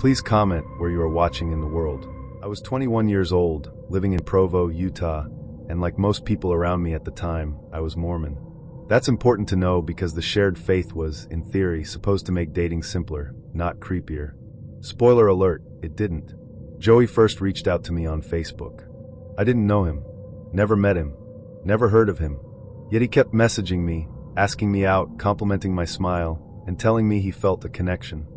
Please comment where you are watching in the world. I was 21 years old, living in Provo, Utah, and like most people around me at the time, I was Mormon. That's important to know because the shared faith was, in theory, supposed to make dating simpler, not creepier. Spoiler alert, it didn't. Joey first reached out to me on Facebook. I didn't know him, never met him, never heard of him. Yet he kept messaging me, asking me out, complimenting my smile, and telling me he felt a connection.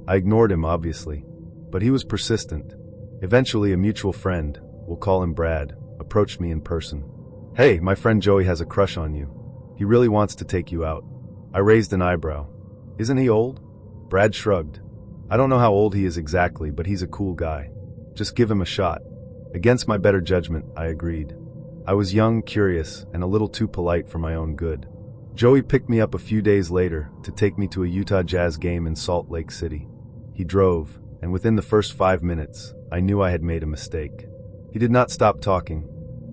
I ignored him, obviously, but he was persistent. Eventually, a mutual friend, we'll call him Brad, approached me in person. "Hey, my friend Joey has a crush on you. He really wants to take you out." I raised an eyebrow. "Isn't he old?" Brad shrugged. "I don't know how old he is exactly, but he's a cool guy. Just give him a shot." Against my better judgment, I agreed. I was young, curious, and a little too polite for my own good. Joey picked me up a few days later to take me to a Utah Jazz game in Salt Lake City. He drove, and within the first 5 minutes, I knew I had made a mistake. He did not stop talking.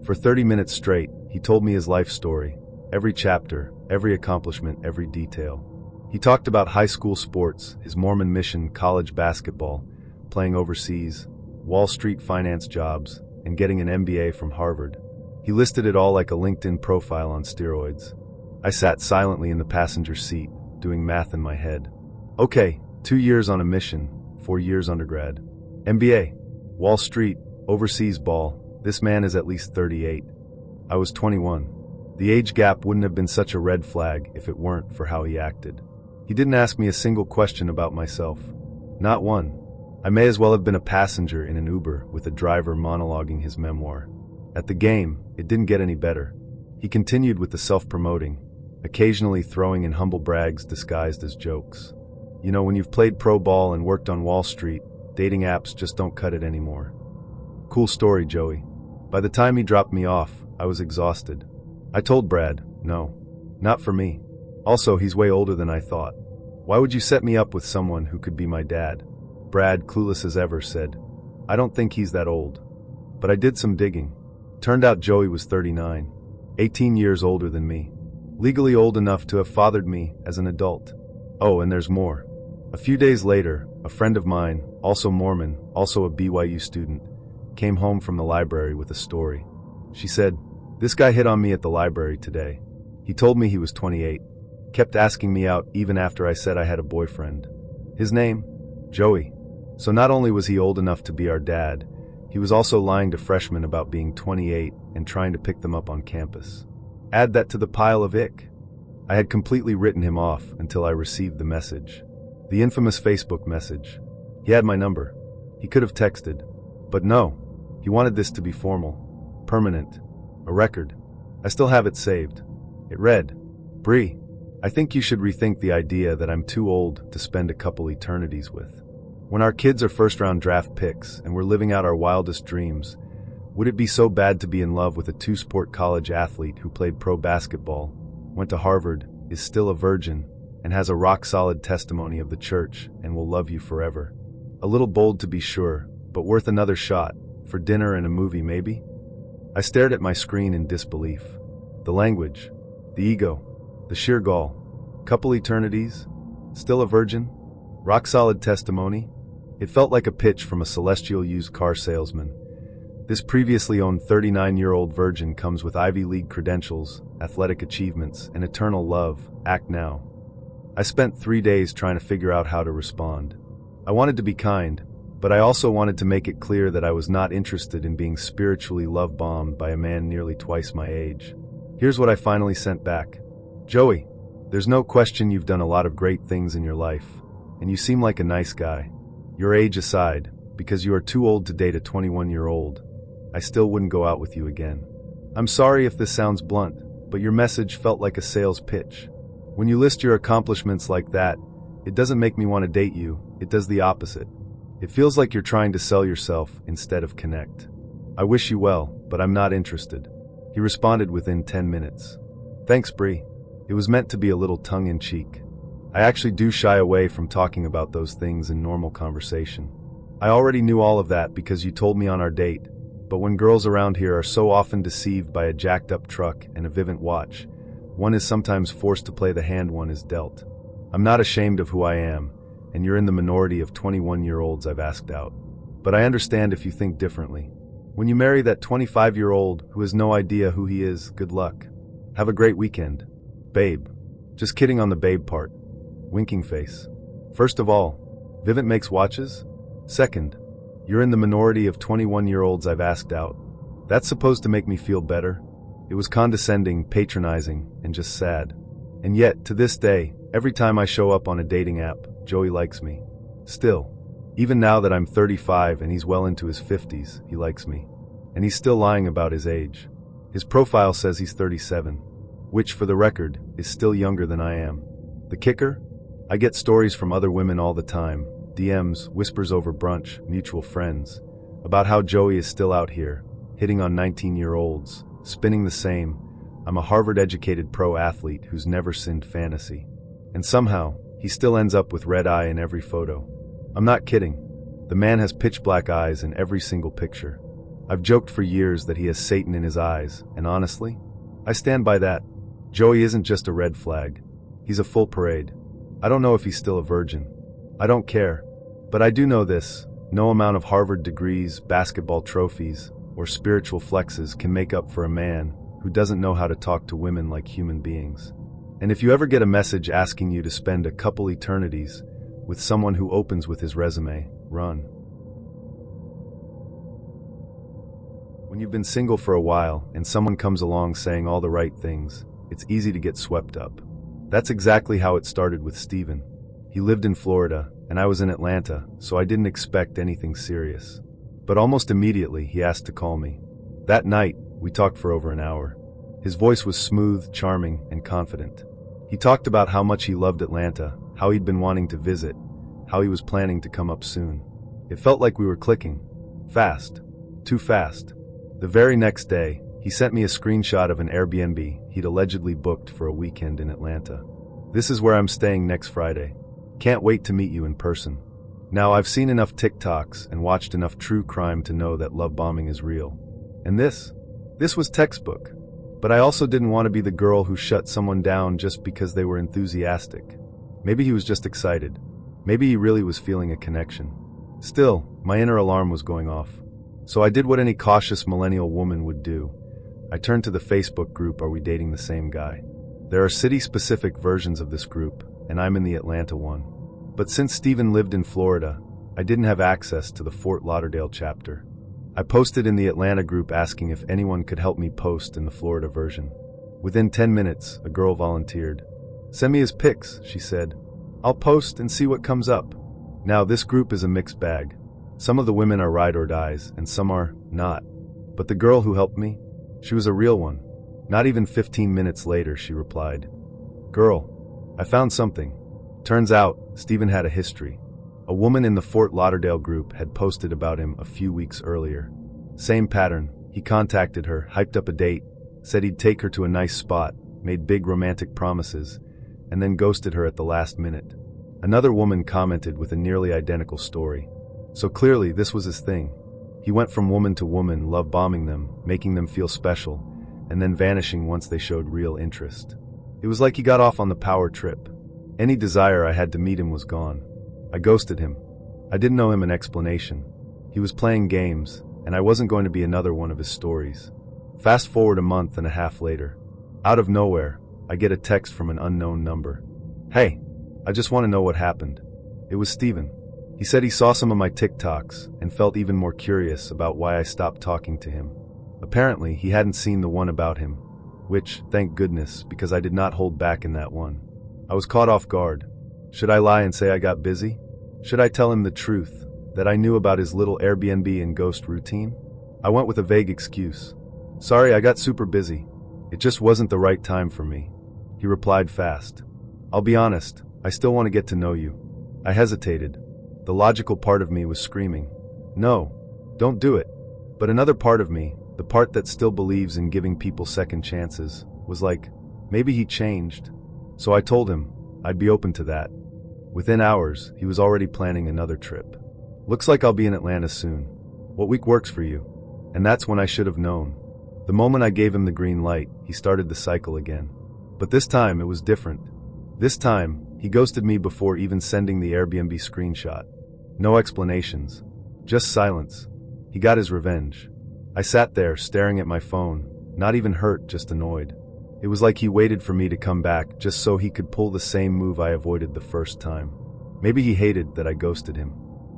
For 30 minutes straight, he told me his life story, every chapter, every accomplishment, every detail. He talked about high school sports, his Mormon mission, college basketball, playing overseas, Wall Street finance jobs, and getting an MBA from Harvard. He listed it all like a LinkedIn profile on steroids. I sat silently in the passenger seat, doing math in my head. Okay, 2 years on a mission, 4 years undergrad. MBA, Wall Street, overseas ball, this man is at least 38. I was 21. The age gap wouldn't have been such a red flag if it weren't for how he acted. He didn't ask me a single question about myself. Not one. I may as well have been a passenger in an Uber with a driver monologuing his memoir. At the game, it didn't get any better. He continued with the self-promoting, occasionally throwing in humble brags disguised as jokes. You know, when you've played pro ball and worked on Wall Street, dating apps just don't cut it anymore. Cool story, Joey. By the time he dropped me off, I was exhausted. I told Brad, no, not for me. Also, he's way older than I thought. Why would you set me up with someone who could be my dad? Brad, clueless as ever, said, I don't think he's that old. But I did some digging. Turned out Joey was 39, 18 years older than me. Legally old enough to have fathered me as an adult. Oh, and there's more. A few days later, a friend of mine, also Mormon, also a BYU student, came home from the library with a story. She said, "This guy hit on me at the library today. He told me he was 28, kept asking me out even after I said I had a boyfriend. His name? Joey. So not only was he old enough to be our dad, he was also lying to freshmen about being 28 and trying to pick them up on campus. Add that to the pile of ick. I had completely written him off until I received the message. The infamous Facebook message. He had my number. He could have texted. But no, he wanted this to be formal, permanent, a record. I still have it saved. It read, Bree, I think you should rethink the idea that I'm too old to spend a couple eternities with. When our kids are first-round draft picks and we're living out our wildest dreams, would it be so bad to be in love with a two-sport college athlete who played pro basketball, went to Harvard, is still a virgin, and has a rock-solid testimony of the church and will love you forever? A little bold to be sure, but worth another shot, for dinner and a movie maybe? I stared at my screen in disbelief. The language, the ego, the sheer gall. Couple eternities? Still a virgin? Rock-solid testimony? It felt like a pitch from a celestial used car salesman. This previously owned 39-year-old virgin comes with Ivy League credentials, athletic achievements, and eternal love. Act now. I spent 3 days trying to figure out how to respond. I wanted to be kind, but I also wanted to make it clear that I was not interested in being spiritually love-bombed by a man nearly twice my age. Here's what I finally sent back. Joey, there's no question you've done a lot of great things in your life, and you seem like a nice guy. Your age aside, because you are too old to date a 21-year-old, I still wouldn't go out with you again. I'm sorry if this sounds blunt, but your message felt like a sales pitch. When you list your accomplishments like that, it doesn't make me want to date you, it does the opposite. It feels like you're trying to sell yourself instead of connect. I wish you well, but I'm not interested. He responded within 10 minutes. Thanks, Bree. It was meant to be a little tongue-in-cheek. I actually do shy away from talking about those things in normal conversation. I already knew all of that because you told me on our date, but when girls around here are so often deceived by a jacked-up truck and a Vivint watch, one is sometimes forced to play the hand one is dealt. I'm not ashamed of who I am, and you're in the minority of 21-year-olds I've asked out. But I understand if you think differently. When you marry that 25-year-old who has no idea who he is, good luck. Have a great weekend. Babe. Just kidding on the babe part. Winking face. First of all, Vivint makes watches? Second, you're in the minority of 21-year-olds I've asked out. That's supposed to make me feel better? It was condescending, patronizing, and just sad. And yet, to this day, every time I show up on a dating app, Joey likes me. Still. Even now that I'm 35 and he's well into his 50s, he likes me. And he's still lying about his age. His profile says he's 37, which, for the record, is still younger than I am. The kicker? I get stories from other women all the time, DMs, whispers over brunch, mutual friends, about how Joey is still out here, hitting on 19-year-olds, spinning the same, I'm a Harvard-educated pro athlete who's never sinned fantasy. And somehow, he still ends up with red eye in every photo. I'm not kidding. The man has pitch black eyes in every single picture. I've joked for years that he has Satan in his eyes, and honestly, I stand by that. Joey isn't just a red flag. He's a full parade. I don't know if he's still a virgin. I don't care. But I do know this: no amount of Harvard degrees, basketball trophies, or spiritual flexes can make up for a man who doesn't know how to talk to women like human beings. And if you ever get a message asking you to spend a couple eternities with someone who opens with his resume, run. When you've been single for a while and someone comes along saying all the right things, it's easy to get swept up. That's exactly how it started with Steven. He lived in Florida, and I was in Atlanta, so I didn't expect anything serious. But almost immediately, he asked to call me. That night, we talked for over an hour. His voice was smooth, charming, and confident. He talked about how much he loved Atlanta, how he'd been wanting to visit, how he was planning to come up soon. It felt like we were clicking. Fast. Too fast. The very next day, he sent me a screenshot of an Airbnb he'd allegedly booked for a weekend in Atlanta. This is where I'm staying next Friday. Can't wait to meet you in person. Now, I've seen enough TikToks and watched enough true crime to know that love bombing is real. And this was textbook. But I also didn't want to be the girl who shut someone down just because they were enthusiastic. Maybe he was just excited. Maybe he really was feeling a connection. Still, my inner alarm was going off. So I did what any cautious millennial woman would do. I turned to the Facebook group Are We Dating the Same Guy? There are city-specific versions of this group, and I'm in the Atlanta one. But since Steven lived in Florida, I didn't have access to the Fort Lauderdale chapter. I posted in the Atlanta group asking if anyone could help me post in the Florida version. Within 10 minutes, a girl volunteered. Send me his pics, she said. I'll post and see what comes up. Now, this group is a mixed bag. Some of the women are ride or dies, and some are not. But the girl who helped me, she was a real one. Not even 15 minutes later, she replied, "Girl, I found something." Turns out, Steven had a history. A woman in the Fort Lauderdale group had posted about him a few weeks earlier. Same pattern. He contacted her, hyped up a date, said he'd take her to a nice spot, made big romantic promises, and then ghosted her at the last minute. Another woman commented with a nearly identical story. So clearly, this was his thing. He went from woman to woman, love bombing them, making them feel special, and then vanishing once they showed real interest. It was like he got off on the power trip. Any desire I had to meet him was gone. I ghosted him. I didn't owe him an explanation. He was playing games, and I wasn't going to be another one of his stories. Fast forward a month and a half later. Out of nowhere, I get a text from an unknown number. "Hey, I just want to know what happened." It was Steven. He said he saw some of my TikToks and felt even more curious about why I stopped talking to him. Apparently, he hadn't seen the one about him, which, thank goodness, because I did not hold back in that one. I was caught off guard. Should I lie and say I got busy? Should I tell him the truth, that I knew about his little Airbnb and ghost routine? I went with a vague excuse. "Sorry, I got super busy. It just wasn't the right time for me." He replied fast. "I'll be honest, I still want to get to know you." I hesitated. The logical part of me was screaming, "No, don't do it." But another part of me, the part that still believes in giving people second chances, was like, maybe he changed. So I told him I'd be open to that. Within hours, he was already planning another trip. "Looks like I'll be in Atlanta soon. What week works for you?" And that's when I should have known. The moment I gave him the green light, he started the cycle again. But this time it was different. This time, He ghosted me before even sending the Airbnb screenshot. No explanations. Just silence. He got his revenge. I sat there, staring at my phone, not even hurt, just annoyed. It was like he waited for me to come back just so he could pull the same move I avoided the first time. Maybe he hated that I ghosted him.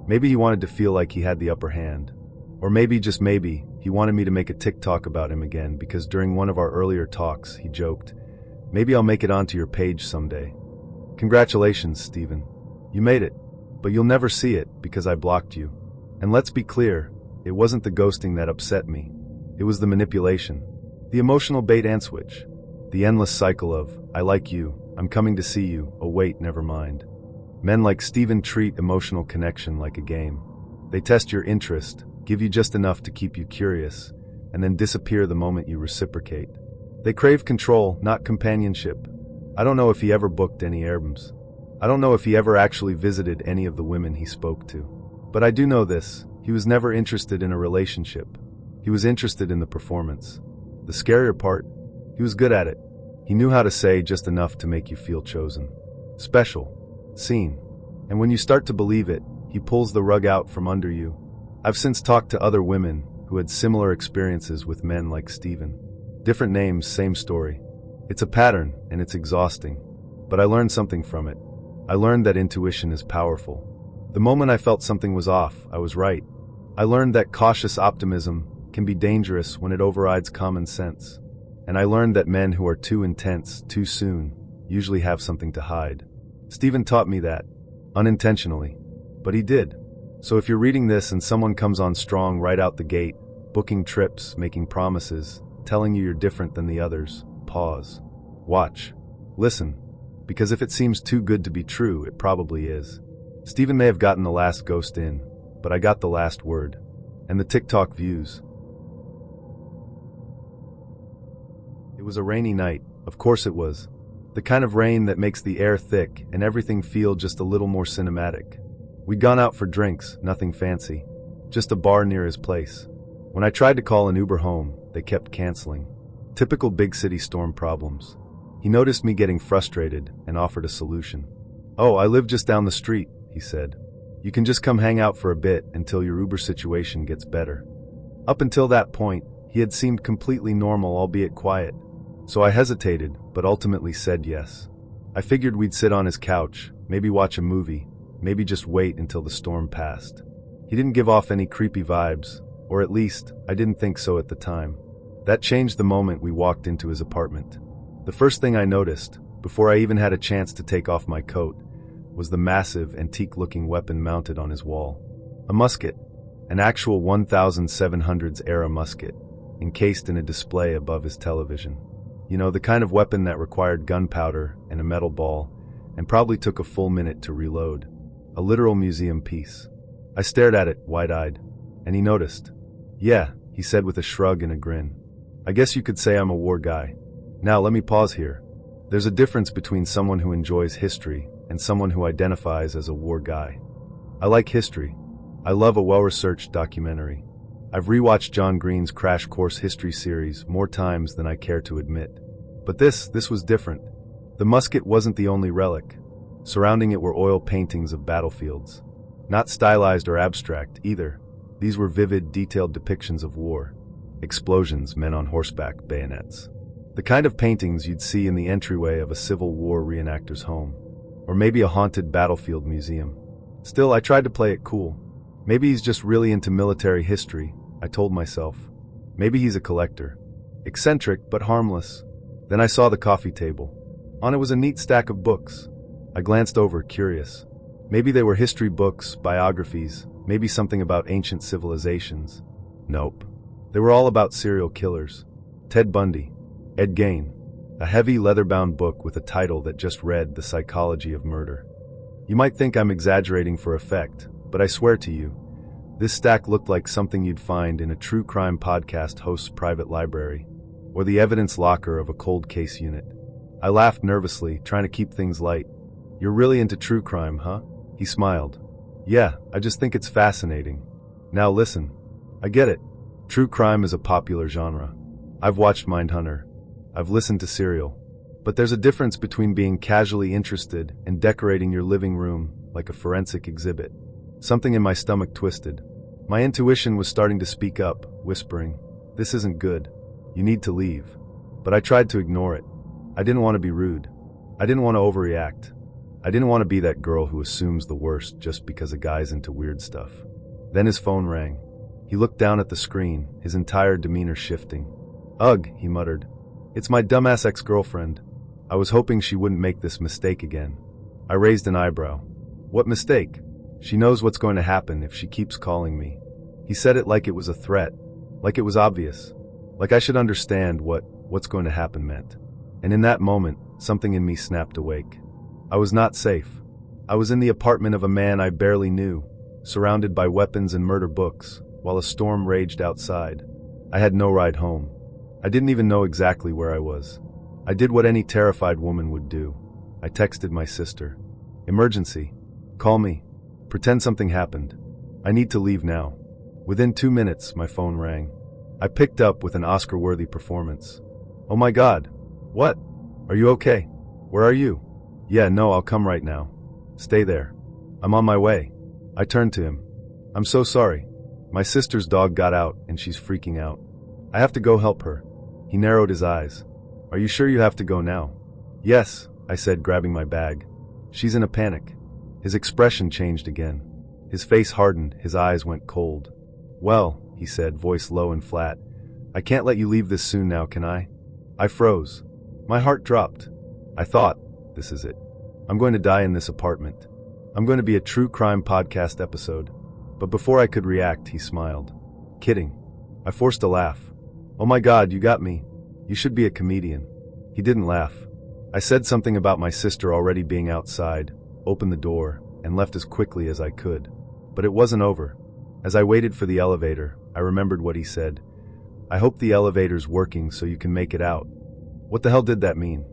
Maybe he wanted to feel like he had the upper hand. Or maybe, just maybe, he wanted me to make a TikTok about him again because during one of our earlier talks, he joked, "Maybe I'll make it onto your page someday." Congratulations, Steven. You made it. But you'll never see it because I blocked you. And let's be clear, it wasn't the ghosting that upset me. It was the manipulation. The emotional bait and switch. The endless cycle of, "I like you, I'm coming to see you, oh wait, never mind." Men like Steven treat emotional connection like a game. They test your interest, give you just enough to keep you curious, and then disappear the moment you reciprocate. They crave control, not companionship. I don't know if he ever booked any Airbnbs. I don't know if he ever actually visited any of the women he spoke to. But I do know this, he was never interested in a relationship. He was interested in the performance. The scarier part, he was good at it. He knew how to say just enough to make you feel chosen. Special. Seen. And when you start to believe it, he pulls the rug out from under you. I've since talked to other women who had similar experiences with men like Steven. Different names, same story. It's a pattern, and it's exhausting. But I learned something from it. I learned that intuition is powerful. The moment I felt something was off, I was right. I learned that cautious optimism can be dangerous when it overrides common sense. And I learned that men who are too intense, too soon, usually have something to hide. Steven taught me that. Unintentionally. But he did. So if you're reading this and someone comes on strong right out the gate, booking trips, making promises, telling you you're different than the others, pause. Watch. Listen. Because if it seems too good to be true, it probably is. Steven may have gotten the last ghost in, but I got the last word. And the TikTok views. It was a rainy night. Of course it was. The kind of rain that makes the air thick and everything feel just a little more cinematic. We'd gone out for drinks, nothing fancy. Just a bar near his place. When I tried to call an Uber home, they kept canceling. Typical big city storm problems. He noticed me getting frustrated and offered a solution. "Oh, I live just down the street," he said. "You can just come hang out for a bit until your Uber situation gets better." Up until that point, he had seemed completely normal, albeit quiet. So I hesitated, but ultimately said yes. I figured we'd sit on his couch, maybe watch a movie, maybe just wait until the storm passed. He didn't give off any creepy vibes, or at least, I didn't think so at the time. That changed the moment we walked into his apartment. The first thing I noticed, before I even had a chance to take off my coat, was the massive, antique-looking weapon mounted on his wall. A musket. An actual 1700s era musket, encased in a display above his television. You know, the kind of weapon that required gunpowder and a metal ball, and probably took a full minute to reload. A literal museum piece. I stared at it, wide-eyed, and he noticed. "Yeah," he said with a shrug and a grin. "I guess you could say I'm a war guy." Now let me pause here. There's a difference between someone who enjoys history and someone who identifies as a war guy. I like history. I love a well-researched documentary. I've rewatched John Green's Crash Course History series more times than I care to admit. But this was different. The musket wasn't the only relic. Surrounding it were oil paintings of battlefields. Not stylized or abstract, either. These were vivid, detailed depictions of war. Explosions, men on horseback, bayonets. The kind of paintings you'd see in the entryway of a Civil War reenactor's home. Or maybe a haunted battlefield museum. Still, I tried to play it cool. Maybe he's just really into military history, I told myself. Maybe he's a collector. Eccentric, but harmless. Then I saw the coffee table. On it was a neat stack of books. I glanced over, curious. Maybe they were history books, biographies, maybe something about ancient civilizations. Nope. They were all about serial killers. Ted Bundy. Ed Gein. A heavy leather-bound book with a title that just read The Psychology of Murder. You might think I'm exaggerating for effect, but I swear to you, this stack looked like something you'd find in a true crime podcast host's private library, or the evidence locker of a cold case unit. I laughed nervously, trying to keep things light. "You're really into true crime, huh?" He smiled. "Yeah, I just think it's fascinating. Now listen. I get it. True crime is a popular genre. I've watched Mindhunter. I've listened to Serial. But there's a difference between being casually interested and decorating your living room like a forensic exhibit. Something in my stomach twisted. My intuition was starting to speak up, whispering, "This isn't good. You need to leave." But I tried to ignore it. I didn't want to be rude. I didn't want to overreact. I didn't want to be that girl who assumes the worst just because a guy's into weird stuff. Then his phone rang. He looked down at the screen, his entire demeanor shifting. "Ugh," he muttered. "It's my dumbass ex-girlfriend. I was hoping she wouldn't make this mistake again." I raised an eyebrow. "What mistake? She knows what's going to happen if she keeps calling me." He said it like it was a threat, like it was obvious, like I should understand what's going to happen meant. And in that moment, something in me snapped awake. I was not safe. I was in the apartment of a man I barely knew, surrounded by weapons and murder books, while a storm raged outside. I had no ride home. I didn't even know exactly where I was. I did what any terrified woman would do. I texted my sister. "Emergency. Call me. Pretend something happened. I need to leave now." Within 2 minutes, my phone rang. I picked up with an Oscar-worthy performance. "Oh my God. What? Are you okay? Where are you?" "Yeah, no, I'll come right now. Stay there. I'm on my way." I turned to him. "I'm so sorry. My sister's dog got out and she's freaking out. I have to go help her." He narrowed his eyes. "Are you sure you have to go now?" "Yes," I said, grabbing my bag. "She's in a panic." His expression changed again. His face hardened, his eyes went cold. "Well," he said, voice low and flat, "I can't let you leave this soon now, can I?" I froze. My heart dropped. I thought, this is it. I'm going to die in this apartment. I'm going to be a true crime podcast episode. But before I could react, he smiled. "Kidding." I forced a laugh. "Oh my God, you got me. You should be a comedian." He didn't laugh. I said something about my sister already being outside, opened the door, and left as quickly as I could. But it wasn't over. As I waited for the elevator, I remembered what he said. "I hope the elevator's working so you can make it out." What the hell did that mean?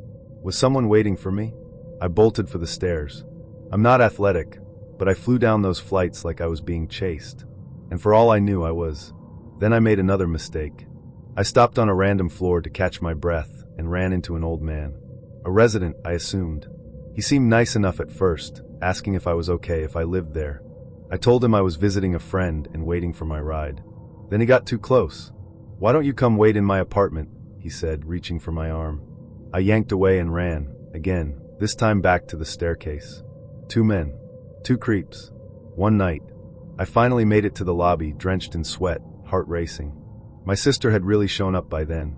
Was someone waiting for me? I bolted for the stairs. I'm not athletic, but I flew down those flights like I was being chased. And for all I knew, I was. Then I made another mistake. I stopped on a random floor to catch my breath and ran into an old man. A resident, I assumed. He seemed nice enough at first, asking if I was okay if I lived there. I told him I was visiting a friend and waiting for my ride. Then he got too close. "Why don't you come wait in my apartment?" he said, reaching for my arm. I yanked away and ran, again, this time back to the staircase. 2 men. 2 creeps. 1 night. I finally made it to the lobby, drenched in sweat, heart racing. My sister had really shown up by then.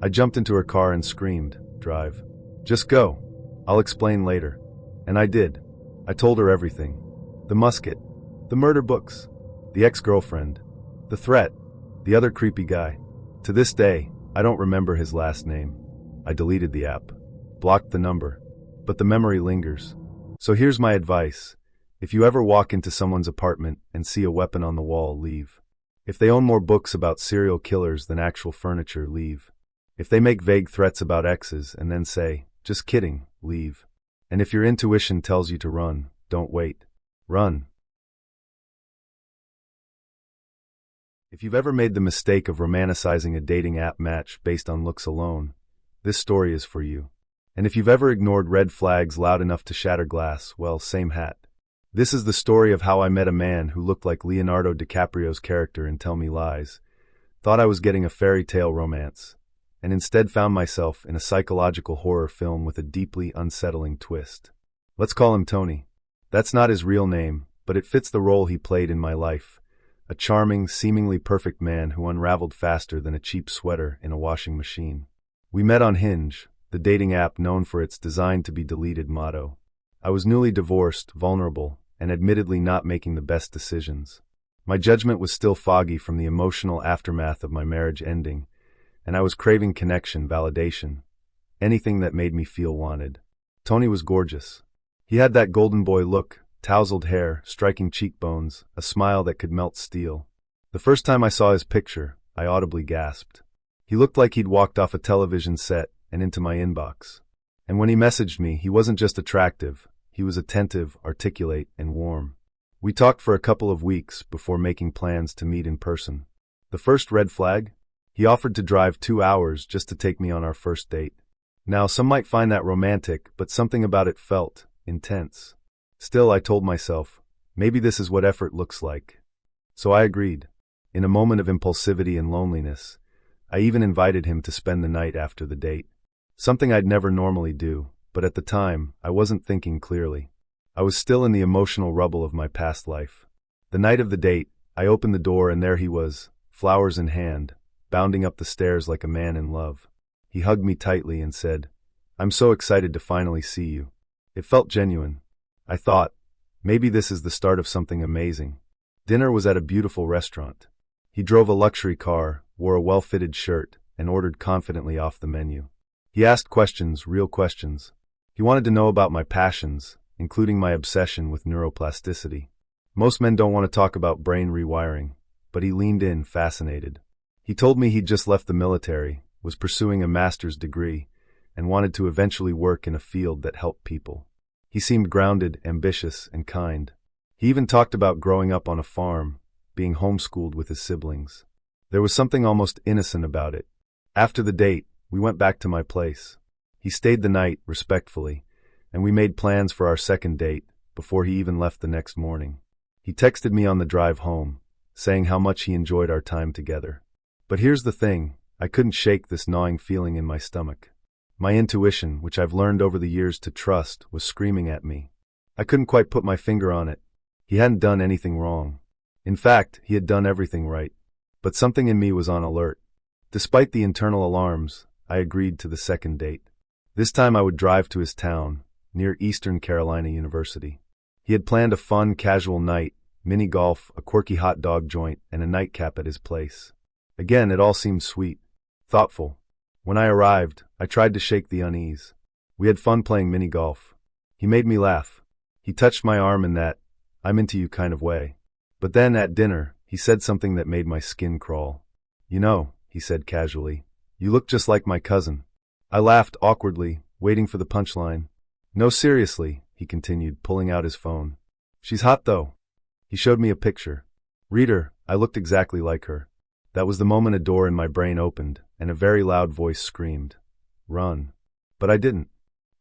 I jumped into her car and screamed, "Drive. Just go. I'll explain later." And I did. I told her everything. The musket. The murder books. The ex-girlfriend. The threat. The other creepy guy. To this day, I don't remember his last name. I deleted the app. Blocked the number. But the memory lingers. So here's my advice. If you ever walk into someone's apartment and see a weapon on the wall, leave. If they own more books about serial killers than actual furniture, leave. If they make vague threats about exes and then say, "Just kidding," leave. And if your intuition tells you to run, don't wait. Run. If you've ever made the mistake of romanticizing a dating app match based on looks alone, this story is for you. And if you've ever ignored red flags loud enough to shatter glass, well, same hat. This is the story of how I met a man who looked like Leonardo DiCaprio's character in Tell Me Lies, thought I was getting a fairy tale romance, and instead found myself in a psychological horror film with a deeply unsettling twist. Let's call him Tony. That's not his real name, but it fits the role he played in my life. A charming, seemingly perfect man who unraveled faster than a cheap sweater in a washing machine. We met on Hinge, the dating app known for its designed to be deleted motto. I was newly divorced, vulnerable, and admittedly not making the best decisions. My judgment was still foggy from the emotional aftermath of my marriage ending, and I was craving connection, validation, anything that made me feel wanted. Tony was gorgeous. He had that golden boy look, tousled hair, striking cheekbones, a smile that could melt steel. The first time I saw his picture, I audibly gasped. He looked like he'd walked off a television set and into my inbox. And when he messaged me, he wasn't just attractive, he was attentive, articulate, and warm. We talked for a couple of weeks before making plans to meet in person. The first red flag? He offered to drive 2 hours just to take me on our first date. Now, some might find that romantic, but something about it felt intense. Still, I told myself, maybe this is what effort looks like. So I agreed. In a moment of impulsivity and loneliness, I even invited him to spend the night after the date. Something I'd never normally do, but at the time, I wasn't thinking clearly. I was still in the emotional rubble of my past life. The night of the date, I opened the door and there he was, flowers in hand, bounding up the stairs like a man in love. He hugged me tightly and said, "I'm so excited to finally see you." It felt genuine. I thought, maybe this is the start of something amazing. Dinner was at a beautiful restaurant. He drove a luxury car, wore a well-fitted shirt, and ordered confidently off the menu. He asked questions, real questions. He wanted to know about my passions, including my obsession with neuroplasticity. Most men don't want to talk about brain rewiring, but he leaned in, fascinated. He told me he'd just left the military, was pursuing a master's degree, and wanted to eventually work in a field that helped people. He seemed grounded, ambitious, and kind. He even talked about growing up on a farm, being homeschooled with his siblings. There was something almost innocent about it. After the date, we went back to my place. He stayed the night, respectfully, and we made plans for our second date before he even left the next morning. He texted me on the drive home, saying how much he enjoyed our time together. But here's the thing, I couldn't shake this gnawing feeling in my stomach. My intuition, which I've learned over the years to trust, was screaming at me. I couldn't quite put my finger on it. He hadn't done anything wrong. In fact, he had done everything right. But something in me was on alert. Despite the internal alarms, I agreed to the second date. This time I would drive to his town, near Eastern Carolina University. He had planned a fun, casual night, mini golf, a quirky hot dog joint, and a nightcap at his place. Again, it all seemed sweet, thoughtful. When I arrived, I tried to shake the unease. We had fun playing mini golf. He made me laugh. He touched my arm in that, "I'm into you" kind of way. But then, at dinner, he said something that made my skin crawl. "You know," he said casually, "you look just like my cousin." I laughed awkwardly, waiting for the punchline. "No, seriously," he continued, pulling out his phone. "She's hot though." He showed me a picture. Reader, I looked exactly like her. That was the moment a door in my brain opened, and a very loud voice screamed, "Run." But I didn't.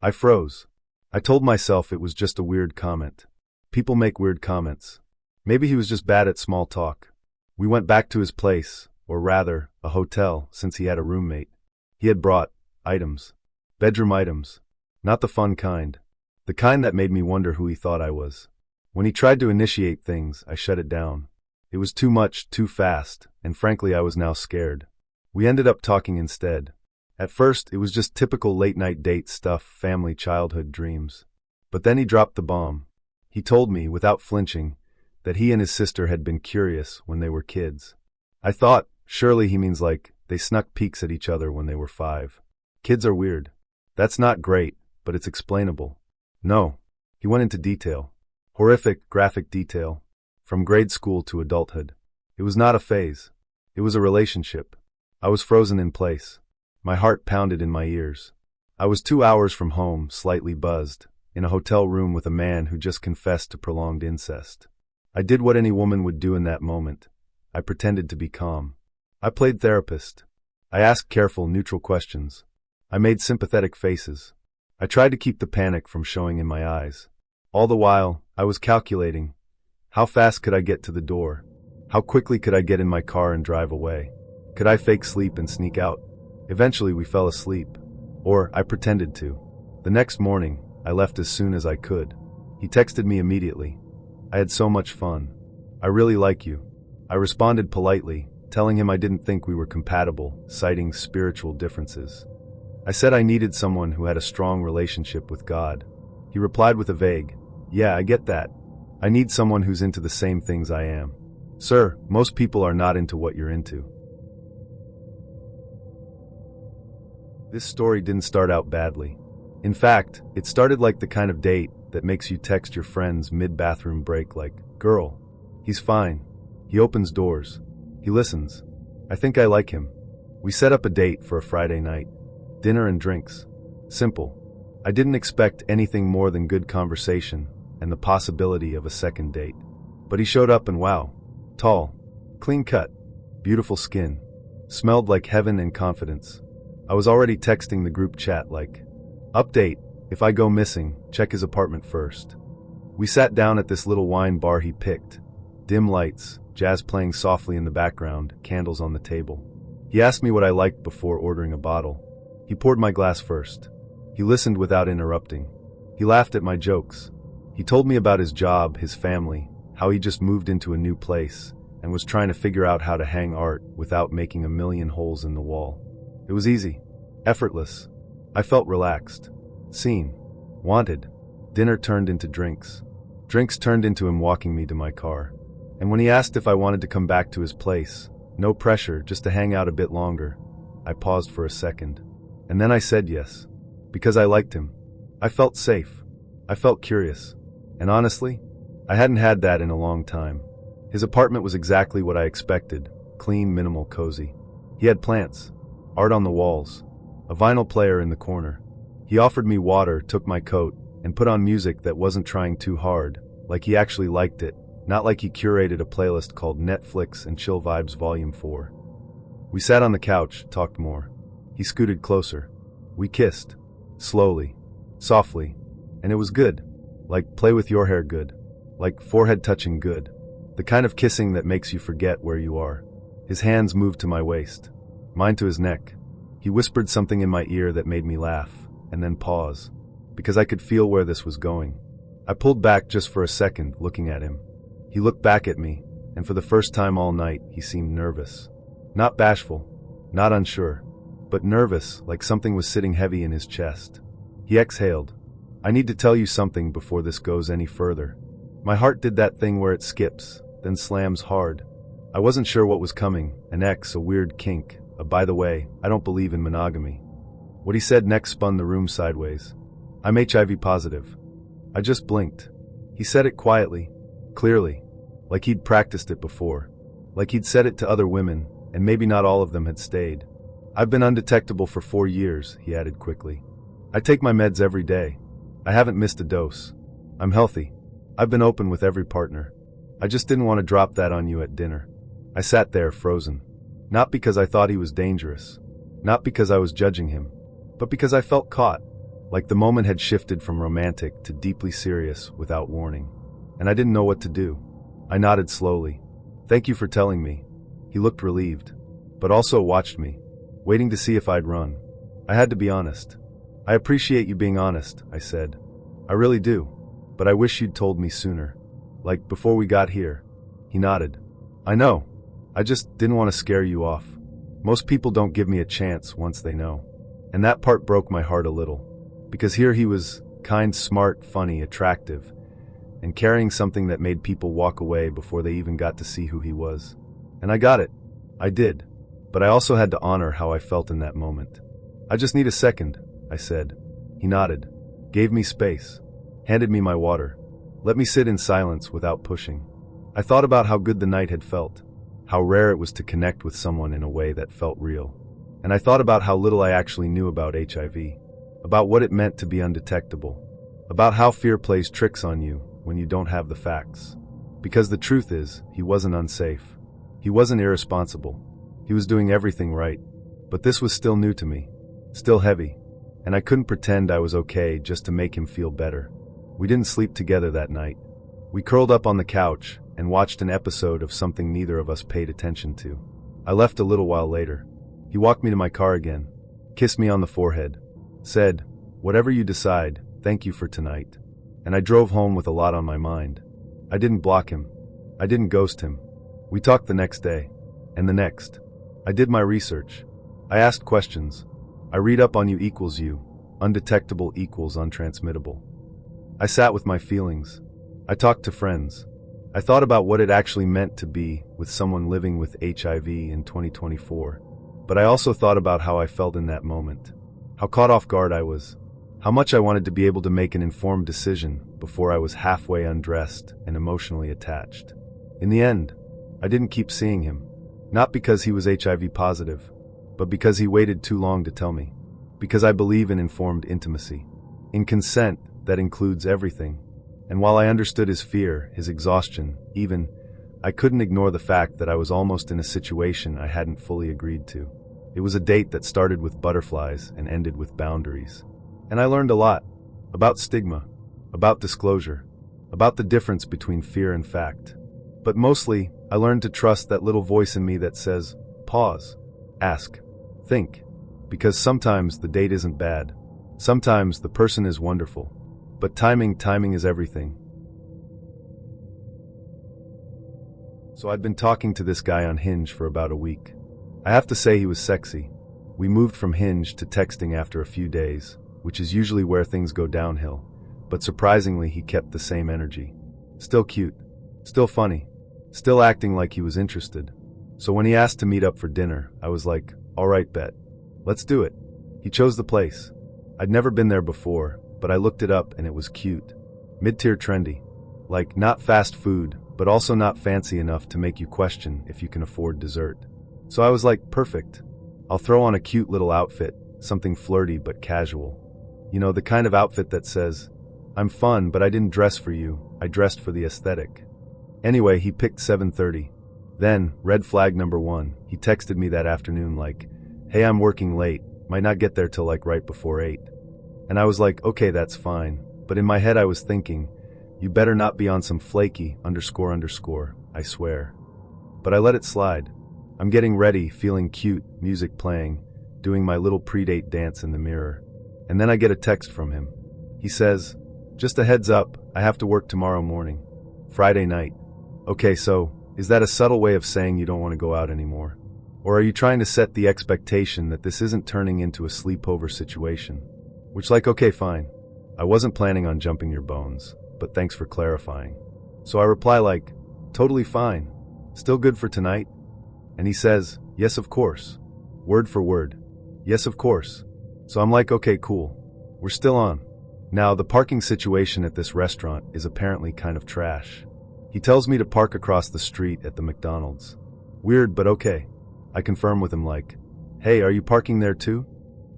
I froze. I told myself it was just a weird comment. People make weird comments. Maybe he was just bad at small talk. We went back to his place, or rather, a hotel, since he had a roommate. He had brought items. Bedroom items. Not the fun kind. The kind that made me wonder who he thought I was. When he tried to initiate things, I shut it down. It was too much, too fast, and frankly I was now scared. We ended up talking instead. At first, it was just typical late-night date stuff, family, childhood dreams. But then he dropped the bomb. He told me, without flinching, that he and his sister had been curious when they were kids. I thought, surely he means like, they snuck peeks at each other when they were 5. Kids are weird. That's not great, but it's explainable. No. He went into detail. Horrific, graphic detail. From grade school to adulthood. It was not a phase. It was a relationship. I was frozen in place. My heart pounded in my ears. I was 2 hours from home, slightly buzzed, in a hotel room with a man who just confessed to prolonged incest. I did what any woman would do in that moment. I pretended to be calm. I played therapist. I asked careful, neutral questions. I made sympathetic faces. I tried to keep the panic from showing in my eyes. All the while, I was calculating. How fast could I get to the door? How quickly could I get in my car and drive away? Could I fake sleep and sneak out? Eventually, we fell asleep. Or, I pretended to. The next morning, I left as soon as I could. He texted me immediately. "I had so much fun. I really like you." I responded politely, telling him I didn't think we were compatible, citing spiritual differences. I said I needed someone who had a strong relationship with God. He replied with a vague, "Yeah, I get that. I need someone who's into the same things I am." Sir, most people are not into what you're into. This story didn't start out badly. In fact, it started like the kind of date that makes you text your friends mid-bathroom break like, "Girl, he's fine. He opens doors. He listens. I think I like him." We set up a date for a Friday night. Dinner and drinks. Simple. I didn't expect anything more than good conversation and the possibility of a second date. But he showed up and wow. Tall. Clean cut. Beautiful skin. Smelled like heaven and confidence. I was already texting the group chat like, "Update, if I go missing, check his apartment first." We sat down at this little wine bar he picked. Dim lights, jazz playing softly in the background, candles on the table. He asked me what I liked before ordering a bottle. He poured my glass first. He listened without interrupting. He laughed at my jokes. He told me about his job, his family, how he just moved into a new place, and was trying to figure out how to hang art without making a million holes in the wall. It was easy. Effortless. I felt relaxed. Seen. Wanted. Dinner turned into drinks. Drinks turned into him walking me to my car. And when he asked if I wanted to come back to his place, no pressure, just to hang out a bit longer, I paused for a second. And then I said yes. Because I liked him. I felt safe. I felt curious. And honestly, I hadn't had that in a long time. His apartment was exactly what I expected. Clean, minimal, cozy. He had plants. Art on the walls. A vinyl player in the corner. He offered me water, took my coat, and put on music that wasn't trying too hard, like he actually liked it, not like he curated a playlist called Netflix and Chill Vibes Volume 4. We sat on the couch, talked more. He scooted closer. We kissed. Slowly. Softly. And it was good. Like play with your hair good. Like forehead touching good. The kind of kissing that makes you forget where you are. His hands moved to my waist. Mine to his neck. He whispered something in my ear that made me laugh, and then pause. Because I could feel where this was going. I pulled back just for a second, looking at him. He looked back at me, and for the first time all night, he seemed nervous. Not bashful, not unsure, but nervous, like something was sitting heavy in his chest. He exhaled. I need to tell you something before this goes any further. My heart did that thing where it skips, then slams hard. I wasn't sure what was coming, an ex, a weird kink, a by the way, I don't believe in monogamy. What he said next spun the room sideways. I'm HIV positive. I just blinked. He said it quietly, clearly, like he'd practiced it before, like he'd said it to other women, and maybe not all of them had stayed. I've been undetectable for 4 years, he added quickly. I take my meds every day. I haven't missed a dose. I'm healthy. I've been open with every partner. I just didn't want to drop that on you at dinner. I sat there frozen. Not because I thought he was dangerous. Not because I was judging him. But because I felt caught. Like the moment had shifted from romantic to deeply serious without warning. And I didn't know what to do. I nodded slowly. Thank you for telling me. He looked relieved. But also watched me. Waiting to see if I'd run. I had to be honest. I appreciate you being honest, I said. I really do. But I wish you'd told me sooner. Like, before we got here. He nodded. I know. I just didn't want to scare you off. Most people don't give me a chance once they know. And that part broke my heart a little. Because here he was, kind, smart, funny, attractive, and carrying something that made people walk away before they even got to see who he was. And I got it. I did. But I also had to honor how I felt in that moment. I just need a second, I said. He nodded, gave me space, handed me my water, let me sit in silence without pushing. I thought about how good the night had felt, how rare it was to connect with someone in a way that felt real. And I thought about how little I actually knew about HIV, about what it meant to be undetectable, about how fear plays tricks on you when you don't have the facts. Because the truth is, he wasn't unsafe. He wasn't irresponsible. He was doing everything right. But this was still new to me, still heavy, and I couldn't pretend I was okay just to make him feel better. We didn't sleep together that night. We curled up on the couch and watched an episode of something neither of us paid attention to. I left a little while later. He walked me to my car again, kissed me on the forehead, said, "Whatever you decide, thank you for tonight." And I drove home with a lot on my mind. I didn't block him. I didn't ghost him. We talked the next day, and the next. I did my research. I asked questions. I read up on you equals you, undetectable equals untransmittable. I sat with my feelings. I talked to friends. I thought about what it actually meant to be with someone living with HIV in 2024. But I also thought about how I felt in that moment. How caught off guard I was. How much I wanted to be able to make an informed decision before I was halfway undressed and emotionally attached. In the end, I didn't keep seeing him. Not because he was HIV positive, but because he waited too long to tell me. Because I believe in informed intimacy. In consent that includes everything. And while I understood his fear, his exhaustion, even, I couldn't ignore the fact that I was almost in a situation I hadn't fully agreed to. It was a date that started with butterflies and ended with boundaries. And I learned a lot. About stigma. About disclosure. About the difference between fear and fact. But mostly, I learned to trust that little voice in me that says, pause, ask, think. Because sometimes the date isn't bad. Sometimes the person is wonderful. But timing is everything. So I'd been talking to this guy on Hinge for about a week. I have to say he was sexy. We moved from Hinge to texting after a few days, which is usually where things go downhill. But surprisingly, he kept the same energy. Still cute. Still funny. Still acting like he was interested. So when he asked to meet up for dinner, I was like, all right, bet. Let's do it. He chose the place. I'd never been there before, but I looked it up and it was cute. Mid-tier trendy. Like, not fast food, but also not fancy enough to make you question if you can afford dessert. So I was like, perfect. I'll throw on a cute little outfit, something flirty but casual. You know, the kind of outfit that says, I'm fun, but I didn't dress for you, I dressed for the aesthetic. Anyway, he picked 7:30. Then, red flag number 1, he texted me that afternoon like, hey, I'm working late, might not get there till like right before 8. And I was like, okay, that's fine. But in my head I was thinking, you better not be on some flaky __, I swear. But I let it slide. I'm getting ready, feeling cute, music playing, doing my little pre-date dance in the mirror. And then I get a text from him. He says, just a heads up, I have to work tomorrow morning. Friday night. Okay, so, is that a subtle way of saying you don't want to go out anymore? Or are you trying to set the expectation that this isn't turning into a sleepover situation? Which, like, okay, fine. I wasn't planning on jumping your bones, but thanks for clarifying. So I reply like, totally fine. Still good for tonight? And he says, yes, of course. Word for word. Yes, of course. So I'm like, okay, cool. We're still on. Now, the parking situation at this restaurant is apparently kind of trash. He tells me to park across the street at the McDonald's. Weird, but okay. I confirm with him like, hey, are you parking there too?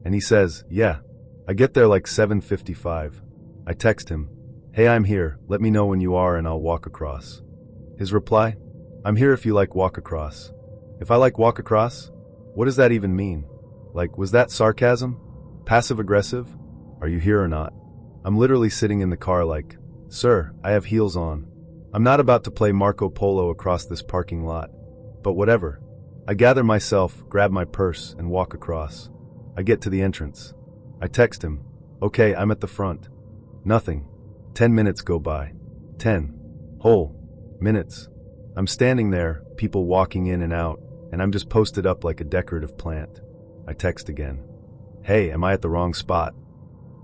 And he says, yeah. I get there like 7:55. I text him, hey, I'm here, let me know when you are and I'll walk across. His reply, I'm here if you like walk across. If I like walk across? What does that even mean? Like, was that sarcasm? Passive aggressive? Are you here or not? I'm literally sitting in the car like, sir, I have heels on. I'm not about to play Marco Polo across this parking lot. But whatever. I gather myself, grab my purse, and walk across. I get to the entrance. I text him, okay, I'm at the front. Nothing. 10 minutes go by. 10 whole minutes. I'm standing there, people walking in and out, and I'm just posted up like a decorative plant. I text again. Hey, am I at the wrong spot?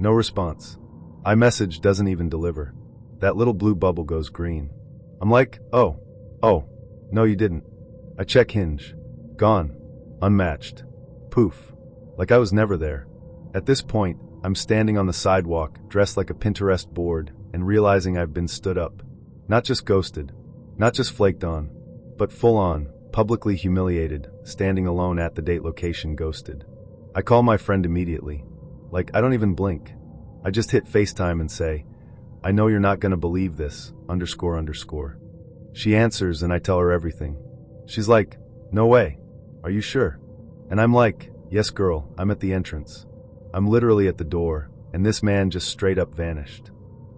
No response. iMessage doesn't even deliver. That little blue bubble goes green. I'm like, oh, no you didn't. I check Hinge. Gone. Unmatched. Poof. Like I was never there. At this point, I'm standing on the sidewalk, dressed like a Pinterest board, and realizing I've been stood up. Not just ghosted. Not just flaked on. But full on, publicly humiliated, standing alone at the date location ghosted. I call my friend immediately. Like, I don't even blink. I just hit FaceTime and say, I know you're not gonna believe this, __. She answers and I tell her everything. She's like, no way. Are you sure? And I'm like, yes girl, I'm at the entrance. I'm literally at the door, and this man just straight up vanished.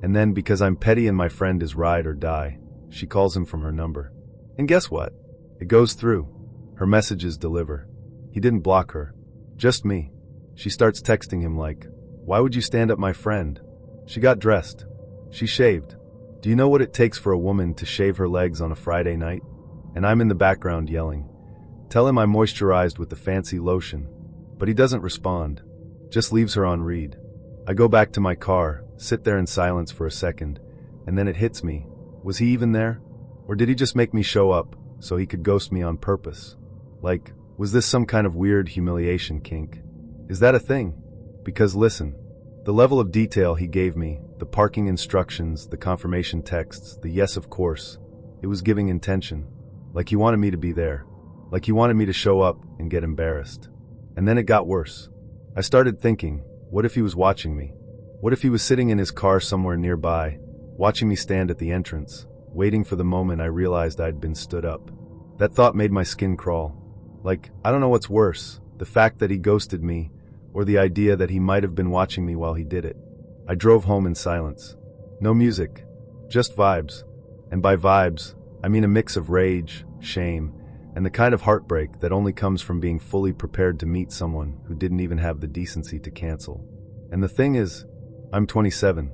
And then because I'm petty and my friend is ride or die, she calls him from her number. And guess what? It goes through. Her messages deliver. He didn't block her. Just me. She starts texting him like, why would you stand up my friend? She got dressed. She shaved. Do you know what it takes for a woman to shave her legs on a Friday night? And I'm in the background yelling, tell him I moisturized with the fancy lotion. But he doesn't respond. Just leaves her on read. I go back to my car, sit there in silence for a second, and then it hits me. Was he even there? Or did he just make me show up so he could ghost me on purpose? Like, was this some kind of weird humiliation kink? Is that a thing? Because listen, the level of detail he gave me, the parking instructions, the confirmation texts, the yes of course, it was giving intention. Like he wanted me to be there. Like he wanted me to show up and get embarrassed. And then it got worse. I started thinking, what if he was watching me? What if he was sitting in his car somewhere nearby, watching me stand at the entrance, waiting for the moment I realized I'd been stood up? That thought made my skin crawl. Like, I don't know what's worse, the fact that he ghosted me, or the idea that he might have been watching me while he did it. I drove home in silence. No music, just vibes. And by vibes, I mean a mix of rage, shame, and the kind of heartbreak that only comes from being fully prepared to meet someone who didn't even have the decency to cancel. And the thing is, I'm 27.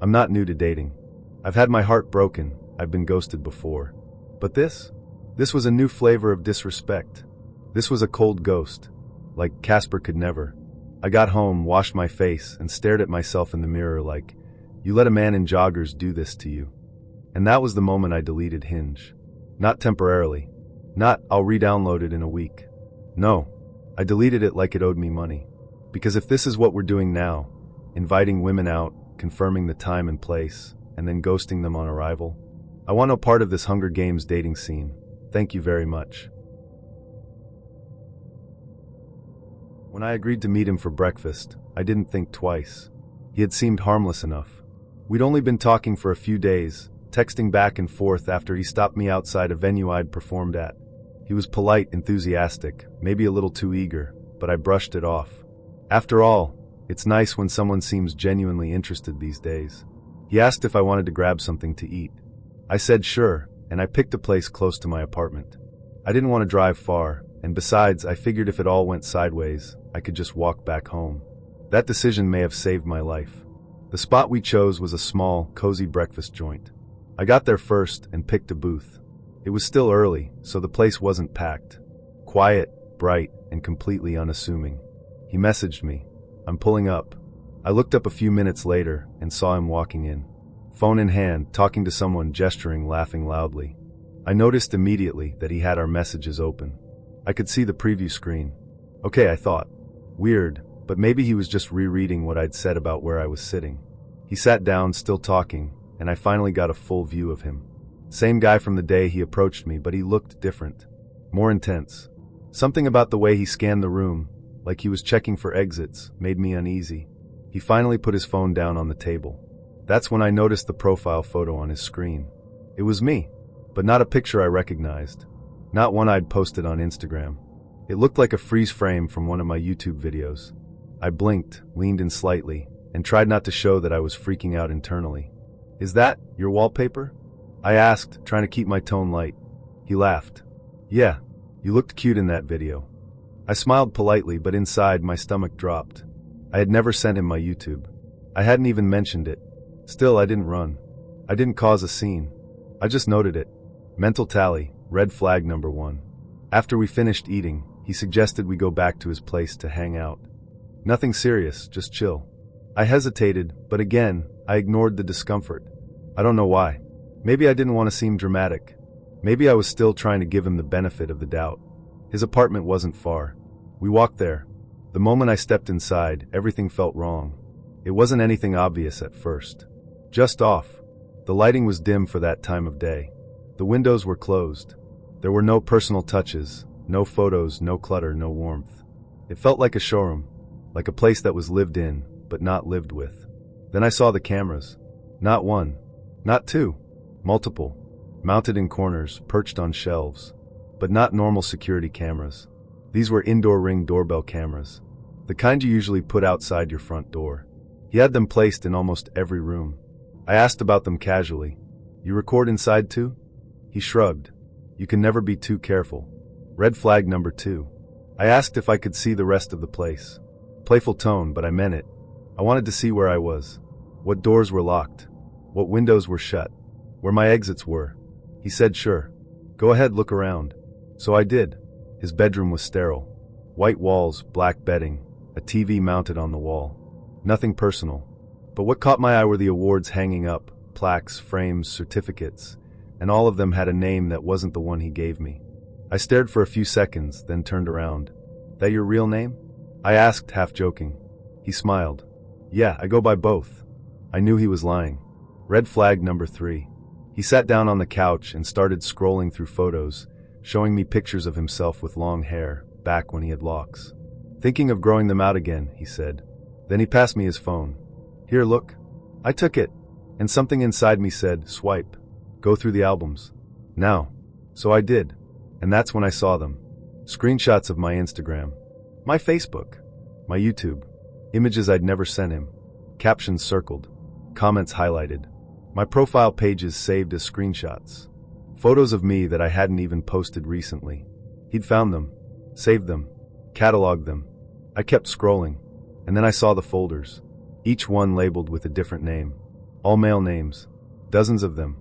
I'm not new to dating. I've had my heart broken, I've been ghosted before. But this was a new flavor of disrespect. This was a cold ghost, like Casper could never. I got home, washed my face, and stared at myself in the mirror like, you let a man in joggers do this to you. And that was the moment I deleted Hinge. Not temporarily. Not, I'll re-download it in a week. No, I deleted it like it owed me money. Because if this is what we're doing now, inviting women out, confirming the time and place, and then ghosting them on arrival, I want no part of this Hunger Games dating scene. Thank you very much. When I agreed to meet him for breakfast, I didn't think twice. He had seemed harmless enough. We'd only been talking for a few days, texting back and forth after he stopped me outside a venue I'd performed at. He was polite, enthusiastic, maybe a little too eager, but I brushed it off. After all, it's nice when someone seems genuinely interested these days. He asked if I wanted to grab something to eat. I said sure, and I picked a place close to my apartment. I didn't want to drive far, and besides, I figured if it all went sideways, I could just walk back home. That decision may have saved my life. The spot we chose was a small, cozy breakfast joint. I got there first and picked a booth. It was still early, so the place wasn't packed. Quiet, bright, and completely unassuming. He messaged me, "I'm pulling up." I looked up a few minutes later and saw him walking in. Phone in hand, talking to someone, gesturing, laughing loudly. I noticed immediately that he had our messages open. I could see the preview screen. Okay, I thought. Weird, but maybe he was just rereading what I'd said about where I was sitting. He sat down, still talking, and I finally got a full view of him. Same guy from the day he approached me, but he looked different. More intense. Something about the way he scanned the room, like he was checking for exits, made me uneasy. He finally put his phone down on the table. That's when I noticed the profile photo on his screen. It was me, but not a picture I recognized. Not one I'd posted on Instagram. It looked like a freeze frame from one of my YouTube videos. I blinked, leaned in slightly, and tried not to show that I was freaking out internally. "Is that your wallpaper?" I asked, trying to keep my tone light. He laughed. "Yeah, you looked cute in that video." I smiled politely, but inside my stomach dropped. I had never sent him my YouTube. I hadn't even mentioned it. Still, I didn't run. I didn't cause a scene. I just noted it. Mental tally, red flag number 1. After we finished eating, he suggested we go back to his place to hang out. Nothing serious, just chill. I hesitated, but again, I ignored the discomfort. I don't know why. Maybe I didn't want to seem dramatic. Maybe I was still trying to give him the benefit of the doubt. His apartment wasn't far. We walked there. The moment I stepped inside, everything felt wrong. It wasn't anything obvious at first. Just off. The lighting was dim for that time of day. The windows were closed. There were no personal touches, no photos, no clutter, no warmth. It felt like a showroom, like a place that was lived in, but not lived with. Then I saw the cameras. Not one, not two, multiple, mounted in corners, perched on shelves. But not normal security cameras. These were indoor Ring doorbell cameras, the kind you usually put outside your front door. He had them placed in almost every room. I asked about them casually. "You record inside too?" He shrugged. "You can never be too careful." Red flag number 2. I asked if I could see the rest of the place. Playful tone, but I meant it. I wanted to see where I was. What doors were locked. What windows were shut. Where my exits were. He said sure. "Go ahead, look around." So I did. His bedroom was sterile. White walls, black bedding, a TV mounted on the wall. Nothing personal. But what caught my eye were the awards hanging up, plaques, frames, certificates, and all of them had a name that wasn't the one he gave me. I stared for a few seconds, then turned around. "That your real name?" I asked, half joking. He smiled. "Yeah, I go by both." I knew he was lying. Red flag number 3. He sat down on the couch and started scrolling through photos, showing me pictures of himself with long hair, back when he had locks. "Thinking of growing them out again," he said. Then he passed me his phone. "Here, look." I took it, and something inside me said, "Swipe. Go through the albums. Now." So I did, and that's when I saw them. Screenshots of my Instagram. My Facebook. My YouTube. Images I'd never sent him. Captions circled. Comments highlighted. My profile pages saved as screenshots. Photos of me that I hadn't even posted recently. He'd found them, saved them, cataloged them. I kept scrolling, and then I saw the folders, each one labeled with a different name. All male names, dozens of them.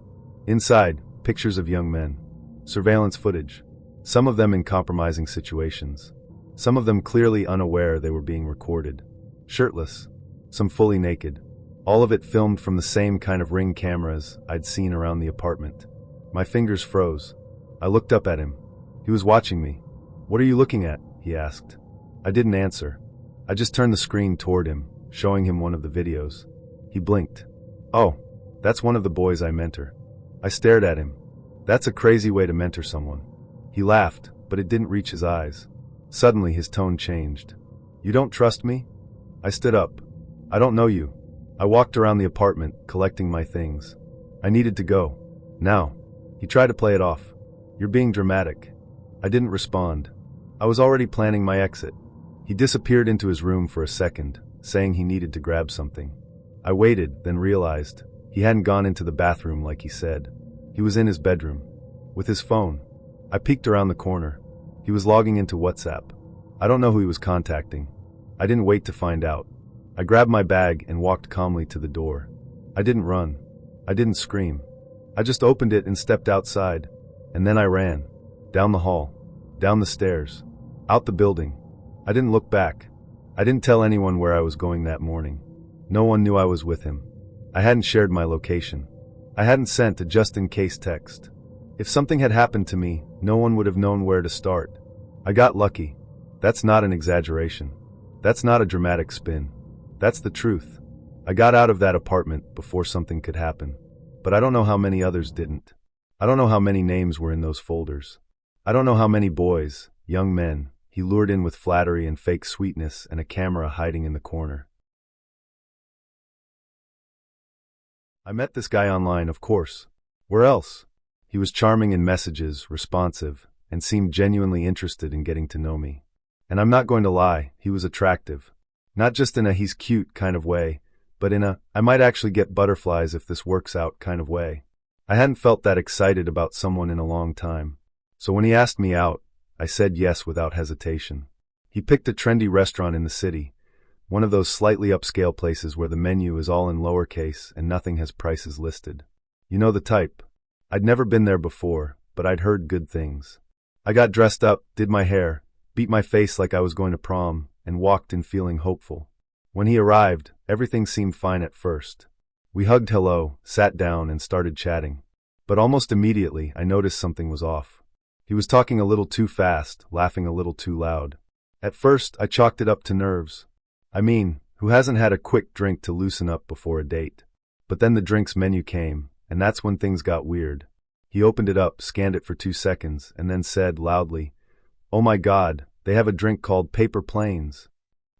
Inside, pictures of young men. Surveillance footage, some of them in compromising situations. Some of them clearly unaware they were being recorded. Shirtless, some fully naked. All of it filmed from the same kind of Ring cameras I'd seen around the apartment. My fingers froze. I looked up at him. He was watching me. "What are you looking at?" he asked. I didn't answer. I just turned the screen toward him, showing him one of the videos. He blinked. "Oh, that's one of the boys I mentor." I stared at him. That's a crazy way to mentor someone. He laughed, but it didn't reach his eyes. Suddenly his tone changed. "You don't trust me?" I stood up. "I don't know you." I walked around the apartment, collecting my things. I needed to go. Now. He tried to play it off. "You're being dramatic." I didn't respond. I was already planning my exit. He disappeared into his room for a second, saying he needed to grab something. I waited, then realized he hadn't gone into the bathroom like he said. He was in his bedroom, with his phone. I peeked around the corner. He was logging into WhatsApp. I don't know who he was contacting. I didn't wait to find out. I grabbed my bag and walked calmly to the door. I didn't run. I didn't scream. I just opened it and stepped outside. And then I ran. Down the hall. Down the stairs. Out the building. I didn't look back. I didn't tell anyone where I was going that morning. No one knew I was with him. I hadn't shared my location. I hadn't sent a just-in-case text. If something had happened to me, no one would have known where to start. I got lucky. That's not an exaggeration. That's not a dramatic spin. That's the truth. I got out of that apartment before something could happen. But I don't know how many others didn't. I don't know how many names were in those folders. I don't know how many boys, young men, he lured in with flattery and fake sweetness and a camera hiding in the corner. I met this guy online, of course. Where else? He was charming in messages, responsive, and seemed genuinely interested in getting to know me. And I'm not going to lie, he was attractive. Not just in a he's cute kind of way, but in a I might actually get butterflies if this works out kind of way. I hadn't felt that excited about someone in a long time. So when he asked me out, I said yes without hesitation. He picked a trendy restaurant in the city, one of those slightly upscale places where the menu is all in lowercase and nothing has prices listed. You know the type. I'd never been there before, but I'd heard good things. I got dressed up, did my hair, beat my face like I was going to prom, and walked in feeling hopeful. When he arrived, everything seemed fine at first. We hugged hello, sat down, and started chatting. But almost immediately, I noticed something was off. He was talking a little too fast, laughing a little too loud. At first, I chalked it up to nerves. I mean, who hasn't had a quick drink to loosen up before a date? But then the drinks menu came, and that's when things got weird. He opened it up, scanned it for 2 seconds, and then said loudly, "Oh my God, they have a drink called Paper Planes."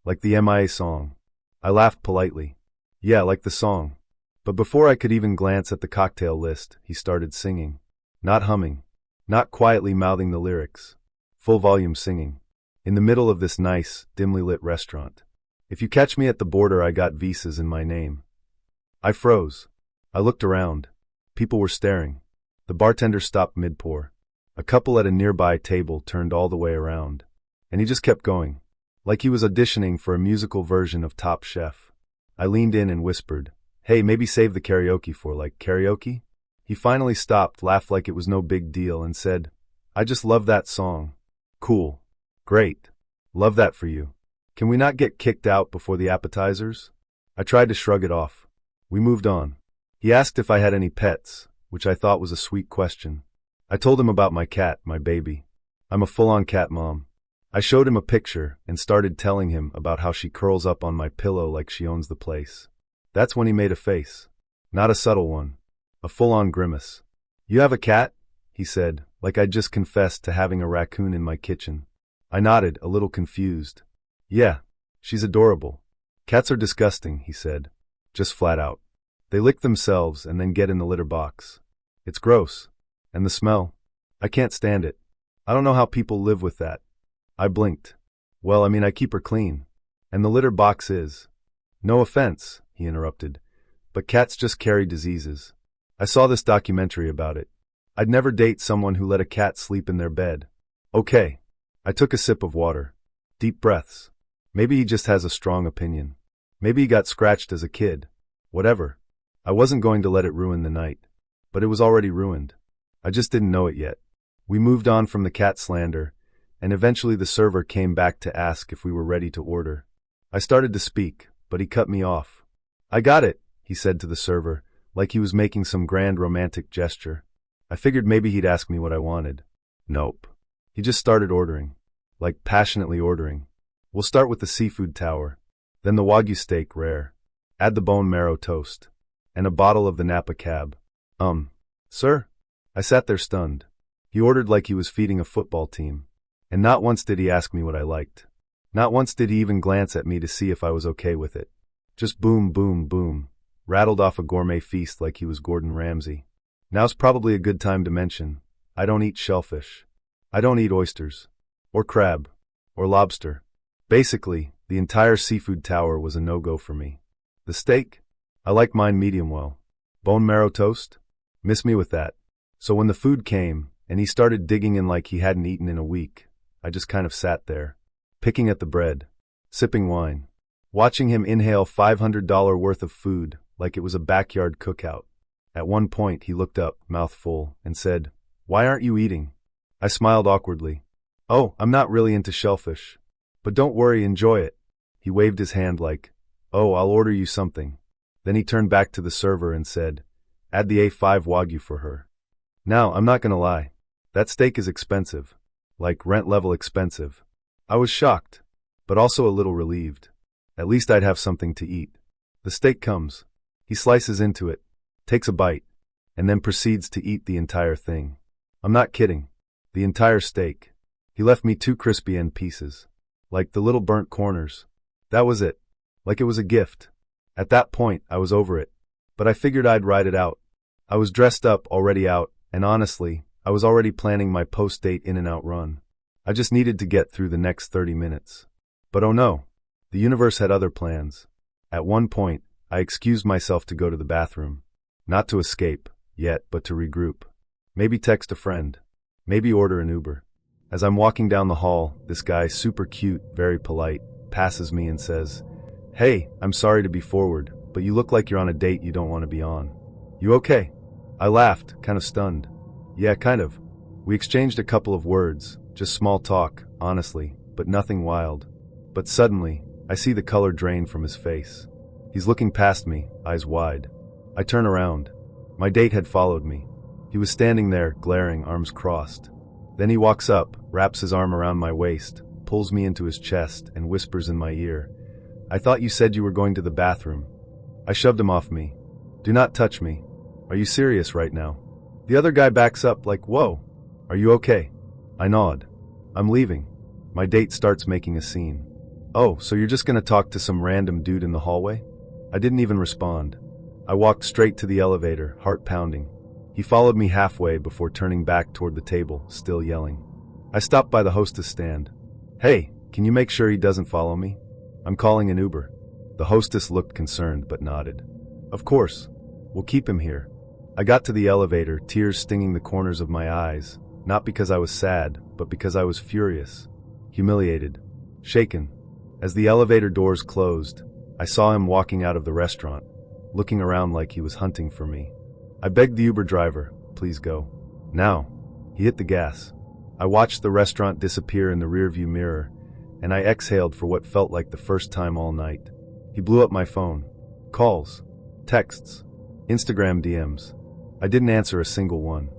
Like the MIA song. I laughed politely. Yeah, like the song. But before I could even glance at the cocktail list, he started singing. Not humming. Not quietly mouthing the lyrics. Full volume singing. In the middle of this nice, dimly lit restaurant. If you catch me at the border, I got visas in my name. I froze. I looked around. People were staring. The bartender stopped mid-pour. A couple at a nearby table turned all the way around. And he just kept going. Like he was auditioning for a musical version of Top Chef. I leaned in and whispered, "Hey, maybe save the karaoke for, like, karaoke?" He finally stopped, laughed like it was no big deal, and said, "I just love that song." "Cool. Great. Love that for you. Can we not get kicked out before the appetizers?" I tried to shrug it off. We moved on. He asked if I had any pets, which I thought was a sweet question. I told him about my cat, my baby. I'm a full-on cat mom. I showed him a picture and started telling him about how she curls up on my pillow like she owns the place. That's when he made a face. Not a subtle one. A full-on grimace. "You have a cat?" he said, like I'd just confessed to having a raccoon in my kitchen. I nodded, a little confused. "Yeah, she's adorable." "Cats are disgusting," he said. Just flat out. "They lick themselves and then get in the litter box. It's gross. And the smell. I can't stand it. I don't know how people live with that." I blinked. Well, I mean, I keep her clean. And the litter box is. No offense, he interrupted, but cats just carry diseases. I saw this documentary about it. I'd never date someone who let a cat sleep in their bed. Okay. I took a sip of water. Deep breaths. Maybe he just has a strong opinion. Maybe he got scratched as a kid. Whatever. I wasn't going to let it ruin the night. But it was already ruined. I just didn't know it yet. We moved on from the cat slander, and eventually the server came back to ask if we were ready to order. I started to speak, but he cut me off. I got it, he said to the server, like he was making some grand romantic gesture. I figured maybe he'd ask me what I wanted. Nope. He just started ordering. Like passionately ordering. We'll start with the seafood tower. Then the Wagyu steak rare. Add the bone marrow toast. And a bottle of the Napa Cab. Sir? I sat there stunned. He ordered like he was feeding a football team. And not once did he ask me what I liked. Not once did he even glance at me to see if I was okay with it. Just boom, boom, boom. Rattled off a gourmet feast like he was Gordon Ramsay. Now's probably a good time to mention, I don't eat shellfish. I don't eat oysters. Or crab. Or lobster. Basically, the entire seafood tower was a no-go for me. The steak? I like mine medium well. Bone marrow toast? Miss me with that. So when the food came, and he started digging in like he hadn't eaten in a week, I just kind of sat there, picking at the bread, sipping wine, watching him inhale $500 worth of food like it was a backyard cookout. At one point he looked up, mouth full, and said, "Why aren't you eating?" I smiled awkwardly. "Oh, I'm not really into shellfish. But don't worry, enjoy it." He waved his hand like, "Oh, I'll order you something." Then he turned back to the server and said, "Add the A5 Wagyu for her." Now, I'm not gonna lie. That steak is expensive. Like rent level expensive. I was shocked, but also a little relieved. At least I'd have something to eat. The steak comes. He slices into it, takes a bite, and then proceeds to eat the entire thing. I'm not kidding. The entire steak. He left me 2 crispy end pieces. Like the little burnt corners. That was it. Like it was a gift. At that point, I was over it. But I figured I'd ride it out. I was dressed up, already out, and honestly, I was already planning my post-date in-and-out run. I just needed to get through the next 30 minutes. But oh no. The universe had other plans. At one point, I excused myself to go to the bathroom. Not to escape, yet, but to regroup. Maybe text a friend. Maybe order an Uber. As I'm walking down the hall, this guy, super cute, very polite, passes me and says, "Hey, I'm sorry to be forward, but you look like you're on a date you don't want to be on. You okay?" I laughed, kind of stunned. Yeah, kind of. We exchanged a couple of words, just small talk, honestly, but nothing wild. But suddenly, I see the color drain from his face. He's looking past me, eyes wide. I turn around. My date had followed me. He was standing there, glaring, arms crossed. Then he walks up, wraps his arm around my waist, pulls me into his chest, and whispers in my ear, "I thought you said you were going to the bathroom." I shoved him off me. "Do not touch me. Are you serious right now?" The other guy backs up like, "Whoa, are you okay?" I nod. "I'm leaving." My date starts making a scene. "Oh, so you're just gonna talk to some random dude in the hallway?" I didn't even respond. I walked straight to the elevator, heart pounding. He followed me halfway before turning back toward the table, still yelling. I stopped by the hostess stand. "Hey, can you make sure he doesn't follow me? I'm calling an Uber." The hostess looked concerned but nodded. "Of course. We'll keep him here." I got to the elevator, tears stinging the corners of my eyes, not because I was sad, but because I was furious, humiliated, shaken. As the elevator doors closed, I saw him walking out of the restaurant, looking around like he was hunting for me. I begged the Uber driver, "Please go. Now." He hit the gas. I watched the restaurant disappear in the rearview mirror, and I exhaled for what felt like the first time all night. He blew up my phone. Calls. Texts. Instagram DMs. I didn't answer a single one.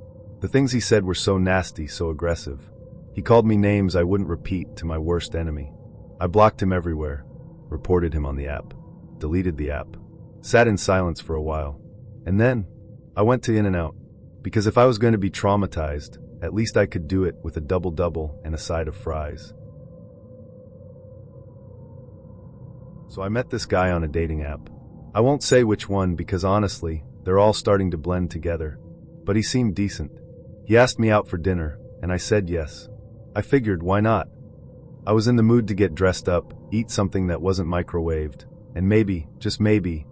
The things he said were so nasty, so aggressive. He called me names I wouldn't repeat to my worst enemy. I blocked him everywhere. Reported him on the app. Deleted the app. Sat in silence for a while. And then, I went to In-N-Out. Because if I was going to be traumatized, at least I could do it with a double-double and a side of fries. So I met this guy on a dating app. I won't say which one because honestly, they're all starting to blend together. But he seemed decent. He asked me out for dinner, and I said yes. I figured, why not? I was in the mood to get dressed up, eat something that wasn't microwaved, and maybe, just maybe,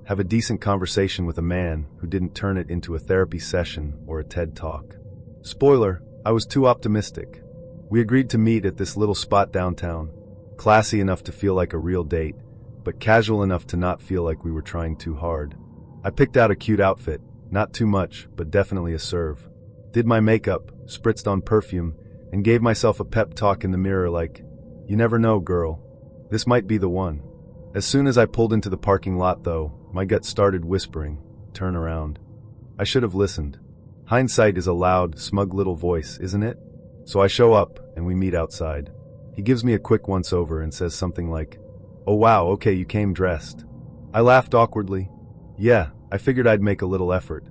have a decent conversation with a man who didn't turn it into a therapy session or a TED Talk. Spoiler, I was too optimistic. We agreed to meet at this little spot downtown, classy enough to feel like a real date, but casual enough to not feel like we were trying too hard. I picked out a cute outfit, not too much, but definitely a serve. Did my makeup, spritzed on perfume, and gave myself a pep talk in the mirror like, "You never know, girl. This might be the one." As soon as I pulled into the parking lot, though, my gut started whispering, "Turn around." I should have listened. Hindsight is a loud, smug little voice, isn't it? So I show up, and we meet outside. He gives me a quick once-over and says something like, "Oh wow, okay, you came dressed." I laughed awkwardly. "Yeah, I figured I'd make a little effort."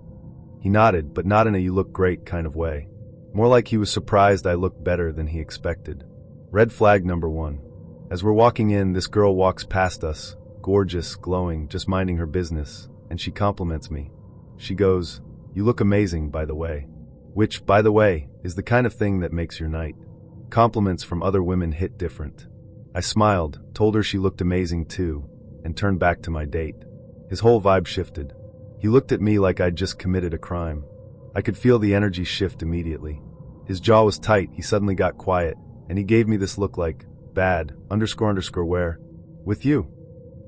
He nodded, but not in a "you look great" kind of way. More like he was surprised I looked better than he expected. Red flag number 1. As we're walking in, this girl walks past us, gorgeous, glowing, just minding her business, and she compliments me. She goes, "You look amazing, by the way." Which, by the way, is the kind of thing that makes your night. Compliments from other women hit different. I smiled, told her she looked amazing too, and turned back to my date. His whole vibe shifted. He looked at me like I'd just committed a crime. I could feel the energy shift immediately. His jaw was tight, he suddenly got quiet, and he gave me this look like, "Bad, _ where? With you."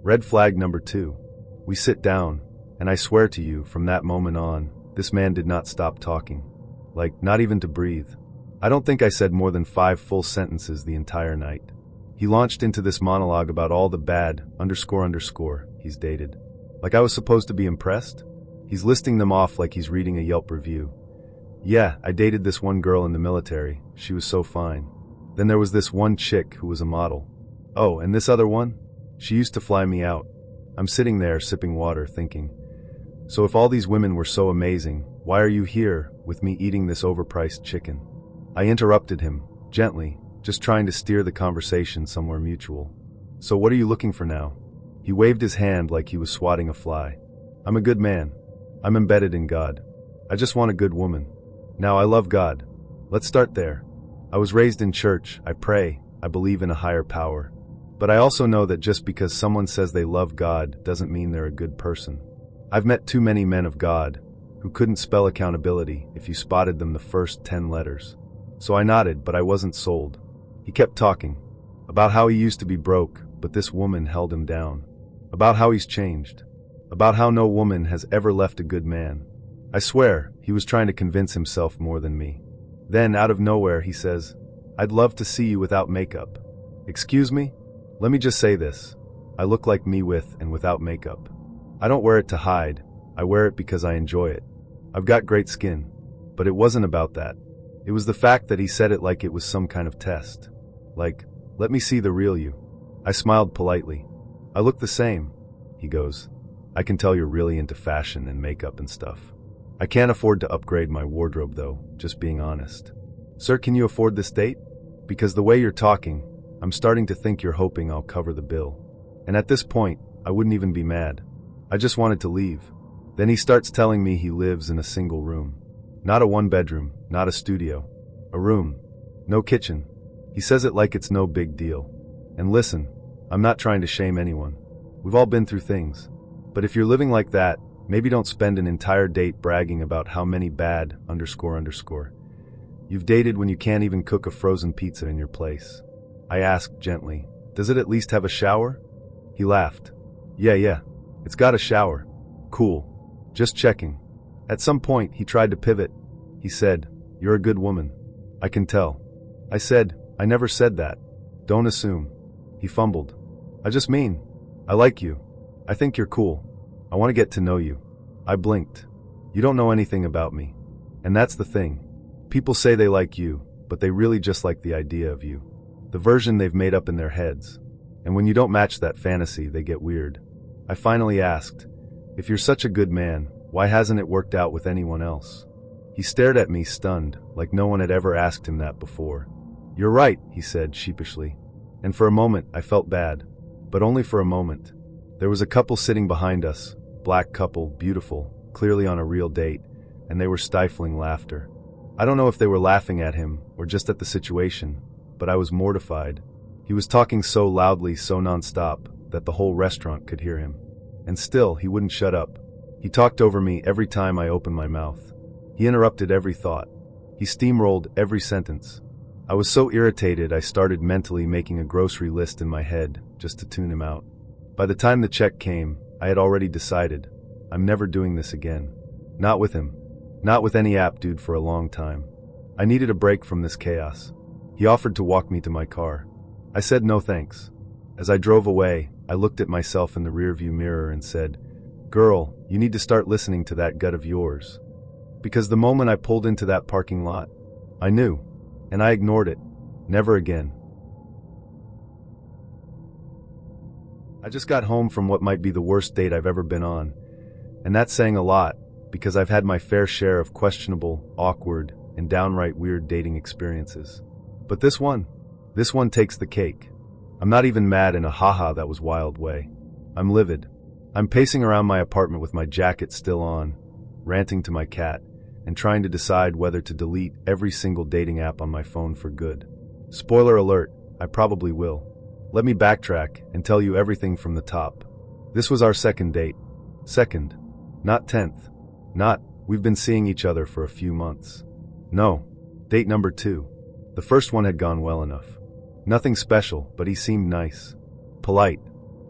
Red flag number 2. We sit down, and I swear to you, from that moment on, this man did not stop talking. Like, not even to breathe. I don't think I said more than 5 full sentences the entire night. He launched into this monologue about all the bad, _ he's dated. Like I was supposed to be impressed? He's listing them off like he's reading a Yelp review. "Yeah, I dated this one girl in the military. She was so fine. Then there was this one chick who was a model. Oh, and this other one? She used to fly me out." I'm sitting there sipping water thinking, so if all these women were so amazing, why are you here with me eating this overpriced chicken? I interrupted him, gently, just trying to steer the conversation somewhere mutual. "So what are you looking for now?" He waved his hand like he was swatting a fly. "I'm a good man. I'm embedded in God. I just want a good woman. Now I love God. Let's start there. I was raised in church, I pray, I believe in a higher power. But I also know that just because someone says they love God doesn't mean they're a good person. I've met too many men of God who couldn't spell accountability if you spotted them the first 10 letters. So I nodded, but I wasn't sold. He kept talking. About how he used to be broke, but this woman held him down. About how he's changed. About how no woman has ever left a good man. I swear, he was trying to convince himself more than me. Then, out of nowhere, he says, "I'd love to see you without makeup." Excuse me? Let me just say this. I look like me with and without makeup. I don't wear it to hide. I wear it because I enjoy it. I've got great skin. But it wasn't about that. It was the fact that he said it like it was some kind of test. Like, "Let me see the real you." I smiled politely. "I look the same." He goes, "I can tell you're really into fashion and makeup and stuff. I can't afford to upgrade my wardrobe though, just being honest." "Sir, can you afford this date? Because the way you're talking, I'm starting to think you're hoping I'll cover the bill." And at this point, I wouldn't even be mad. I just wanted to leave. Then he starts telling me he lives in a single room. Not a 1-bedroom, not a studio. A room. No kitchen. He says it like it's no big deal. And listen, I'm not trying to shame anyone. We've all been through things. But if you're living like that, maybe don't spend an entire date bragging about how many bad _ you've dated when you can't even cook a frozen pizza in your place. I asked gently, "Does it at least have a shower?" He laughed. Yeah, it's got a shower." "Cool. Just checking." At some point, he tried to pivot. He said, "You're a good woman. I can tell." I said, "I never said that. Don't assume." He fumbled. "I just mean, I like you. I think you're cool. I want to get to know you." I blinked. "You don't know anything about me. And that's the thing. People say they like you, but they really just like the idea of you. The version they've made up in their heads. And when you don't match that fantasy, they get weird." I finally asked, "If you're such a good man, why hasn't it worked out with anyone else?" He stared at me stunned, like no one had ever asked him that before. "You're right," he said sheepishly. And for a moment, I felt bad. But only for a moment. There was a couple sitting behind us, black couple, beautiful, clearly on a real date, and they were stifling laughter. I don't know if they were laughing at him or just at the situation, but I was mortified. He was talking so loudly, so nonstop, that the whole restaurant could hear him. And still, he wouldn't shut up. He talked over me every time I opened my mouth. He interrupted every thought. He steamrolled every sentence. I was so irritated I started mentally making a grocery list in my head just to tune him out. By the time the check came, I had already decided, I'm never doing this again. Not with him. Not with any app dude for a long time. I needed a break from this chaos. He offered to walk me to my car. I said no thanks. As I drove away, I looked at myself in the rearview mirror and said, "Girl, you need to start listening to that gut of yours." Because the moment I pulled into that parking lot, I knew, and I ignored it. Never again. I just got home from what might be the worst date I've ever been on, and that's saying a lot, because I've had my fair share of questionable, awkward, and downright weird dating experiences. But this one takes the cake. I'm not even mad in a haha that was wild way. I'm livid. I'm pacing around my apartment with my jacket still on, ranting to my cat, and trying to decide whether to delete every single dating app on my phone for good. Spoiler alert, I probably will. Let me backtrack and tell you everything from the top. This was our second date. Second. Not 10th. Not, we've been seeing each other for a few months. No. Date number 2. The first one had gone well enough. Nothing special, but he seemed nice. Polite.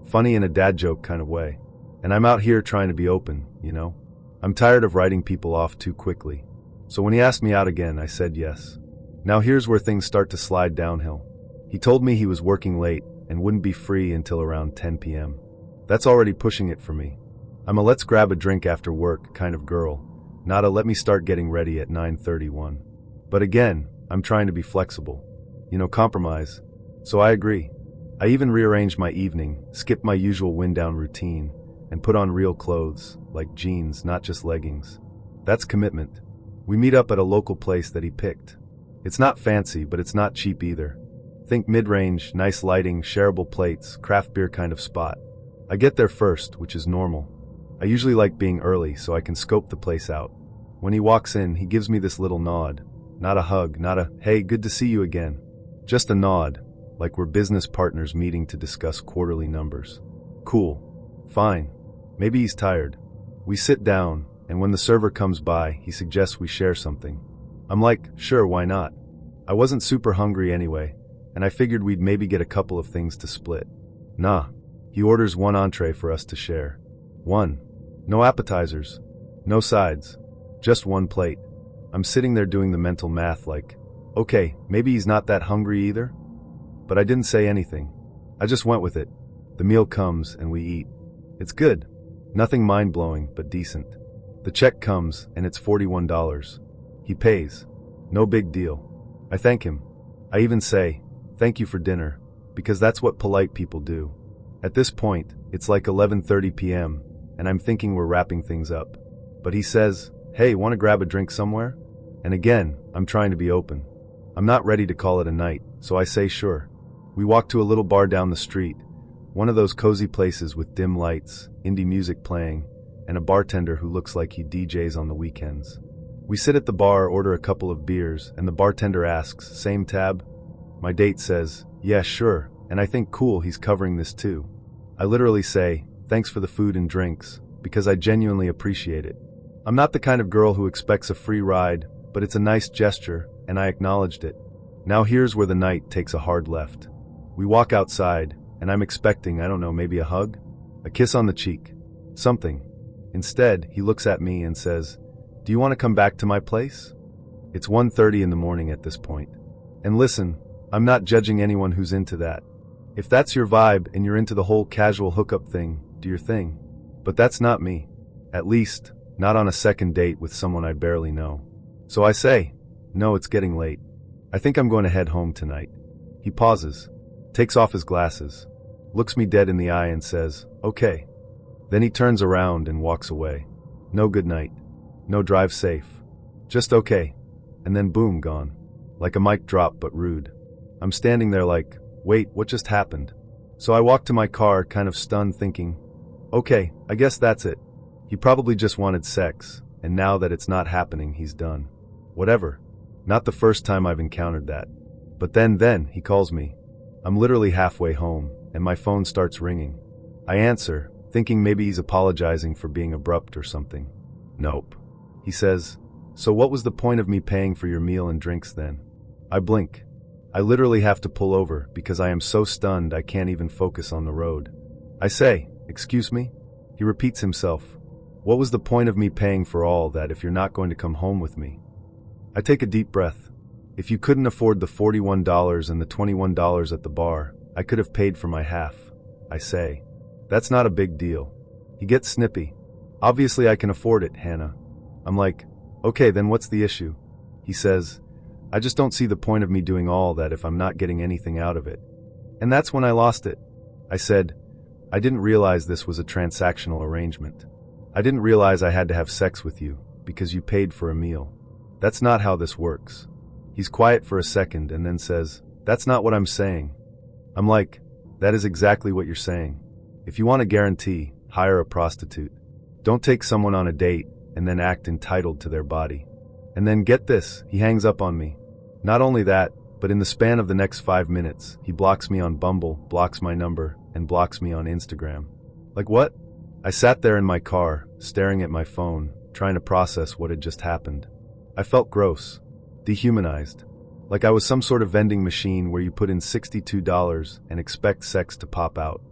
Funny in a dad joke kind of way. And I'm out here trying to be open, you know? I'm tired of writing people off too quickly. So when he asked me out again, I said yes. Now here's where things start to slide downhill. He told me he was working late and wouldn't be free until around 10 p.m. That's already pushing it for me. I'm a let's grab a drink after work kind of girl, not a let me start getting ready at 9:31. But again, I'm trying to be flexible. Compromise. So I agree. I even rearranged my evening, skipped my usual wind-down routine, and put on real clothes, like jeans, not just leggings. That's commitment. We meet up at a local place that he picked. It's not fancy, but it's not cheap either. Think mid-range, nice lighting, shareable plates, craft beer kind of spot. I get there first, which is normal. I usually like being early so I can scope the place out. When he walks in, he gives me this little nod. Not a hug, not a, hey, good to see you again. Just a nod, like we're business partners meeting to discuss quarterly numbers. Cool. Fine. Maybe he's tired. We sit down, and when the server comes by, he suggests we share something. I'm like, sure, why not? I wasn't super hungry anyway, and I figured we'd maybe get a couple of things to split. Nah. He orders one entree for us to share. One. No appetizers. No sides. Just one plate. I'm sitting there doing the mental math like, okay, maybe he's not that hungry either? But I didn't say anything. I just went with it. The meal comes and we eat. It's good. Nothing mind-blowing, but decent. The check comes and it's $41. He pays. No big deal. I thank him. I even say, thank you for dinner, because that's what polite people do. At this point, it's like 11:30 p.m., and I'm thinking we're wrapping things up. But he says, hey, want to grab a drink somewhere? And again, I'm trying to be open. I'm not ready to call it a night, so I say sure. We walk to a little bar down the street, one of those cozy places with dim lights, indie music playing, and a bartender who looks like he DJs on the weekends. We sit at the bar, order a couple of beers, and the bartender asks, same tab? My date says, yeah, sure, and I think cool, he's covering this too. I literally say, thanks for the food and drinks, because I genuinely appreciate it. I'm not the kind of girl who expects a free ride, but it's a nice gesture, and I acknowledged it. Now here's where the night takes a hard left. We walk outside, and I'm expecting, I don't know, maybe a hug? A kiss on the cheek. Something. Instead, he looks at me and says, do you want to come back to my place? It's 1:30 in the morning at this point. And listen, I'm not judging anyone who's into that. If that's your vibe and you're into the whole casual hookup thing, do your thing. But that's not me. At least, not on a second date with someone I barely know. So I say, no, it's getting late. I think I'm going to head home tonight. He pauses, takes off his glasses, looks me dead in the eye and says, okay. Then he turns around and walks away. No good night. No drive safe. Just okay. And then boom, gone. Like a mic drop, but rude. I'm standing there like, wait, what just happened? So I walk to my car, kind of stunned, thinking, okay, I guess that's it. He probably just wanted sex, and now that it's not happening, he's done. Whatever. Not the first time I've encountered that. But then he calls me. I'm literally halfway home, and my phone starts ringing. I answer, thinking maybe he's apologizing for being abrupt or something. Nope. He says, "So what was the point of me paying for your meal and drinks then?" I blink. I literally have to pull over because I am so stunned I can't even focus on the road. I say, "Excuse me?" He repeats himself. "What was the point of me paying for all that if you're not going to come home with me?" I take a deep breath. If you couldn't afford the $41 and the $21 at the bar, I could have paid for my half. I say. That's not a big deal. He gets snippy. "Obviously I can afford it, Hannah." I'm like, "Okay, then what's the issue?" He says, "I just don't see the point of me doing all that if I'm not getting anything out of it." And that's when I lost it. I said, "I didn't realize this was a transactional arrangement. I didn't realize I had to have sex with you because you paid for a meal. That's not how this works." He's quiet for a second and then says, "That's not what I'm saying." I'm like, "That is exactly what you're saying. If you want a guarantee, hire a prostitute. Don't take someone on a date and then act entitled to their body." And then get this, he hangs up on me. Not only that, but in the span of the next 5 minutes, he blocks me on Bumble, blocks my number, and blocks me on Instagram. Like what? I sat there in my car, staring at my phone, trying to process what had just happened. I felt gross, dehumanized, like I was some sort of vending machine where you put in $62 and expect sex to pop out.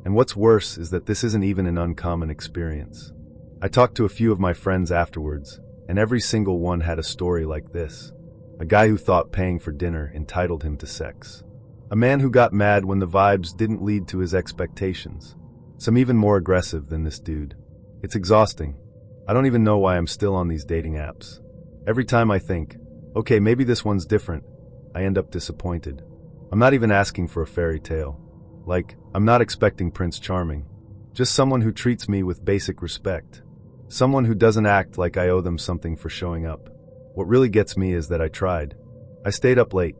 And what's worse is that this isn't even an uncommon experience. I talked to a few of my friends afterwards, and every single one had a story like this. A guy who thought paying for dinner entitled him to sex. A man who got mad when the vibes didn't lead to his expectations. Some even more aggressive than this dude. It's exhausting. I don't even know why I'm still on these dating apps. Every time I think, okay, maybe this one's different, I end up disappointed. I'm not even asking for a fairy tale. Like, I'm not expecting Prince Charming. Just someone who treats me with basic respect. Someone who doesn't act like I owe them something for showing up. What really gets me is that I tried. I stayed up late.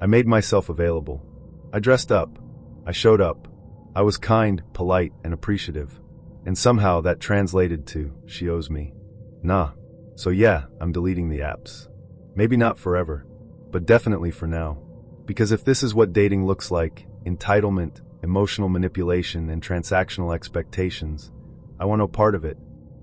I made myself available. I dressed up. I showed up. I was kind, polite, and appreciative. And somehow that translated to, she owes me. Nah. So yeah, I'm deleting the apps. Maybe not forever, but definitely for now. Because if this is what dating looks like, entitlement, emotional manipulation, and transactional expectations, I want no part of it.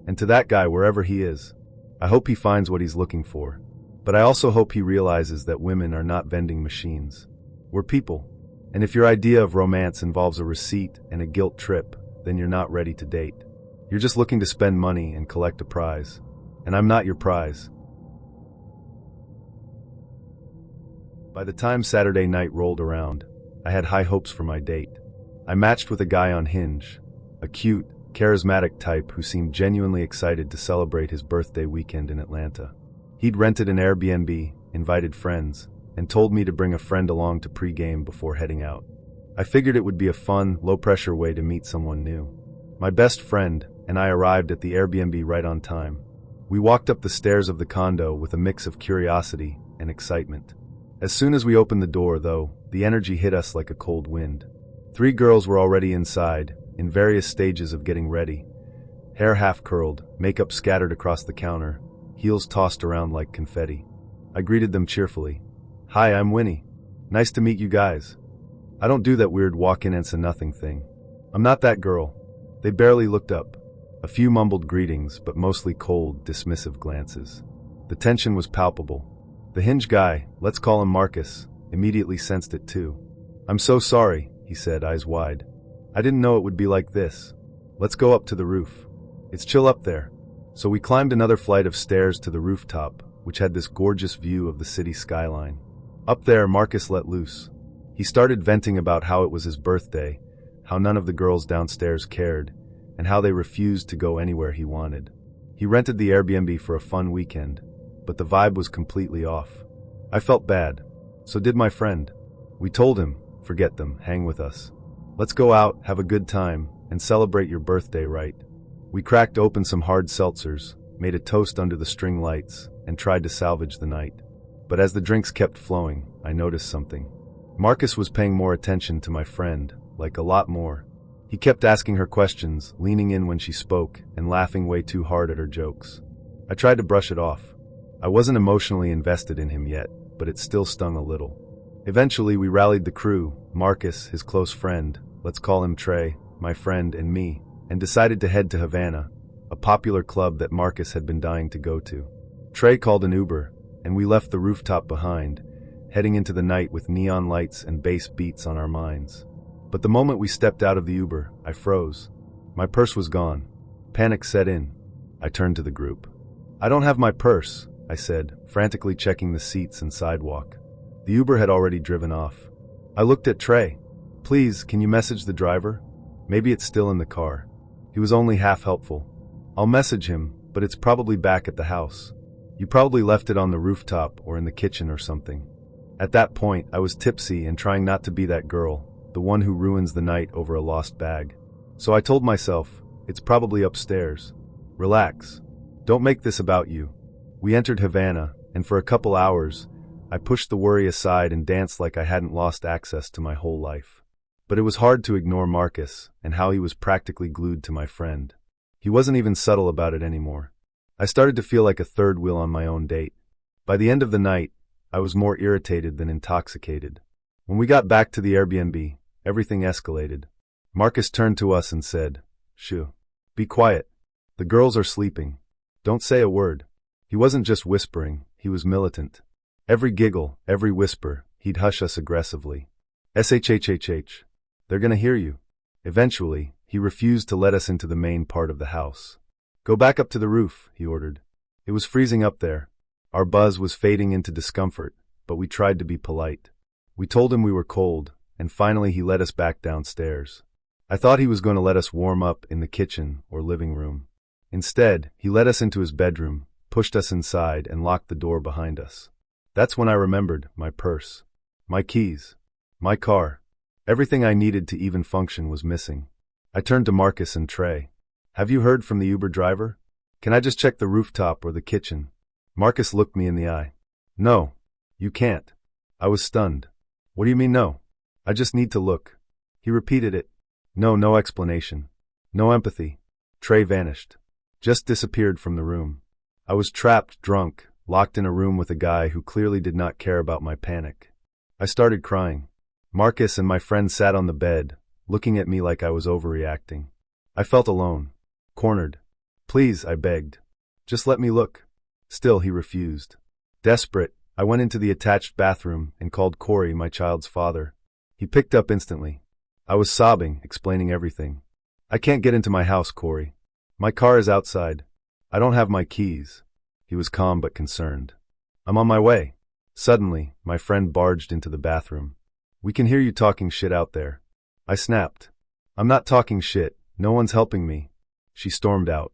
And to that guy, wherever he is, I hope he finds what he's looking for. But I also hope he realizes that women are not vending machines. We're people. And if your idea of romance involves a receipt and a guilt trip, then you're not ready to date. You're just looking to spend money and collect a prize. And I'm not your prize. By the time Saturday night rolled around, I had high hopes for my date. I matched with a guy on Hinge, a cute, charismatic type who seemed genuinely excited to celebrate his birthday weekend in Atlanta. He'd rented an Airbnb, invited friends, and told me to bring a friend along to pregame before heading out. I figured it would be a fun, low-pressure way to meet someone new. My best friend and I arrived at the Airbnb right on time. We walked up the stairs of the condo with a mix of curiosity and excitement. As soon as we opened the door, though, the energy hit us like a cold wind. 3 girls were already inside, in various stages of getting ready. Hair half curled, makeup scattered across the counter, heels tossed around like confetti. I greeted them cheerfully. "Hi, I'm Winnie. Nice to meet you guys." I don't do that weird walk-in-and-say-nothing thing. I'm not that girl. They barely looked up. A few mumbled greetings, but mostly cold, dismissive glances. The tension was palpable. The Hinge guy, let's call him Marcus, immediately sensed it too. "I'm so sorry," he said, eyes wide. "I didn't know it would be like this. Let's go up to the roof. It's chill up there." So we climbed another flight of stairs to the rooftop, which had this gorgeous view of the city skyline. Up there, Marcus let loose. He started venting about how it was his birthday, how none of the girls downstairs cared, and how they refused to go anywhere he wanted. He rented the Airbnb for a fun weekend, but the vibe was completely off. I felt bad. So did my friend. We told him, forget them, hang with us. Let's go out, have a good time, and celebrate your birthday right. We cracked open some hard seltzers, made a toast under the string lights, and tried to salvage the night. But as the drinks kept flowing, I noticed something. Marcus was paying more attention to my friend, like a lot more. He kept asking her questions, leaning in when she spoke, and laughing way too hard at her jokes. I tried to brush it off. I wasn't emotionally invested in him yet, but it still stung a little. Eventually, we rallied the crew, Marcus, his close friend, let's call him Trey, my friend, and me, and decided to head to Havana, a popular club that Marcus had been dying to go to. Trey called an Uber, and we left the rooftop behind, heading into the night with neon lights and bass beats on our minds. But the moment we stepped out of the Uber, I froze. My purse was gone. Panic set in. I turned to the group. "I don't have my purse," I said, frantically checking the seats and sidewalk. The Uber had already driven off. I looked at Trey. "Please, can you message the driver? Maybe it's still in the car." He was only half helpful. "I'll message him, but it's probably back at the house. You probably left it on the rooftop or in the kitchen or something." At that point, I was tipsy and trying not to be that girl, the one who ruins the night over a lost bag. So I told myself, it's probably upstairs. Relax. Don't make this about you. We entered Havana, and for a couple hours, I pushed the worry aside and danced like I hadn't lost access to my whole life. But it was hard to ignore Marcus and how he was practically glued to my friend. He wasn't even subtle about it anymore. I started to feel like a third wheel on my own date. By the end of the night, I was more irritated than intoxicated. When we got back to the Airbnb, everything escalated. Marcus turned to us and said, "Shoo. Be quiet. The girls are sleeping. Don't say a word." He wasn't just whispering, he was militant. Every giggle, every whisper, he'd hush us aggressively. "Shhhhh. They're gonna hear you." Eventually, he refused to let us into the main part of the house. "Go back up to the roof," he ordered. It was freezing up there. Our buzz was fading into discomfort, but we tried to be polite. We told him we were cold, and finally he led us back downstairs. I thought he was going to let us warm up in the kitchen or living room. Instead, he led us into his bedroom, pushed us inside, and locked the door behind us. That's when I remembered my purse, my keys, my car. Everything I needed to even function was missing. I turned to Marcus and Trey. "Have you heard from the Uber driver? Can I just check the rooftop or the kitchen?" Marcus looked me in the eye. "No, you can't." I was stunned. "What do you mean no? I just need to look." He repeated it. No explanation. No empathy. Trey vanished. Just disappeared from the room. I was trapped, drunk, locked in a room with a guy who clearly did not care about my panic. I started crying. Marcus and my friend sat on the bed, looking at me like I was overreacting. I felt alone. Cornered. "Please," I begged. "Just let me look." Still, he refused. Desperate, I went into the attached bathroom and called Corey, my child's father. He picked up instantly. I was sobbing, explaining everything. "I can't get into my house, Corey. My car is outside. I don't have my keys." He was calm but concerned. "I'm on my way." Suddenly, my friend barged into the bathroom. "We can hear you talking shit out there." I snapped. "I'm not talking shit. No one's helping me." She stormed out.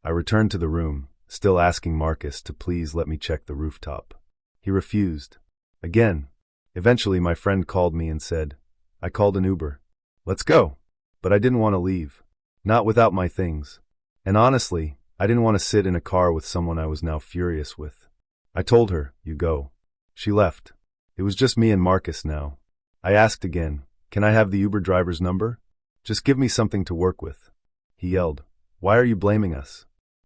I returned to the room, still asking Marcus to please let me check the rooftop. He refused. Again. Eventually, my friend called me and said, "I called an Uber. Let's go." But I didn't want to leave. Not without my things. And honestly, I didn't want to sit in a car with someone I was now furious with. I told her, "You go." She left. It was just me and Marcus now. I asked again, "Can I have the Uber driver's number? Just give me something to work with." He yelled, "Why are you blaming us?"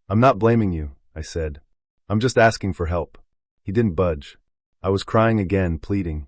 "I'm not blaming you," I said. "I'm just asking for help." He didn't budge. I was crying again, pleading.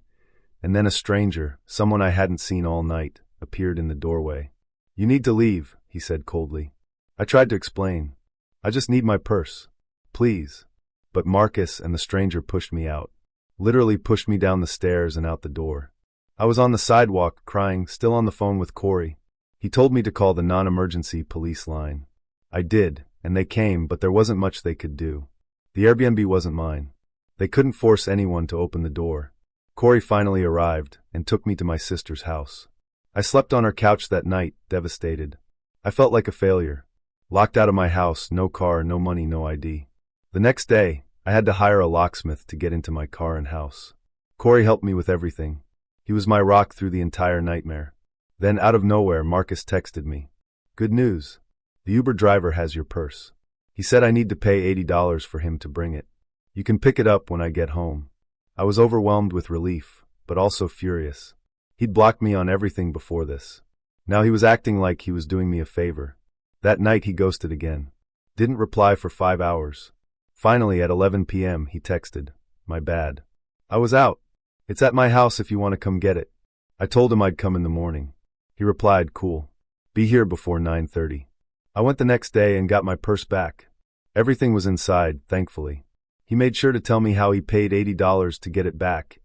And then a stranger, someone I hadn't seen all night, appeared in the doorway. "You need to leave," he said coldly. I tried to explain. "I just need my purse. Please." But Marcus and the stranger pushed me out. Literally pushed me down the stairs and out the door. I was on the sidewalk, crying, still on the phone with Corey. He told me to call the non-emergency police line. I did, and they came, but there wasn't much they could do. The Airbnb wasn't mine. They couldn't force anyone to open the door. Corey finally arrived and took me to my sister's house. I slept on her couch that night, devastated. I felt like a failure. Locked out of my house, no car, no money, no ID. The next day, I had to hire a locksmith to get into my car and house. Corey helped me with everything. He was my rock through the entire nightmare. Then, out of nowhere, Marcus texted me. "Good news. The Uber driver has your purse. He said I need to pay $80 for him to bring it. You can pick it up when I get home." I was overwhelmed with relief, but also furious. He'd blocked me on everything before this. Now he was acting like he was doing me a favor. That night he ghosted again. Didn't reply for 5 hours. Finally, at 11 p.m., he texted, "My bad." I was out. It's at my house if you want to come get it. I told him I'd come in the morning. He replied, cool. Be here before 9:30. I went the next day and got my purse back. Everything was inside, thankfully. He made sure to tell me how he paid $80 to get it back,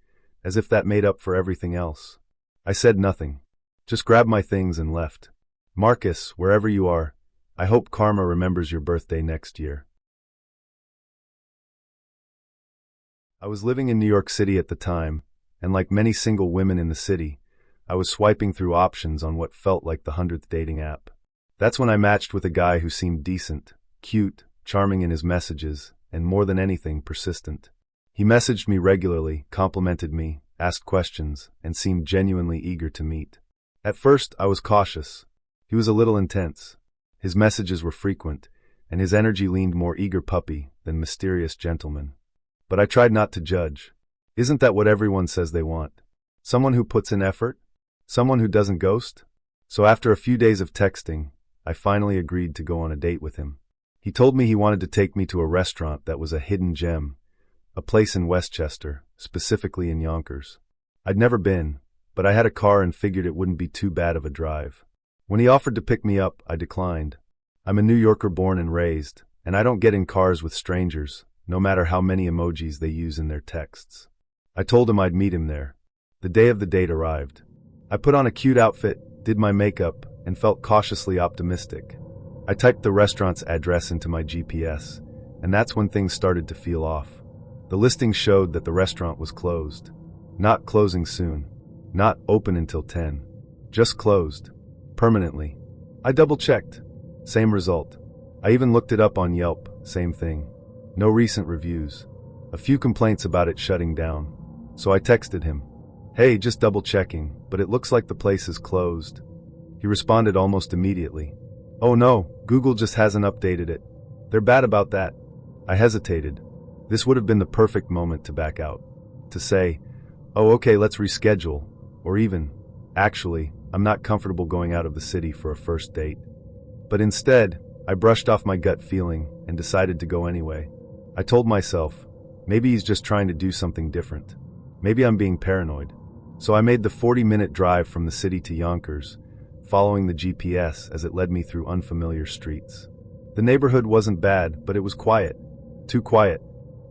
as if that made up for everything else. I said nothing. Just grabbed my things and left. Marcus, wherever you are, I hope karma remembers your birthday next year. I was living in New York City at the time, and like many single women in the city, I was swiping through options on what felt like the 100th dating app. That's when I matched with a guy who seemed decent, cute, charming in his messages, and more than anything, persistent. He messaged me regularly, complimented me, asked questions, and seemed genuinely eager to meet. At first, I was cautious. He was a little intense. His messages were frequent, and his energy leaned more eager puppy than mysterious gentleman. But I tried not to judge. Isn't that what everyone says they want? Someone who puts in effort? Someone who doesn't ghost? So after a few days of texting, I finally agreed to go on a date with him. He told me he wanted to take me to a restaurant that was a hidden gem, a place in Westchester, specifically in Yonkers. I'd never been, but I had a car and figured it wouldn't be too bad of a drive. When he offered to pick me up, I declined. I'm a New Yorker born and raised, and I don't get in cars with strangers, no matter how many emojis they use in their texts. I told him I'd meet him there. The day of the date arrived. I put on a cute outfit, did my makeup, and felt cautiously optimistic. I typed the restaurant's address into my GPS, and that's when things started to feel off. The listing showed that the restaurant was closed. Not closing soon. Not open until 10. Just closed. Permanently. I double-checked. Same result. I even looked it up on Yelp. Same thing. No recent reviews. A few complaints about it shutting down. So I texted him. Hey, just double-checking, but it looks like the place is closed. He responded almost immediately. Oh no, Google just hasn't updated it. They're bad about that. I hesitated. This would have been the perfect moment to back out. To say, oh okay, let's reschedule. Or even, actually, I'm not comfortable going out of the city for a first date. But instead, I brushed off my gut feeling and decided to go anyway. I told myself, maybe he's just trying to do something different. Maybe I'm being paranoid. So I made the 40-minute drive from the city to Yonkers, following the GPS as it led me through unfamiliar streets. The neighborhood wasn't bad, but it was quiet. Too quiet.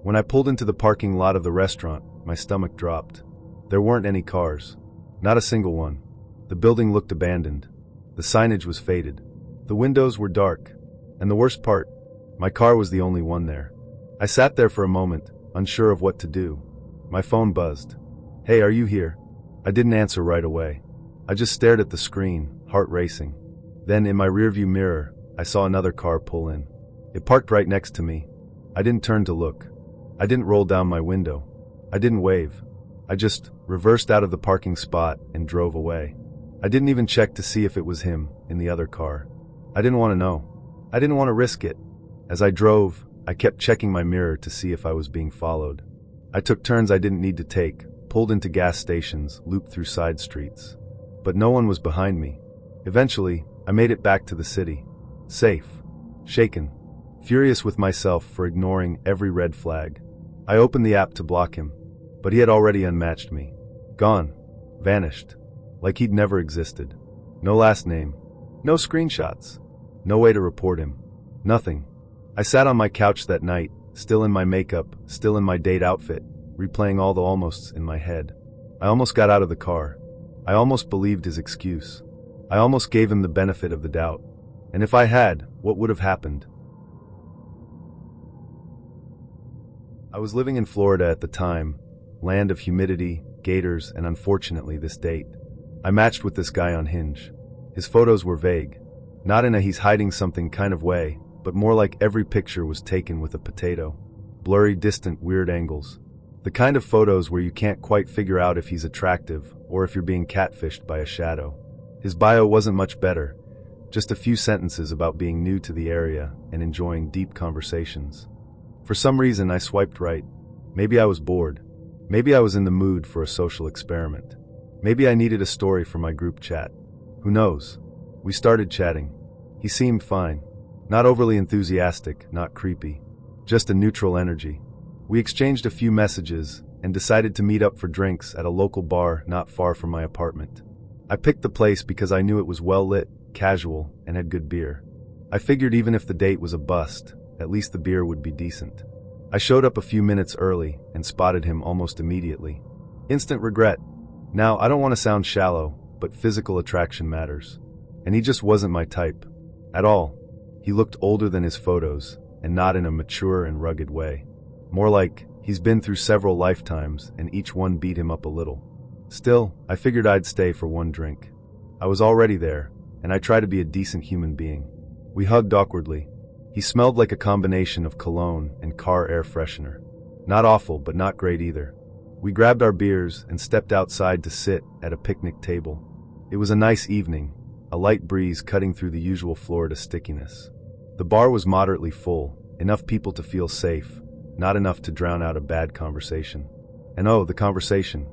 When I pulled into the parking lot of the restaurant, my stomach dropped. There weren't any cars. Not a single one. The building looked abandoned. The signage was faded. The windows were dark. And the worst part, my car was the only one there. I sat there for a moment, unsure of what to do. My phone buzzed. Hey, are you here? I didn't answer right away. I just stared at the screen, heart racing. Then, in my rearview mirror, I saw another car pull in. It parked right next to me. I didn't turn to look. I didn't roll down my window. I didn't wave. I just reversed out of the parking spot and drove away. I didn't even check to see if it was him in the other car. I didn't want to know. I didn't want to risk it. As I drove, I kept checking my mirror to see if I was being followed. I took turns I didn't need to take, pulled into gas stations, looped through side streets. But no one was behind me. Eventually, I made it back to the city. Safe. Shaken. Furious with myself for ignoring every red flag. I opened the app to block him, but he had already unmatched me. Gone. Vanished. Like he'd never existed. No last name. No screenshots. No way to report him. Nothing. I sat on my couch that night, still in my makeup, still in my date outfit, replaying all the almosts in my head. I almost got out of the car. I almost believed his excuse. I almost gave him the benefit of the doubt. And if I had, what would have happened? I was living in Florida at the time, land of humidity, gators, and unfortunately this date. I matched with this guy on Hinge. His photos were vague. Not in a he's hiding something kind of way, but more like every picture was taken with a potato. Blurry, distant, weird angles. The kind of photos where you can't quite figure out if he's attractive or if you're being catfished by a shadow. His bio wasn't much better. Just a few sentences about being new to the area and enjoying deep conversations. For some reason, I swiped right. Maybe I was bored. Maybe I was in the mood for a social experiment. Maybe I needed a story for my group chat. Who knows? We started chatting. He seemed fine. Not overly enthusiastic, not creepy. Just a neutral energy. We exchanged a few messages, and decided to meet up for drinks at a local bar not far from my apartment. I picked the place because I knew it was well lit, casual, and had good beer. I figured even if the date was a bust, at least the beer would be decent. I showed up a few minutes early and spotted him almost immediately. Instant regret. Now, I don't want to sound shallow, but physical attraction matters. And he just wasn't my type. At all. He looked older than his photos, and not in a mature and rugged way. More like, he's been through several lifetimes, and each one beat him up a little. Still, I figured I'd stay for one drink. I was already there, and I tried to be a decent human being. We hugged awkwardly. He smelled like a combination of cologne and car air freshener. Not awful, but not great either. We grabbed our beers and stepped outside to sit at a picnic table. It was a nice evening, a light breeze cutting through the usual Florida stickiness. The bar was moderately full, enough people to feel safe, not enough to drown out a bad conversation. And oh, the conversation.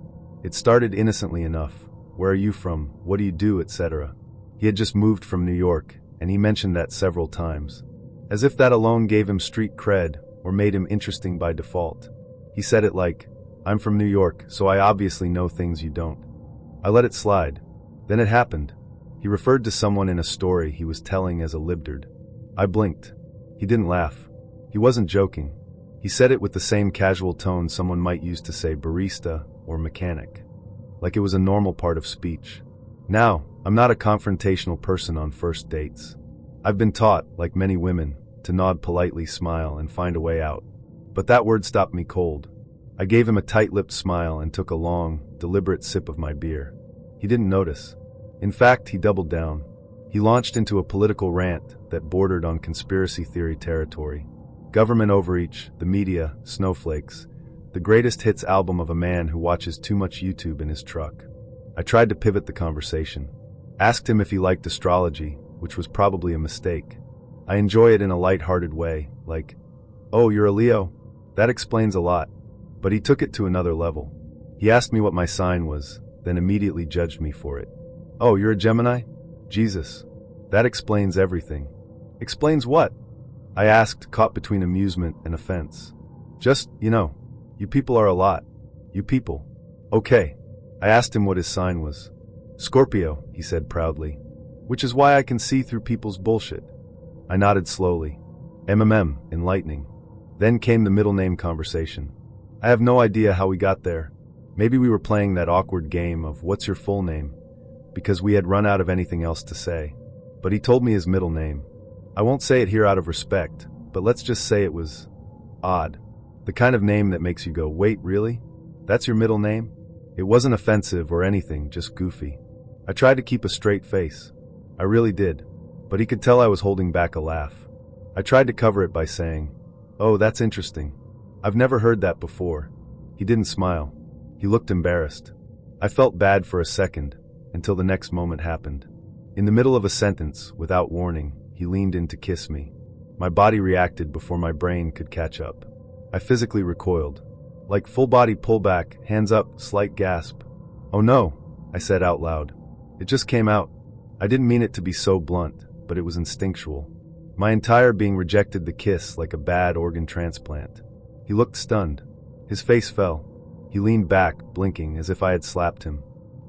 It started innocently enough. Where are you from? What do you do, etc. He had just moved from New York, and he mentioned that several times. As if that alone gave him street cred, or made him interesting by default. He said it like, I'm from New York, so I obviously know things you don't. I let it slide. Then it happened. He referred to someone in a story he was telling as a libtard. I blinked. He didn't laugh. He wasn't joking. He said it with the same casual tone someone might use to say barista or mechanic. Like it was a normal part of speech. Now, I'm not a confrontational person on first dates. I've been taught, like many women, to nod politely, smile, and find a way out. But that word stopped me cold. I gave him a tight-lipped smile and took a long, deliberate sip of my beer. He didn't notice. In fact, he doubled down. He launched into a political rant that bordered on conspiracy theory territory. Government overreach, the media, snowflakes, the greatest hits album of a man who watches too much YouTube in his truck. I tried to pivot the conversation. Asked him if he liked astrology, which was probably a mistake. I enjoy it in a light-hearted way, like, oh, you're a Leo? That explains a lot. But he took it to another level. He asked me what my sign was, then immediately judged me for it. Oh, you're a Gemini? Jesus. That explains everything. Explains what? I asked, caught between amusement and offense. Just, you people are a lot. You people. Okay. I asked him what his sign was. Scorpio, he said proudly. Which is why I can see through people's bullshit. I nodded slowly. Enlightening. Then came the middle name conversation. I have no idea how we got there. Maybe we were playing that awkward game of what's your full name, because we had run out of anything else to say. But he told me his middle name. I won't say it here out of respect, but let's just say it was odd. The kind of name that makes you go, wait, really? That's your middle name? It wasn't offensive or anything, just goofy. I tried to keep a straight face. I really did. But he could tell I was holding back a laugh. I tried to cover it by saying, oh, that's interesting. I've never heard that before. He didn't smile. He looked embarrassed. I felt bad for a second, until the next moment happened. In the middle of a sentence, without warning, he leaned in to kiss me. My body reacted before my brain could catch up. I physically recoiled. Like full-body pullback, hands up, slight gasp. Oh no, I said out loud. It just came out. I didn't mean it to be so blunt, but it was instinctual. My entire being rejected the kiss like a bad organ transplant. He looked stunned. His face fell. He leaned back, blinking as if I had slapped him.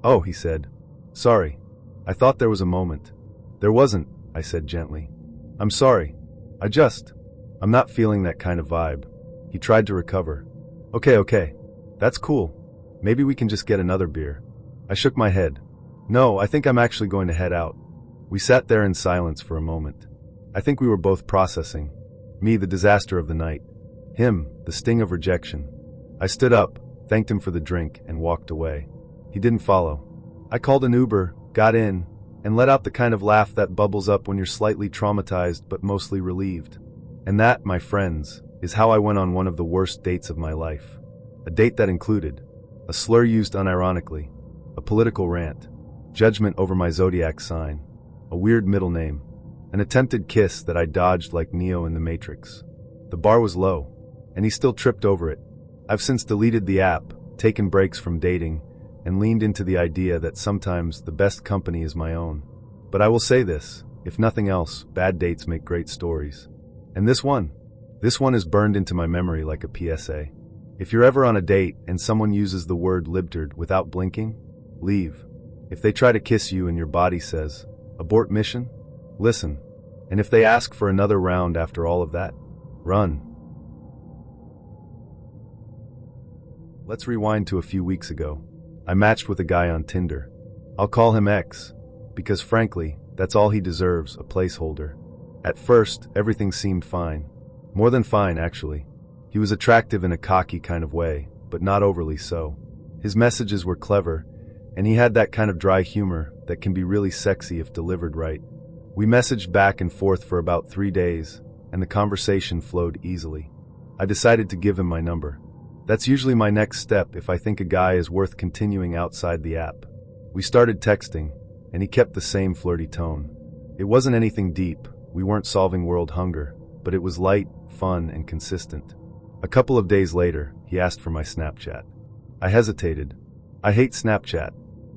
Oh, he said. Sorry. I thought there was a moment. There wasn't, I said gently. I'm sorry. I'm not feeling that kind of vibe. He tried to recover. Okay. That's cool. Maybe we can just get another beer. I shook my head. No, I think I'm actually going to head out. We sat there in silence for a moment. I think we were both processing. Me, the disaster of the night. Him, the sting of rejection. I stood up, thanked him for the drink, and walked away. He didn't follow. I called an Uber, got in, and let out the kind of laugh that bubbles up when you're slightly traumatized but mostly relieved. And that, my friends, is how I went on one of the worst dates of my life. A date that included a slur used unironically, a political rant, judgment over my zodiac sign, a weird middle name, an attempted kiss that I dodged like Neo in the Matrix. The bar was low, and he still tripped over it. I've since deleted the app, taken breaks from dating, and leaned into the idea that sometimes the best company is my own. But I will say this, if nothing else, bad dates make great stories. And this one is burned into my memory like a PSA. If you're ever on a date and someone uses the word libtard without blinking, leave. If they try to kiss you and your body says, abort mission, listen. And if they ask for another round after all of that, run. Let's rewind to a few weeks ago. I matched with a guy on Tinder. I'll call him X, because frankly, that's all he deserves, a placeholder. At first, everything seemed fine. More than fine, actually. He was attractive in a cocky kind of way, but not overly so. His messages were clever, and he had that kind of dry humor that can be really sexy if delivered right. We messaged back and forth for about 3 days, and the conversation flowed easily. I decided to give him my number. That's usually my next step if I think a guy is worth continuing outside the app. We started texting, and he kept the same flirty tone. It wasn't anything deep, we weren't solving world hunger, but it was light, fun, and consistent. A couple of days later, he asked for my Snapchat. I hesitated. I hate Snapchat.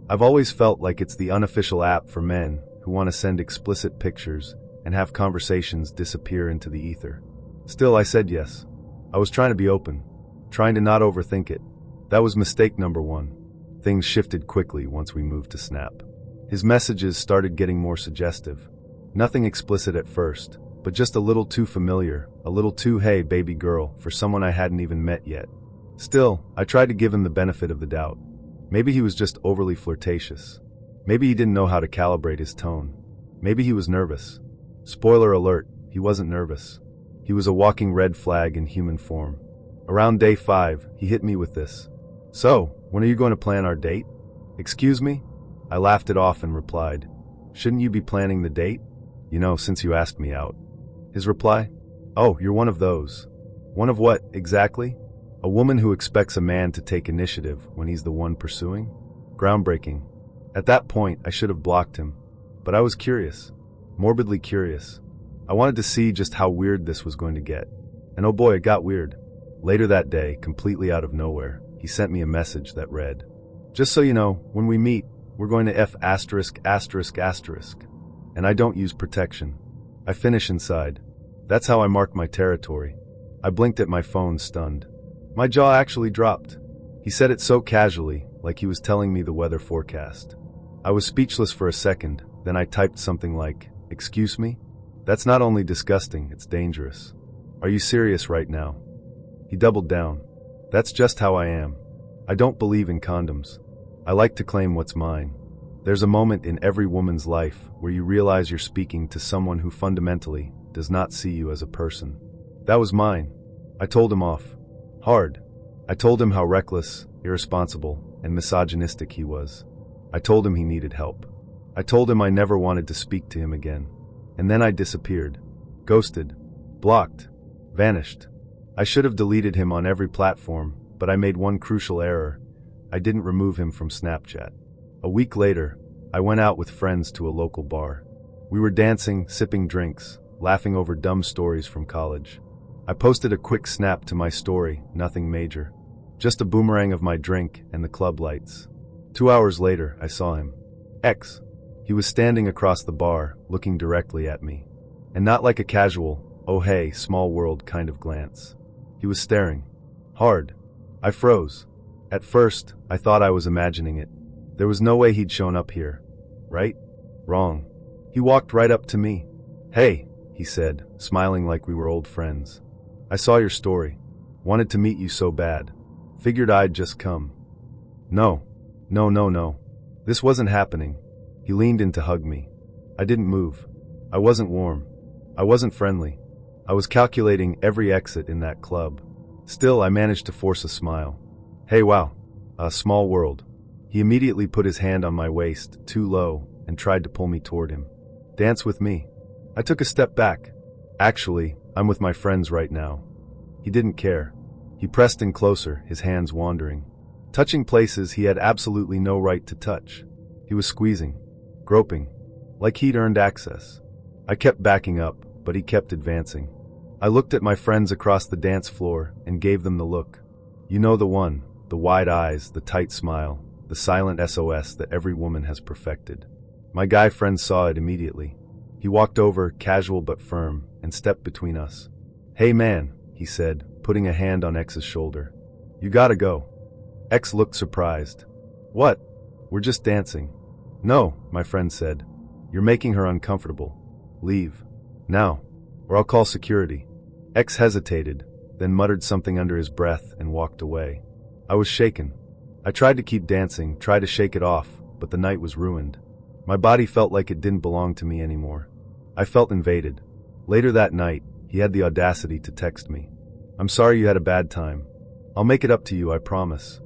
I've always felt like it's the unofficial app for men who want to send explicit pictures and have conversations disappear into the ether. Still, I said yes. I was trying to be open, trying to not overthink it. That was mistake number 1. Things shifted quickly once we moved to Snap. His messages started getting more suggestive. Nothing explicit at first, but just a little too familiar, a little too hey baby girl for someone I hadn't even met yet. Still, I tried to give him the benefit of the doubt. Maybe he was just overly flirtatious. Maybe he didn't know how to calibrate his tone. Maybe he was nervous. Spoiler alert, he wasn't nervous. He was a walking red flag in human form. Around day 5, he hit me with this. So, when are you going to plan our date? Excuse me? I laughed it off and replied, shouldn't you be planning the date? You know, since you asked me out. His reply? Oh, you're one of those. One of what, exactly? A woman who expects a man to take initiative when he's the one pursuing? Groundbreaking. At that point, I should have blocked him. But I was curious. Morbidly curious. I wanted to see just how weird this was going to get. And oh boy, it got weird. Later that day, completely out of nowhere, he sent me a message that read, just so you know, when we meet, we're going to F*******. And I don't use protection. I finish inside. That's how I mark my territory. I blinked at my phone, stunned. My jaw actually dropped. He said it so casually, like he was telling me the weather forecast. I was speechless for a second, then I typed something like, excuse me? That's not only disgusting, it's dangerous. Are you serious right now? He doubled down. That's just how I am. I don't believe in condoms. I like to claim what's mine. There's a moment in every woman's life where you realize you're speaking to someone who fundamentally does not see you as a person. That was mine. I told him off. Hard. I told him how reckless, irresponsible, and misogynistic he was. I told him he needed help. I told him I never wanted to speak to him again. And then I disappeared. Ghosted. Blocked. Vanished. I should have deleted him on every platform, but I made one crucial error. I didn't remove him from Snapchat. A week later, I went out with friends to a local bar. We were dancing, sipping drinks, laughing over dumb stories from college. I posted a quick snap to my story, nothing major. Just a boomerang of my drink and the club lights. 2 hours later, I saw him. X. He was standing across the bar, looking directly at me. And not like a casual, oh hey, small world kind of glance. He was staring. Hard. I froze. At first, I thought I was imagining it. There was no way he'd shown up here. Right? Wrong. He walked right up to me. Hey, he said, smiling like we were old friends. I saw your story. Wanted to meet you so bad. Figured I'd just come. No. This wasn't happening. He leaned in to hug me. I didn't move. I wasn't warm. I wasn't friendly. I was calculating every exit in that club. Still, I managed to force a smile. Hey, wow. A small world. He immediately put his hand on my waist, too low, and tried to pull me toward him. Dance with me. I took a step back. Actually, I'm with my friends right now. He didn't care. He pressed in closer, his hands wandering. Touching places he had absolutely no right to touch. He was squeezing, groping, like he'd earned access. I kept backing up, but he kept advancing. I looked at my friends across the dance floor and gave them the look. You know the one, the wide eyes, the tight smile, the silent SOS that every woman has perfected. My guy friend saw it immediately. He walked over, casual but firm, and stepped between us. Hey man, he said, putting a hand on X's shoulder. You gotta go. X looked surprised. What? We're just dancing. No, my friend said. You're making her uncomfortable. Leave. Now, or I'll call security. X hesitated, then muttered something under his breath and walked away. I was shaken. I tried to keep dancing, tried to shake it off, but the night was ruined. My body felt like it didn't belong to me anymore. I felt invaded. Later that night, he had the audacity to text me. I'm sorry you had a bad time. I'll make it up to you, I promise.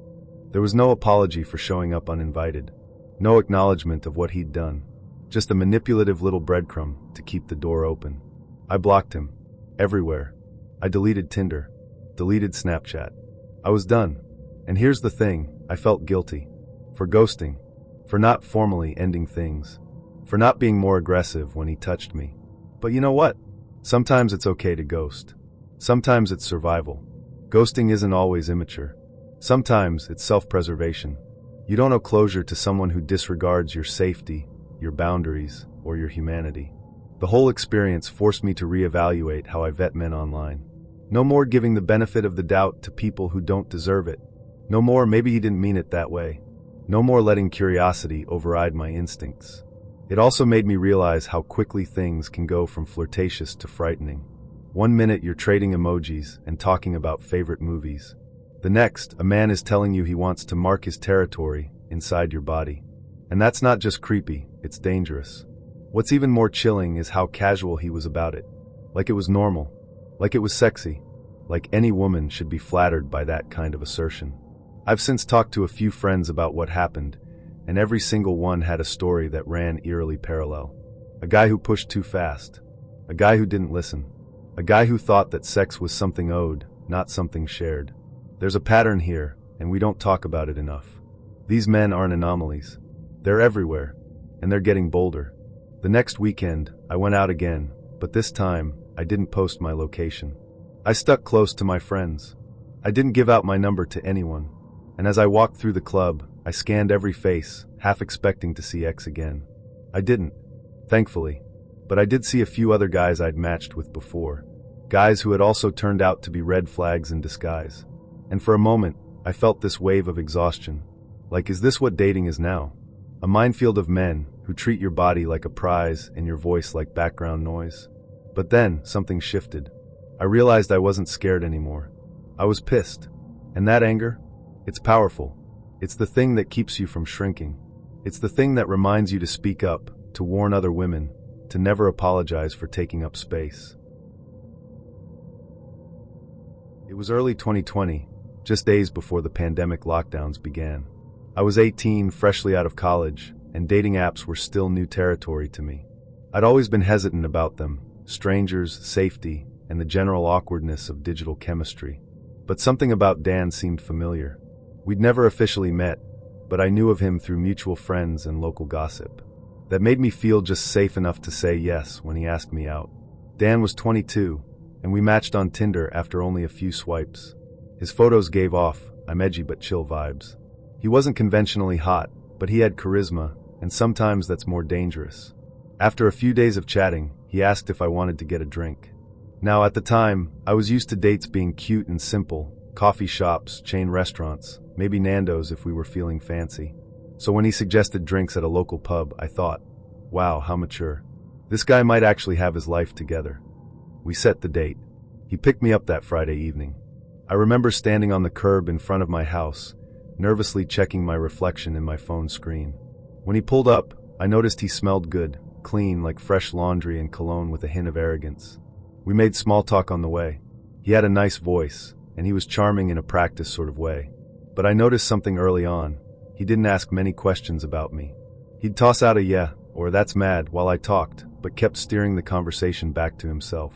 There was no apology for showing up uninvited. No acknowledgement of what he'd done. Just a manipulative little breadcrumb to keep the door open. I blocked him. Everywhere. I deleted Tinder. Deleted Snapchat. I was done. And here's the thing, I felt guilty. For ghosting. For not formally ending things. For not being more aggressive when he touched me. But you know what? Sometimes it's okay to ghost. Sometimes it's survival. Ghosting isn't always immature. Sometimes it's self-preservation. You don't owe closure to someone who disregards your safety, your boundaries, or your humanity. The whole experience forced me to reevaluate how I vet men online. No more giving the benefit of the doubt to people who don't deserve it. No more maybe he didn't mean it that way. No more letting curiosity override my instincts. It also made me realize how quickly things can go from flirtatious to frightening. One minute you're trading emojis and talking about favorite movies. The next, a man is telling you he wants to mark his territory inside your body. And that's not just creepy, it's dangerous. What's even more chilling is how casual he was about it. Like it was normal. Like it was sexy. Like any woman should be flattered by that kind of assertion. I've since talked to a few friends about what happened, and every single one had a story that ran eerily parallel. A guy who pushed too fast. A guy who didn't listen. A guy who thought that sex was something owed, not something shared. There's a pattern here, and we don't talk about it enough. These men aren't anomalies. They're everywhere, and they're getting bolder. The next weekend, I went out again, but this time, I didn't post my location. I stuck close to my friends. I didn't give out my number to anyone. And as I walked through the club, I scanned every face, half expecting to see X again. I didn't, thankfully. But I did see a few other guys I'd matched with before. Guys who had also turned out to be red flags in disguise. And for a moment, I felt this wave of exhaustion. Like, is this what dating is now? A minefield of men who treat your body like a prize and your voice like background noise? But then, something shifted. I realized I wasn't scared anymore. I was pissed. And that anger? It's powerful. It's the thing that keeps you from shrinking. It's the thing that reminds you to speak up, to warn other women, to never apologize for taking up space. It was early 2020, just days before the pandemic lockdowns began. I was 18, freshly out of college, and dating apps were still new territory to me. I'd always been hesitant about them, strangers, safety, and the general awkwardness of digital chemistry. But something about Dan seemed familiar. We'd never officially met, but I knew of him through mutual friends and local gossip. That made me feel just safe enough to say yes when he asked me out. Dan was 22, and we matched on Tinder after only a few swipes. His photos gave off, I'm edgy but chill vibes. He wasn't conventionally hot, but he had charisma, and sometimes that's more dangerous. After a few days of chatting, he asked if I wanted to get a drink. Now, at the time, I was used to dates being cute and simple, coffee shops, chain restaurants, maybe Nando's if we were feeling fancy. So when he suggested drinks at a local pub, I thought, wow, how mature. This guy might actually have his life together. We set the date. He picked me up that Friday evening. I remember standing on the curb in front of my house, nervously checking my reflection in my phone screen. When he pulled up, I noticed he smelled good, clean like fresh laundry and cologne with a hint of arrogance. We made small talk on the way. He had a nice voice, and he was charming in a practiced sort of way. But I noticed something early on. He didn't ask many questions about me. He'd toss out a yeah, or that's mad, while I talked, but kept steering the conversation back to himself.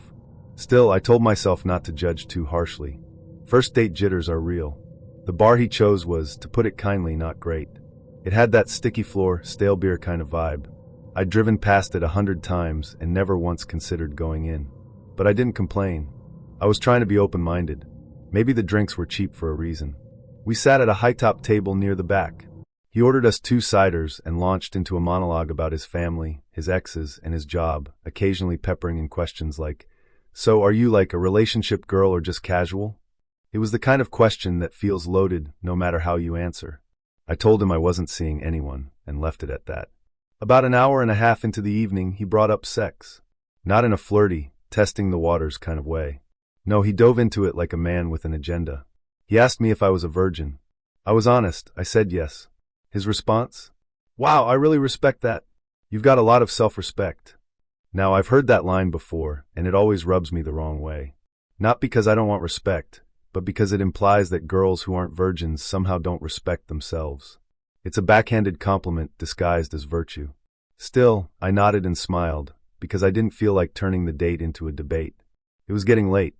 Still, I told myself not to judge too harshly. First date jitters are real. The bar he chose was, to put it kindly, not great. It had that sticky floor, stale beer kind of vibe. I'd driven past it 100 times and never once considered going in. But I didn't complain. I was trying to be open-minded. Maybe the drinks were cheap for a reason. We sat at a high-top table near the back. He ordered us 2 ciders and launched into a monologue about his family, his exes, and his job, occasionally peppering in questions like, so are you like a relationship girl or just casual? It was the kind of question that feels loaded no matter how you answer. I told him I wasn't seeing anyone, and left it at that. About an hour and a half into the evening, he brought up sex. Not in a flirty, testing the waters kind of way. No, he dove into it like a man with an agenda. He asked me if I was a virgin. I was honest, I said yes. His response? Wow, I really respect that. You've got a lot of self-respect. Now, I've heard that line before, and it always rubs me the wrong way. Not because I don't want respect, but because it implies that girls who aren't virgins somehow don't respect themselves. It's a backhanded compliment disguised as virtue. Still, I nodded and smiled, because I didn't feel like turning the date into a debate. It was getting late.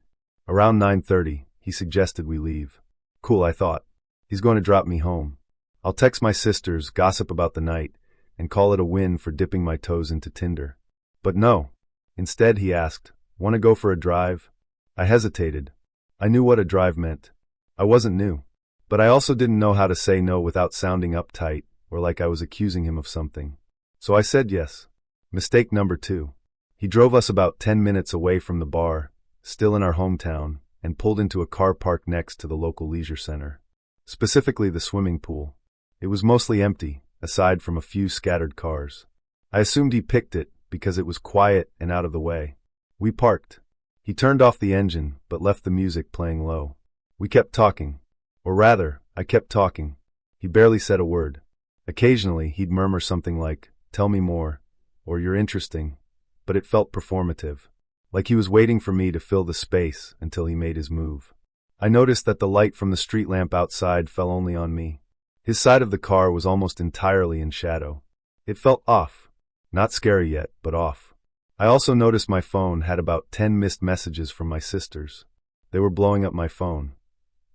Around 9:30, he suggested we leave. Cool, I thought. He's going to drop me home. I'll text my sisters, gossip about the night, and call it a win for dipping my toes into Tinder. But no. Instead, he asked, "Want to go for a drive?" I hesitated. I knew what a drive meant. I wasn't new. But I also didn't know how to say no without sounding uptight or like I was accusing him of something. So I said yes. Mistake number 2. He drove us about 10 minutes away from the bar, still in our hometown, and pulled into a car park next to the local leisure center. Specifically the swimming pool. It was mostly empty, aside from a few scattered cars. I assumed he picked it because it was quiet and out of the way. We parked. He turned off the engine, but left the music playing low. We kept talking. Or rather, I kept talking. He barely said a word. Occasionally, he'd murmur something like, "Tell me more," or "You're interesting," but it felt performative. Like he was waiting for me to fill the space until he made his move. I noticed that the light from the street lamp outside fell only on me. His side of the car was almost entirely in shadow. It felt off. Not scary yet, but off. I also noticed my phone had about 10 missed messages from my sisters. They were blowing up my phone.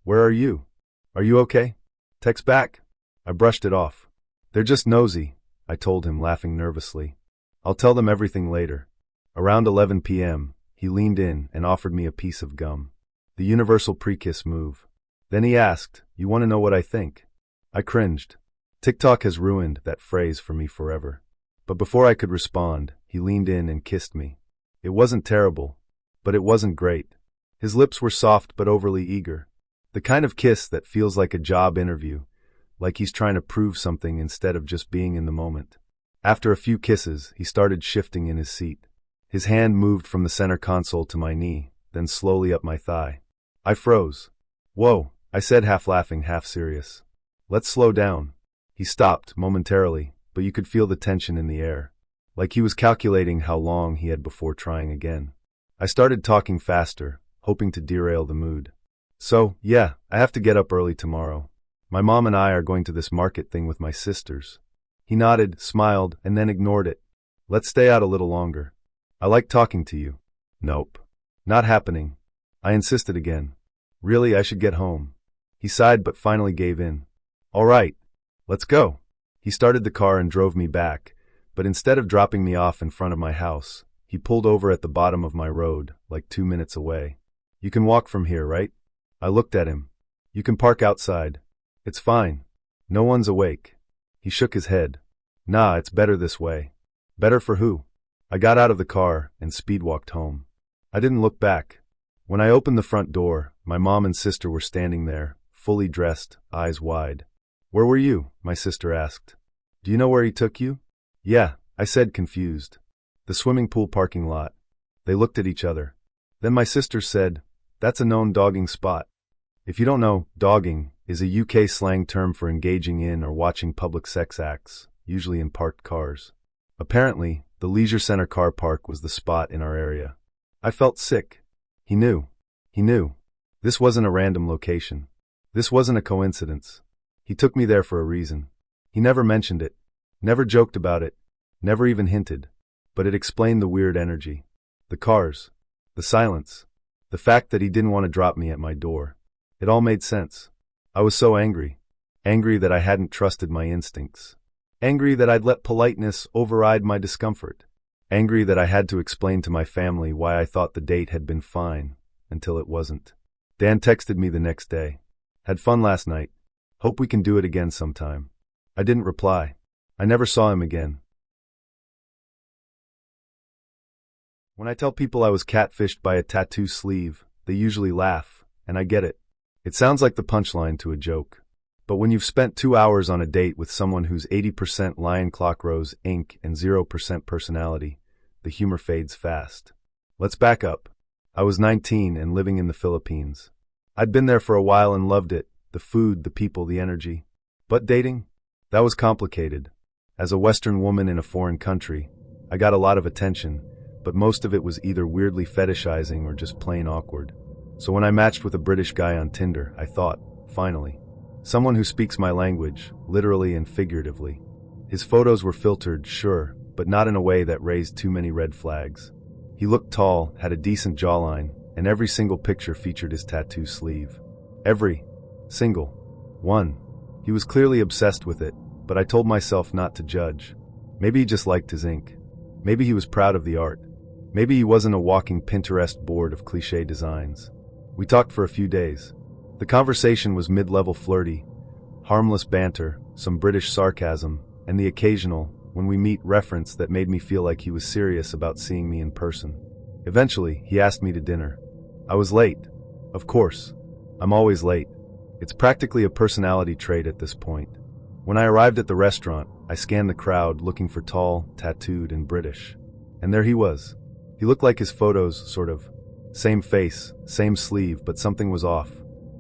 "Where are you? Are you okay? Text back." I brushed it off. "They're just nosy," I told him, laughing nervously. "I'll tell them everything later." Around 11 p.m., he leaned in and offered me a piece of gum. The universal pre-kiss move. Then he asked, "You want to know what I think?" I cringed. TikTok has ruined that phrase for me forever. But before I could respond, he leaned in and kissed me. It wasn't terrible, but it wasn't great. His lips were soft but overly eager. The kind of kiss that feels like a job interview, like he's trying to prove something instead of just being in the moment. After a few kisses, he started shifting in his seat. His hand moved from the center console to my knee, then slowly up my thigh. I froze. "Whoa," I said, half laughing, half serious. "Let's slow down." He stopped momentarily, but you could feel the tension in the air, like he was calculating how long he had before trying again. I started talking faster, hoping to derail the mood. "So, yeah, I have to get up early tomorrow. My mom and I are going to this market thing with my sisters." He nodded, smiled, and then ignored it. "Let's stay out a little longer. I like talking to you." "Nope. Not happening." I insisted again. "Really, I should get home." He sighed but finally gave in. "All right. Let's go." He started the car and drove me back, but instead of dropping me off in front of my house, he pulled over at the bottom of my road, like 2 minutes away. "You can walk from here, right?" I looked at him. "You can park outside. It's fine. No one's awake." He shook his head. "Nah, it's better this way." "Better for who?" I got out of the car and speed-walked home. I didn't look back. When I opened the front door, my mom and sister were standing there, fully dressed, eyes wide. "Where were you?" my sister asked. "Do you know where he took you?" "Yeah," I said, confused. "The swimming pool parking lot." They looked at each other. Then my sister said, "That's a known dogging spot." If you don't know, dogging is a UK slang term for engaging in or watching public sex acts, usually in parked cars. Apparently, the leisure center car park was the spot in our area. I felt sick. He knew. He knew. This wasn't a random location. This wasn't a coincidence. He took me there for a reason. He never mentioned it, never joked about it, never even hinted. But it explained the weird energy. The cars. The silence. The fact that he didn't want to drop me at my door. It all made sense. I was so angry. Angry that I hadn't trusted my instincts. Angry that I'd let politeness override my discomfort. Angry that I had to explain to my family why I thought the date had been fine, until it wasn't. Dan texted me the next day. "Had fun last night. Hope we can do it again sometime." I didn't reply. I never saw him again. When I tell people I was catfished by a tattoo sleeve, they usually laugh, and I get it. It sounds like the punchline to a joke. But when you've spent 2 hours on a date with someone who's 80% lion clock rose ink and 0% personality, the humor fades fast. Let's back up. I was 19 and living in the Philippines. I'd been there for a while and loved it, the food, the people, the energy. But dating? That was complicated. As a Western woman in a foreign country, I got a lot of attention, but most of it was either weirdly fetishizing or just plain awkward. So when I matched with a British guy on Tinder, I thought, finally, someone who speaks my language, literally and figuratively. His photos were filtered, sure, but not in a way that raised too many red flags. He looked tall, had a decent jawline, and every single picture featured his tattoo sleeve. Every single one. He was clearly obsessed with it, but I told myself not to judge. Maybe he just liked his ink. Maybe he was proud of the art. Maybe he wasn't a walking Pinterest board of cliché designs. We talked for a few days. The conversation was mid-level flirty, harmless banter, some British sarcasm, and the occasional, when we meet, reference that made me feel like he was serious about seeing me in person. Eventually, he asked me to dinner. I was late. Of course. I'm always late. It's practically a personality trait at this point. When I arrived at the restaurant, I scanned the crowd looking for tall, tattooed, and British. And there he was. He looked like his photos, sort of. Same face, same sleeve, but something was off.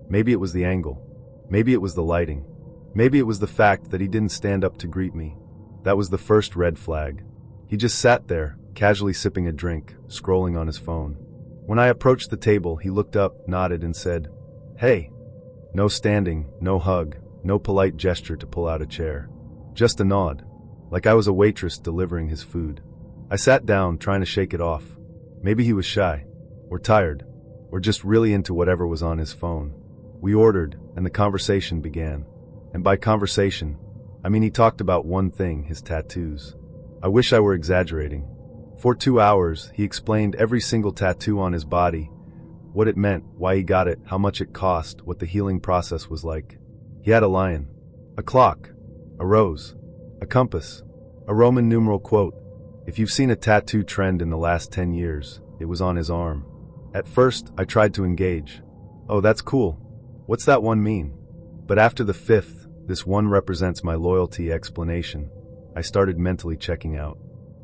Maybe it was the angle. Maybe it was the lighting. Maybe it was the fact that he didn't stand up to greet me. That was the first red flag. He just sat there, casually sipping a drink, scrolling on his phone. When I approached the table, he looked up, nodded, and said, "Hey." No standing, no hug, no polite gesture to pull out a chair. Just a nod, like I was a waitress delivering his food. I sat down, trying to shake it off. Maybe he was shy, or tired, or just really into whatever was on his phone. We ordered, and the conversation began. And by conversation, I mean he talked about one thing, his tattoos. I wish I were exaggerating. For 2 hours, he explained every single tattoo on his body, what it meant, why he got it, how much it cost, what the healing process was like. He had a lion, a clock, a rose, a compass, a Roman numeral quote. If you've seen a tattoo trend in the last 10 years, it was on his arm. At first, I tried to engage. Oh, that's cool. What's that one mean? But after the fifth, this one represents my loyalty explanation, I started mentally checking out.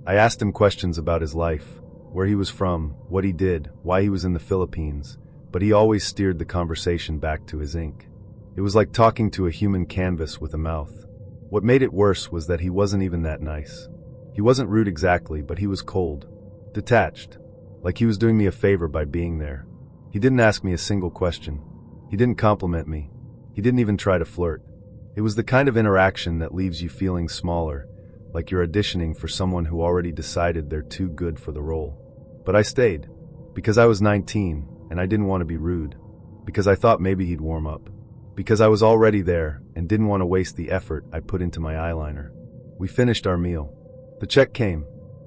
I asked him questions about his life, where he was from, what he did, why he was in the Philippines, but he always steered the conversation back to his ink. It was like talking to a human canvas with a mouth. What made it worse was that he wasn't even that nice. He wasn't rude exactly, but he was cold, detached, like he was doing me a favor by being there. He didn't ask me a single question. He didn't compliment me. He didn't even try to flirt. It was the kind of interaction that leaves you feeling smaller, like you're auditioning for someone who already decided they're too good for the role. But I stayed, because I was 19, and I didn't want to be rude, because I thought maybe he'd warm up, because I was already there and didn't want to waste the effort I put into my eyeliner. We finished our meal. The check came,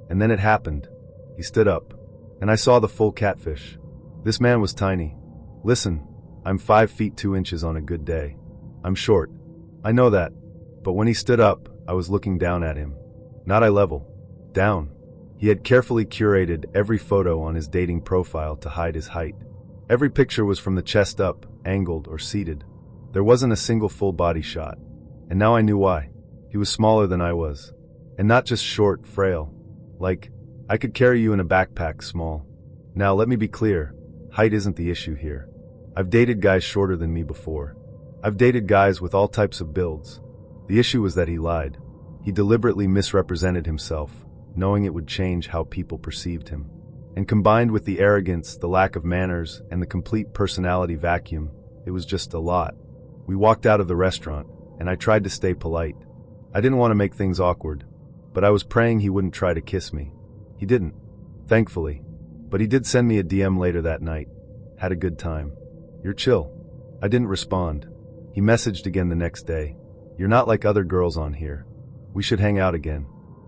and then it happened. He stood up, and I saw the full catfish. This man was tiny. Listen, I'm 5 feet 2 inches on a good day. I'm short. I know that. But when he stood up, I was looking down at him. Not eye level. Down. He had carefully curated every photo on his dating profile to hide his height. Every picture was from the chest up, angled, or seated. There wasn't a single full body shot. And now I knew why. He was smaller than I was. And not just short, frail. Like, I could carry you in a backpack small. Now let me be clear. Height isn't the issue here. I've dated guys shorter than me before. I've dated guys with all types of builds. The issue was that he lied. He deliberately misrepresented himself, knowing it would change how people perceived him. And combined with the arrogance, the lack of manners, and the complete personality vacuum, it was just a lot. We walked out of the restaurant, and I tried to stay polite. I didn't want to make things awkward, but I was praying he wouldn't try to kiss me. He didn't, thankfully. But he did send me a DM later that night. Had a good time. You're chill. I didn't respond. He messaged again the next day. You're not like other girls on here. We should hang out again.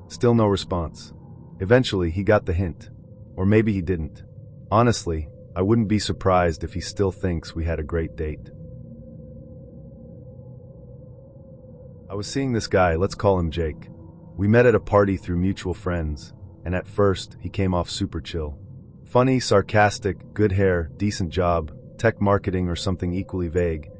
Still no response. Eventually, he got the hint. Or maybe he didn't. Honestly, I wouldn't be surprised if he still thinks we had a great date. I was seeing this guy, let's call him Jake. We met at a party through mutual friends, and at first, he came off super chill. Funny, sarcastic, good hair, decent job, tech marketing, or something equally vague.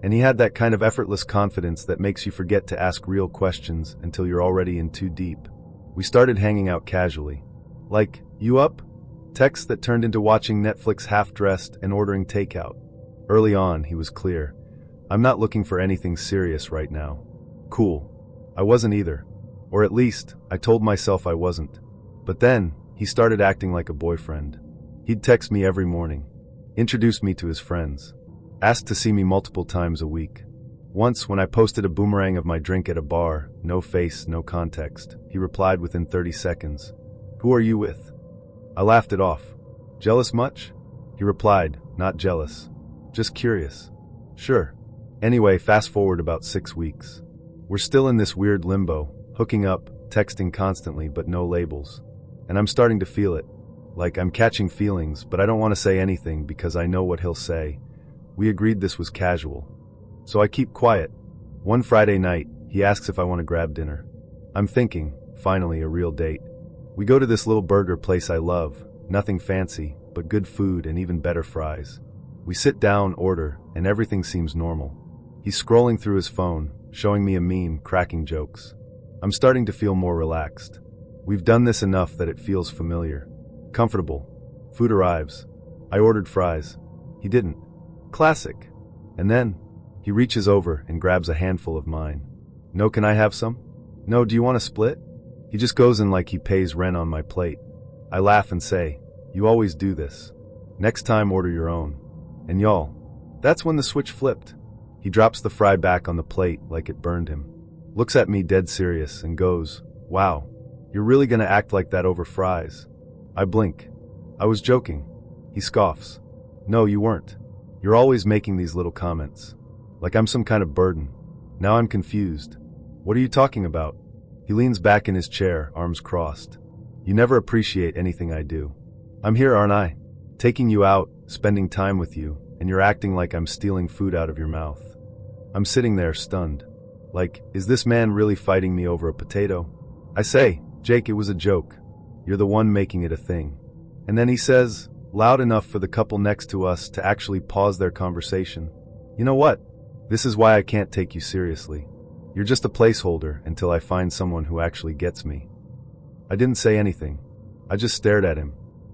And he had that kind of effortless confidence that makes you forget to ask real questions until you're already in too deep. We started hanging out casually. Like, "You up?" Texts that turned into watching Netflix half-dressed and ordering takeout. Early on, he was clear. "I'm not looking for anything serious right now." Cool. I wasn't either. Or at least, I told myself I wasn't. But then, he started acting like a boyfriend. He'd text me every morning, introduce me to his friends, asked to see me multiple times a week. Once, when I posted a boomerang of my drink at a bar, no face, no context, he replied within 30 seconds, "Who are you with?" I laughed it off. "Jealous much?" He replied, "Not jealous. Just curious." Sure. Anyway, fast forward about 6 weeks. We're still in this weird limbo, hooking up, texting constantly, but no labels. And I'm starting to feel it. Like, I'm catching feelings, but I don't want to say anything because I know what he'll say. We agreed this was casual. So I keep quiet. One Friday night, he asks if I want to grab dinner. I'm thinking, finally, a real date. We go to this little burger place I love, nothing fancy, but good food and even better fries. We sit down, order, and everything seems normal. He's scrolling through his phone, showing me a meme, cracking jokes. I'm starting to feel more relaxed. We've done this enough that it feels familiar. Comfortable. Food arrives. I ordered fries. He didn't. Classic. And then, he reaches over and grabs a handful of mine. "No, can I have some?" "No, do you want to split?" He just goes in like he pays rent on my plate. I laugh and say, "You always do this. Next time, order your own." And y'all, that's when the switch flipped. He drops the fry back on the plate like it burned him, looks at me dead serious and goes, "Wow, you're really gonna act like that over fries?" I blink. "I was joking." He scoffs. "No, you weren't. You're always making these little comments. Like I'm some kind of burden." Now I'm confused. "What are you talking about?" He leans back in his chair, arms crossed. "You never appreciate anything I do. I'm here, aren't I? Taking you out, spending time with you, and you're acting like I'm stealing food out of your mouth." I'm sitting there, stunned. Like, is this man really fighting me over a potato? I say, "Jake, it was a joke. You're the one making it a thing." And then he says, loud enough for the couple next to us to actually pause their conversation, "You know what? This is why I can't take you seriously. You're just a placeholder until I find someone who actually gets me." I didn't say anything. I just stared at him.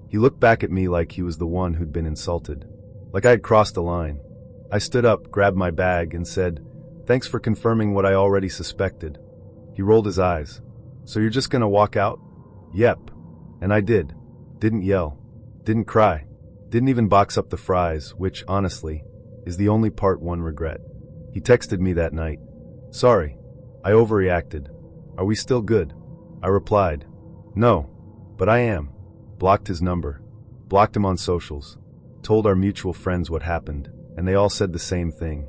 He looked back at me like he was the one who'd been insulted. Like I had crossed a line. I stood up, grabbed my bag, and said, "Thanks for confirming what I already suspected." He rolled his eyes. "So you're just gonna walk out?" "Yep." And I did. Didn't yell. Didn't cry. Didn't even box up the fries, which, honestly, is the only part one regret. He texted me that night. "Sorry. I overreacted. Are we still good?" I replied, "No. But I am." Blocked his number. Blocked him on socials. Told our mutual friends what happened, and they all said the same thing.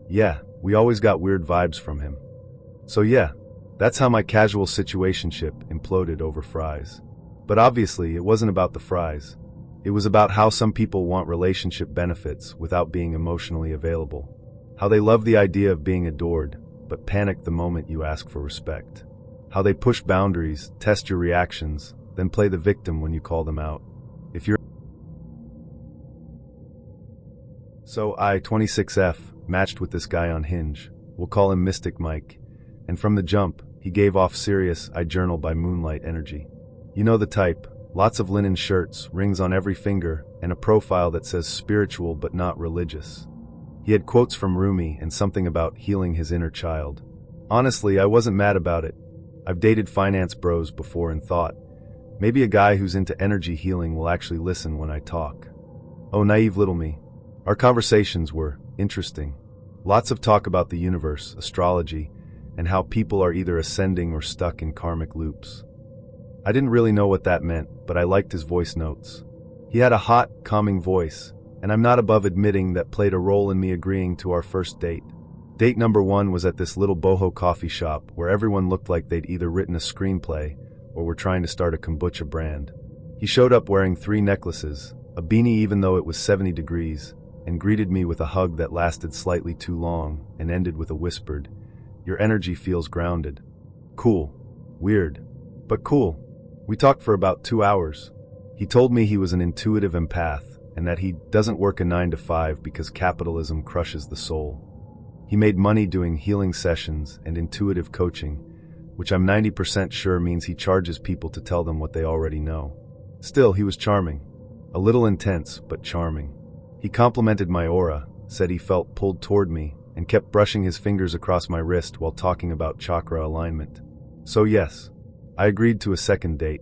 Yeah, we always got weird vibes from him. So yeah, that's how my casual situationship imploded over fries. But obviously, it wasn't about the fries. It was about how some people want relationship benefits without being emotionally available. How they love the idea of being adored, but panic the moment you ask for respect. How they push boundaries, test your reactions, then play the victim when you call them out. If you're So I, 26F, matched with this guy on Hinge. We'll call him Mystic Mike. And from the jump, he gave off serious, I journal by moonlight energy. You know the type. Lots of linen shirts, rings on every finger, and a profile that says spiritual but not religious. He had quotes from Rumi and something about healing his inner child. Honestly, I wasn't mad about it. I've dated finance bros before and thought, maybe a guy who's into energy healing will actually listen when I talk. Oh, naive little me. Our conversations were interesting. Lots of talk about the universe, astrology, and how people are either ascending or stuck in karmic loops. I didn't really know what that meant, but I liked his voice notes. He had a hot, calming voice, and I'm not above admitting that played a role in me agreeing to our first date. Date number 1 was at this little boho coffee shop where everyone looked like they'd either written a screenplay or were trying to start a kombucha brand. He showed up wearing 3 necklaces, a beanie even though it was 70 degrees, and greeted me with a hug that lasted slightly too long and ended with a whispered, "Your energy feels grounded." Cool. Weird. But cool. We talked for about 2 hours. He told me he was an intuitive empath, and that he doesn't work a 9 to 5 because capitalism crushes the soul. He made money doing healing sessions and intuitive coaching, which I'm 90% sure means he charges people to tell them what they already know. Still, he was charming. A little intense, but charming. He complimented my aura, said he felt pulled toward me, and kept brushing his fingers across my wrist while talking about chakra alignment. So yes, I agreed to a second date.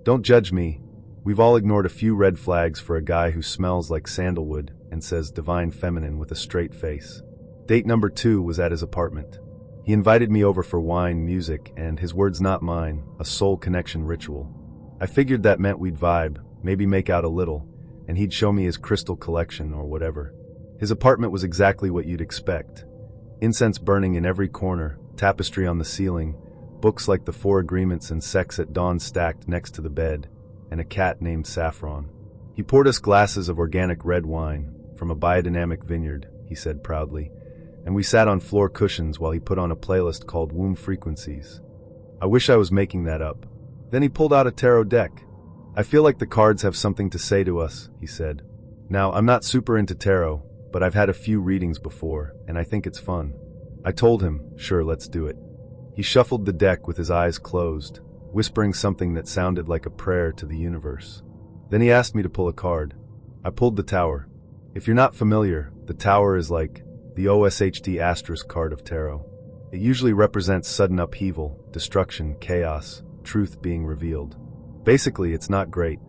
Don't judge me. We've all ignored a few red flags for a guy who smells like sandalwood and says divine feminine with a straight face. Date number 2 was at his apartment. He invited me over for wine, music, and, his words not mine, a soul connection ritual. I figured that meant we'd vibe, maybe make out a little, and he'd show me his crystal collection or whatever. His apartment was exactly what you'd expect. Incense burning in every corner, tapestry on the ceiling, books like The Four Agreements and Sex at Dawn stacked next to the bed, and a cat named Saffron. He poured us glasses of organic red wine, from a biodynamic vineyard, he said proudly, and we sat on floor cushions while he put on a playlist called Womb Frequencies. I wish I was making that up. Then he pulled out a tarot deck. I feel like the cards have something to say to us, he said. Now, I'm not super into tarot, but I've had a few readings before, and I think it's fun. I told him, sure, let's do it. He shuffled the deck with his eyes closed, whispering something that sounded like a prayer to the universe. Then he asked me to pull a card. I pulled the Tower. If you're not familiar, the Tower is like the OSHD asterisk card of tarot. It usually represents sudden upheaval, destruction, chaos, truth being revealed. Basically, it's not great.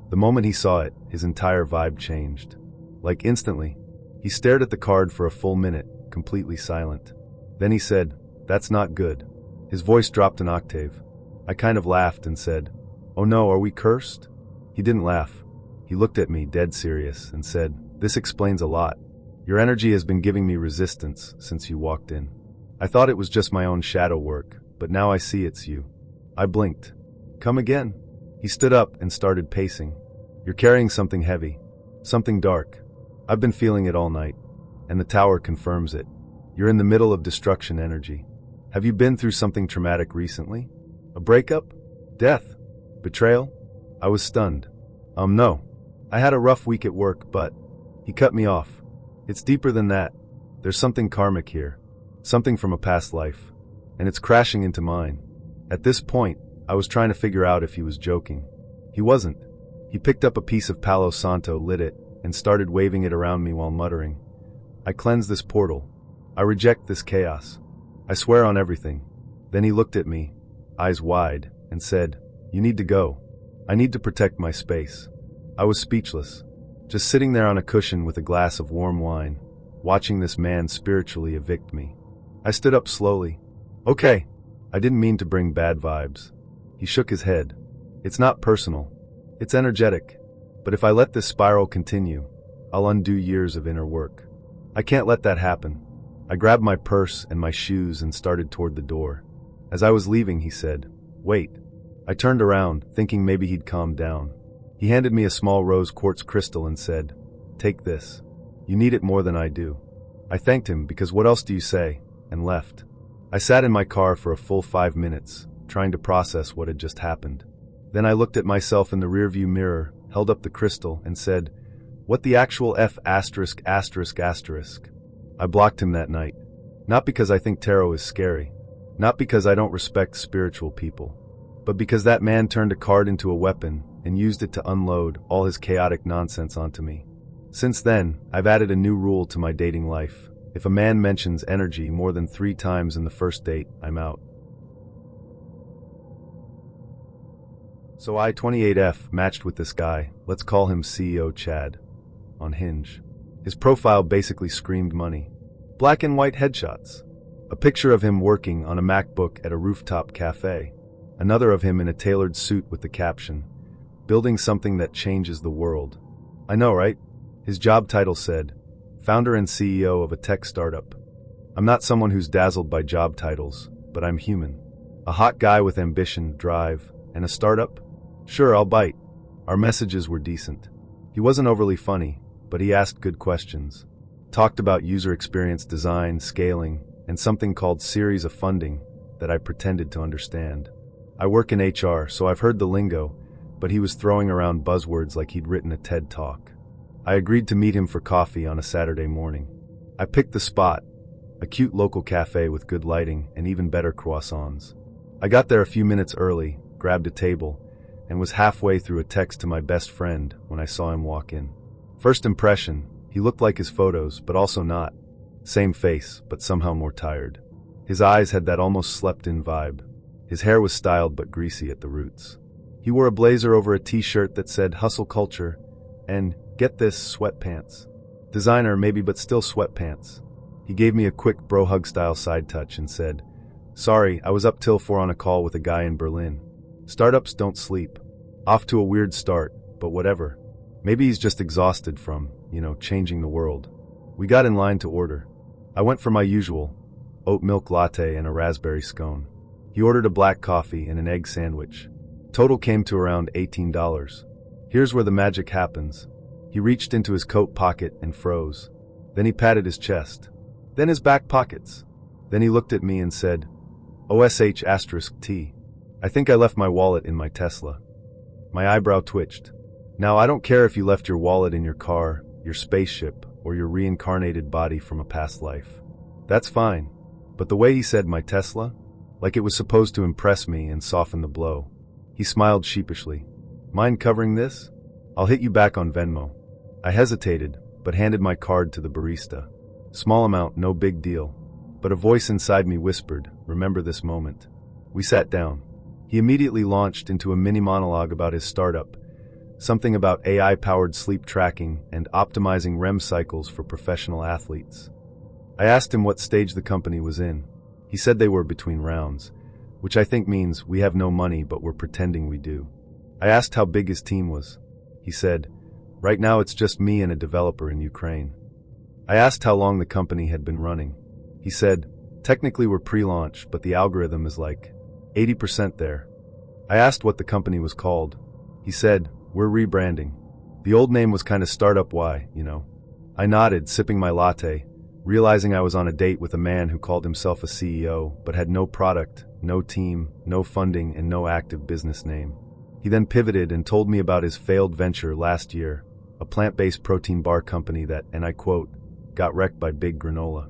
The moment he saw it, his entire vibe changed. Like instantly. He stared at the card for a full minute, completely silent. Then he said, "That's not good." His voice dropped an octave. I kind of laughed and said, "Oh no, are we cursed?" He didn't laugh. He looked at me, dead serious, and said, "This explains a lot. Your energy has been giving me resistance since you walked in. I thought it was just my own shadow work, but now I see it's you." I blinked. "Come again?" He stood up and started pacing. "You're carrying something heavy. Something dark. I've been feeling it all night. And the Tower confirms it. You're in the middle of destruction energy. Have you been through something traumatic recently? A breakup? Death? Betrayal?" I was stunned. No. I had a rough week at work, but..." He cut me off. "It's deeper than that. There's something karmic here. Something from a past life. And it's crashing into mine." At this point, I was trying to figure out if he was joking. He wasn't. He picked up a piece of Palo Santo, lit it, and started waving it around me while muttering, "I cleanse this portal. I reject this chaos. I swear on everything." Then he looked at me, eyes wide, and said, "You need to go. I need to protect my space." I was speechless, just sitting there on a cushion with a glass of warm wine, watching this man spiritually evict me. I stood up slowly. "Okay. I didn't mean to bring bad vibes." He shook his head. "It's not personal. It's energetic. But if I let this spiral continue, I'll undo years of inner work. I can't let that happen." I grabbed my purse and my shoes and started toward the door. As I was leaving, he said, "Wait." I turned around, thinking maybe he'd calmed down. He handed me a small rose quartz crystal and said, "Take this. You need it more than I do." I thanked him because what else do you say, and left. I sat in my car for a full 5 minutes, trying to process what had just happened. Then I looked at myself in the rearview mirror, held up the crystal, and said, "What the actual F asterisk asterisk asterisk?" I blocked him that night. Not because I think tarot is scary. Not because I don't respect spiritual people. But because that man turned a card into a weapon and used it to unload all his chaotic nonsense onto me. Since then, I've added a new rule to my dating life. If a man mentions energy more than 3 times in the first date, I'm out. So I, 28F, matched with this guy, let's call him CEO Chad, on Hinge. His profile basically screamed money. Black and white headshots. A picture of him working on a MacBook at a rooftop cafe. Another of him in a tailored suit with the caption, "Building something that changes the world." I know, right? His job title said, "Founder and CEO of a tech startup." I'm not someone who's dazzled by job titles, but I'm human. A hot guy with ambition, drive, and a startup? Sure, I'll bite. Our messages were decent. He wasn't overly funny, but he asked good questions. Talked about user experience design, scaling, and something called series of funding that I pretended to understand. I work in HR, so I've heard the lingo, but he was throwing around buzzwords like he'd written a TED Talk. I agreed to meet him for coffee on a Saturday morning. I picked the spot, a cute local cafe with good lighting and even better croissants. I got there a few minutes early, grabbed a table, and was halfway through a text to my best friend when I saw him walk in. First impression, he looked like his photos, but also not. Same face, but somehow more tired. His eyes had that almost slept-in vibe. His hair was styled but greasy at the roots. He wore a blazer over a t-shirt that said hustle culture and, get this, sweatpants. Designer maybe, but still sweatpants. He gave me a quick bro hug style side touch and said, "Sorry, I was up till 4 on a call with a guy in Berlin. Startups don't sleep." Off to a weird start, but whatever. Maybe he's just exhausted from, changing the world. We got in line to order. I went for my usual, oat milk latte and a raspberry scone. He ordered a black coffee and an egg sandwich. Total came to around $18. Here's where the magic happens. He reached into his coat pocket and froze. Then he patted his chest. Then his back pockets. Then he looked at me and said, "OSH*T. I think I left my wallet in my Tesla." My eyebrow twitched. Now, I don't care if you left your wallet in your car, your spaceship, or your reincarnated body from a past life. That's fine. But the way he said my Tesla, like it was supposed to impress me and soften the blow. He smiled sheepishly. "Mind covering this? I'll hit you back on Venmo." I hesitated, but handed my card to the barista. Small amount, no big deal. But a voice inside me whispered, "Remember this moment." We sat down. He immediately launched into a mini monologue about his startup, something about AI-powered sleep tracking and optimizing REM cycles for professional athletes. I asked him what stage the company was in. He said they were between rounds, which I think means we have no money but we're pretending we do. I asked how big his team was. He said, "Right now it's just me and a developer in Ukraine." I asked how long the company had been running. He said, "Technically we're pre-launch, but the algorithm is like 80% there." I asked what the company was called. He said, "We're rebranding. The old name was kinda startup Y, I nodded, sipping my latte, realizing I was on a date with a man who called himself a CEO, but had no product, no team, no funding, and no active business name. He then pivoted and told me about his failed venture last year, a plant-based protein bar company that, and I quote, got wrecked by big granola.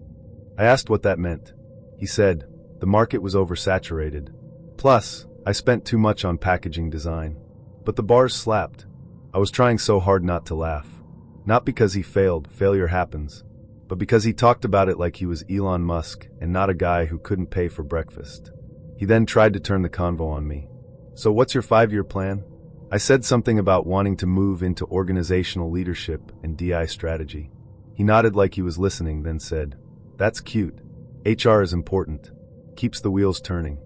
I asked what that meant. He said, the market was oversaturated. Plus, I spent too much on packaging design. But the bars slapped. I was trying so hard not to laugh. Not because he failed, failure happens, but because he talked about it like he was Elon Musk and not a guy who couldn't pay for breakfast. He then tried to turn the convo on me. "So what's your 5-year plan?" I said something about wanting to move into organizational leadership and DI strategy. He nodded like he was listening, then said, "That's cute. HR is important. Keeps the wheels turning."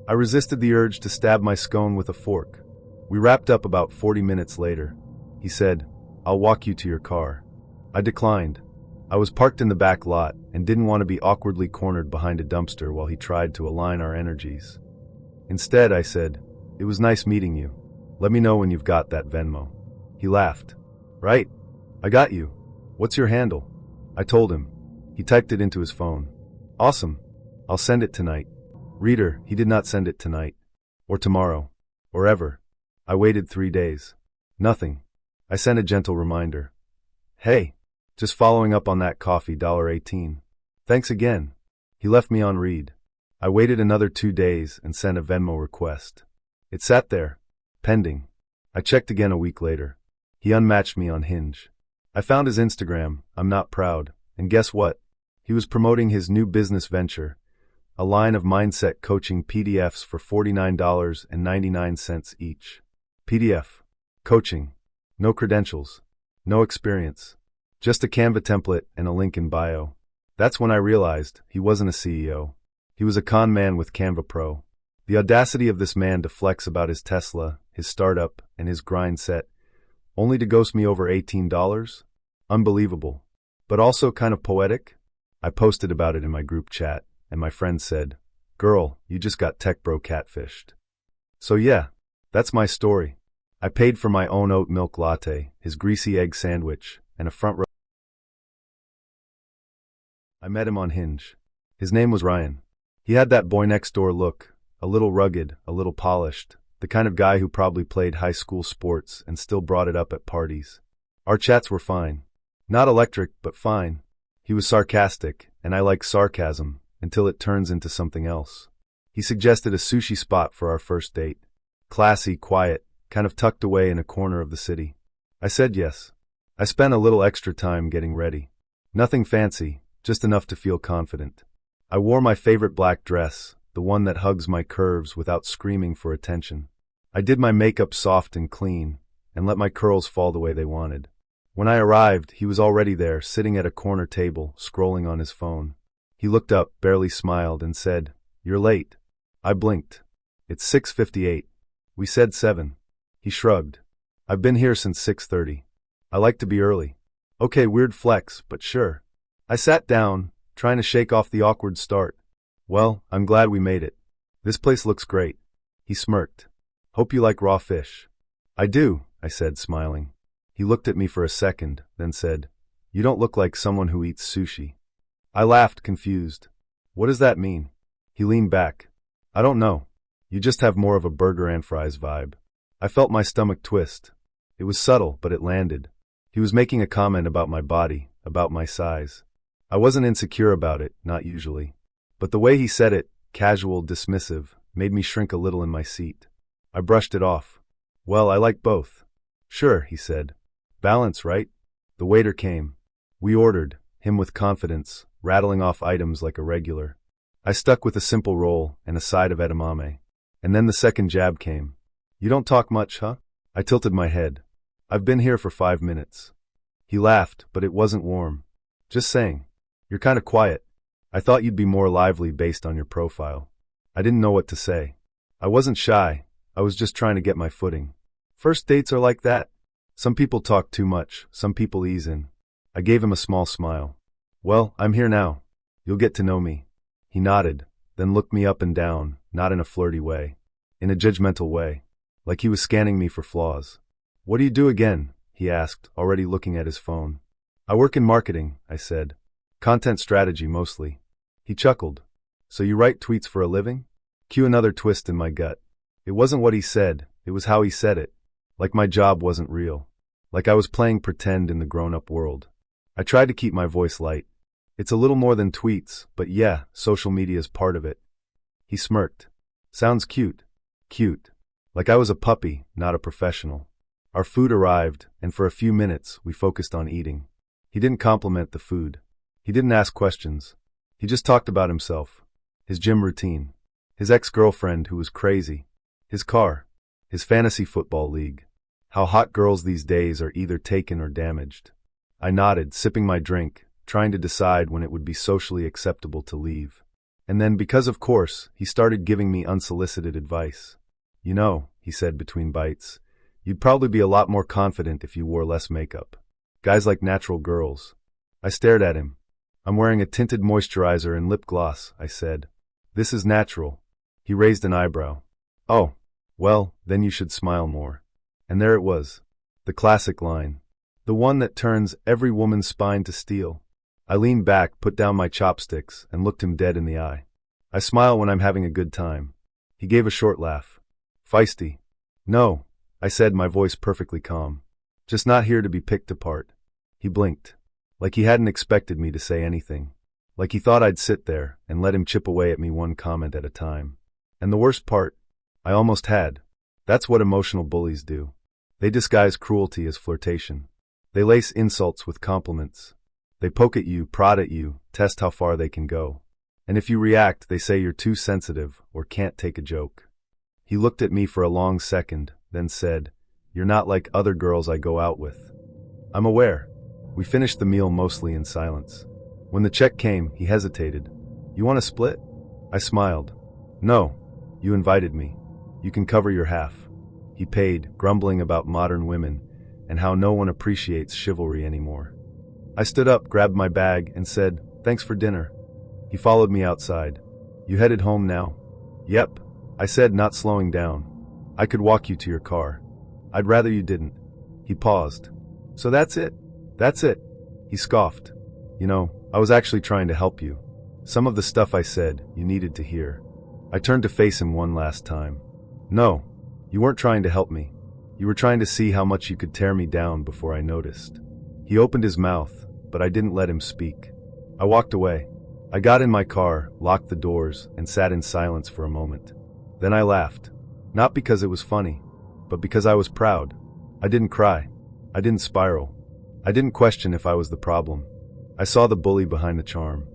I resisted the urge to stab my scone with a fork. We wrapped up about 40 minutes later. He said, "I'll walk you to your car." I declined. I was parked in the back lot and didn't want to be awkwardly cornered behind a dumpster while he tried to align our energies. Instead, I said, "It was nice meeting you. Let me know when you've got that Venmo." He laughed. "Right. I got you. What's your handle?" I told him. He typed it into his phone. "Awesome. I'll send it tonight." Reader, he did not send it tonight. Or tomorrow. Or ever. I waited 3 days. Nothing. I sent a gentle reminder. "Hey, just following up on that coffee, $18. Thanks again." He left me on read. I waited another 2 days and sent a Venmo request. It sat there, pending. I checked again a week later. He unmatched me on Hinge. I found his Instagram, I'm not proud, and guess what? He was promoting his new business venture, a line of mindset coaching PDFs for $49.99 each. PDF. Coaching. No credentials. No experience. Just a Canva template and a link in bio. That's when I realized he wasn't a CEO. He was a con man with Canva Pro. The audacity of this man to flex about his Tesla, his startup, and his grind set, only to ghost me over $18? Unbelievable. But also kind of poetic? I posted about it in my group chat, and my friend said, "Girl, you just got tech bro catfished." So yeah, that's my story. I paid for my own oat milk latte, his greasy egg sandwich, and a front row. I met him on Hinge. His name was Ryan. He had that boy next door look, a little rugged, a little polished, the kind of guy who probably played high school sports and still brought it up at parties. Our chats were fine. Not electric, but fine. He was sarcastic, and I like sarcasm, until it turns into something else. He suggested a sushi spot for our first date. Classy, quiet, kind of tucked away in a corner of the city. I said yes. I spent a little extra time getting ready. Nothing fancy, just enough to feel confident. I wore my favorite black dress, the one that hugs my curves without screaming for attention. I did my makeup soft and clean, and let my curls fall the way they wanted. When I arrived, he was already there, sitting at a corner table, scrolling on his phone. He looked up, barely smiled, and said, "You're late." I blinked. "It's 6:58. We said 7. He shrugged. "I've been here since 6:30. I like to be early." Okay, weird flex, but sure. I sat down, trying to shake off the awkward start. "Well, I'm glad we made it. This place looks great." He smirked. "Hope you like raw fish." "I do," I said, smiling. He looked at me for a second, then said, "You don't look like someone who eats sushi." I laughed, confused. "What does that mean?" He leaned back. "I don't know. You just have more of a burger and fries vibe." I felt my stomach twist. It was subtle, but it landed. He was making a comment about my body, about my size. I wasn't insecure about it, not usually. But the way he said it, casual, dismissive, made me shrink a little in my seat. I brushed it off. "Well, I like both." "Sure," he said. "Balance, right?" The waiter came. We ordered, him with confidence, rattling off items like a regular. I stuck with a simple roll and a side of edamame. And then the second jab came. "You don't talk much, huh?" I tilted my head. "I've been here for 5 minutes." He laughed, but it wasn't warm. "Just saying. You're kind of quiet. I thought you'd be more lively based on your profile." I didn't know what to say. I wasn't shy. I was just trying to get my footing. First dates are like that. Some people talk too much, some people ease in. I gave him a small smile. "Well, I'm here now. You'll get to know me." He nodded, then looked me up and down, not in a flirty way. In a judgmental way. Like he was scanning me for flaws. "What do you do again?" he asked, already looking at his phone. "I work in marketing," I said. "Content strategy, mostly." He chuckled. "So you write tweets for a living?" Cue another twist in my gut. It wasn't what he said, it was how he said it. Like my job wasn't real. Like I was playing pretend in the grown-up world. I tried to keep my voice light. "It's a little more than tweets, but yeah, social media's part of it." He smirked. "Sounds cute." Cute. Like I was a puppy, not a professional. Our food arrived, and for a few minutes, we focused on eating. He didn't compliment the food. He didn't ask questions. He just talked about himself. His gym routine. His ex-girlfriend who was crazy. His car. His fantasy football league. How hot girls these days are either taken or damaged. I nodded, sipping my drink, trying to decide when it would be socially acceptable to leave. And then, because of course, he started giving me unsolicited advice. "You know," he said between bites, "you'd probably be a lot more confident if you wore less makeup. Guys like natural girls." I stared at him. "I'm wearing a tinted moisturizer and lip gloss," I said. "This is natural." He raised an eyebrow. "Oh, well, then you should smile more." And there it was. The classic line. The one that turns every woman's spine to steel. I leaned back, put down my chopsticks, and looked him dead in the eye. I smile when I'm having a good time. He gave a short laugh. "Feisty?" "No," I said, my voice perfectly calm. "Just not here to be picked apart." He blinked. Like he hadn't expected me to say anything. Like he thought I'd sit there and let him chip away at me one comment at a time. And the worst part, I almost had. That's what emotional bullies do. They disguise cruelty as flirtation. They lace insults with compliments. They poke at you, prod at you, test how far they can go. And if you react, they say you're too sensitive or can't take a joke. He looked at me for a long second, then said, "You're not like other girls I go out with." "I'm aware." We finished the meal mostly in silence. When the check came, he hesitated. "You want to split?" I smiled. "No. You invited me. You can cover your half." He paid, grumbling about modern women and how no one appreciates chivalry anymore. I stood up, grabbed my bag, and said, "Thanks for dinner." He followed me outside. "You headed home now?" "Yep," I said, not slowing down. "I could walk you to your car." "I'd rather you didn't." He paused. "So that's it?" "That's it." He scoffed. "You know, I was actually trying to help you. Some of the stuff I said, you needed to hear." I turned to face him one last time. "No, you weren't trying to help me. You were trying to see how much you could tear me down before I noticed. He opened his mouth, but I didn't let him speak. I walked away. I got in my car, locked the doors, and sat in silence for a moment. Then I laughed. Not because it was funny, but because I was proud. I didn't cry. I didn't spiral. I didn't question if I was the problem. I saw the bully behind the charm.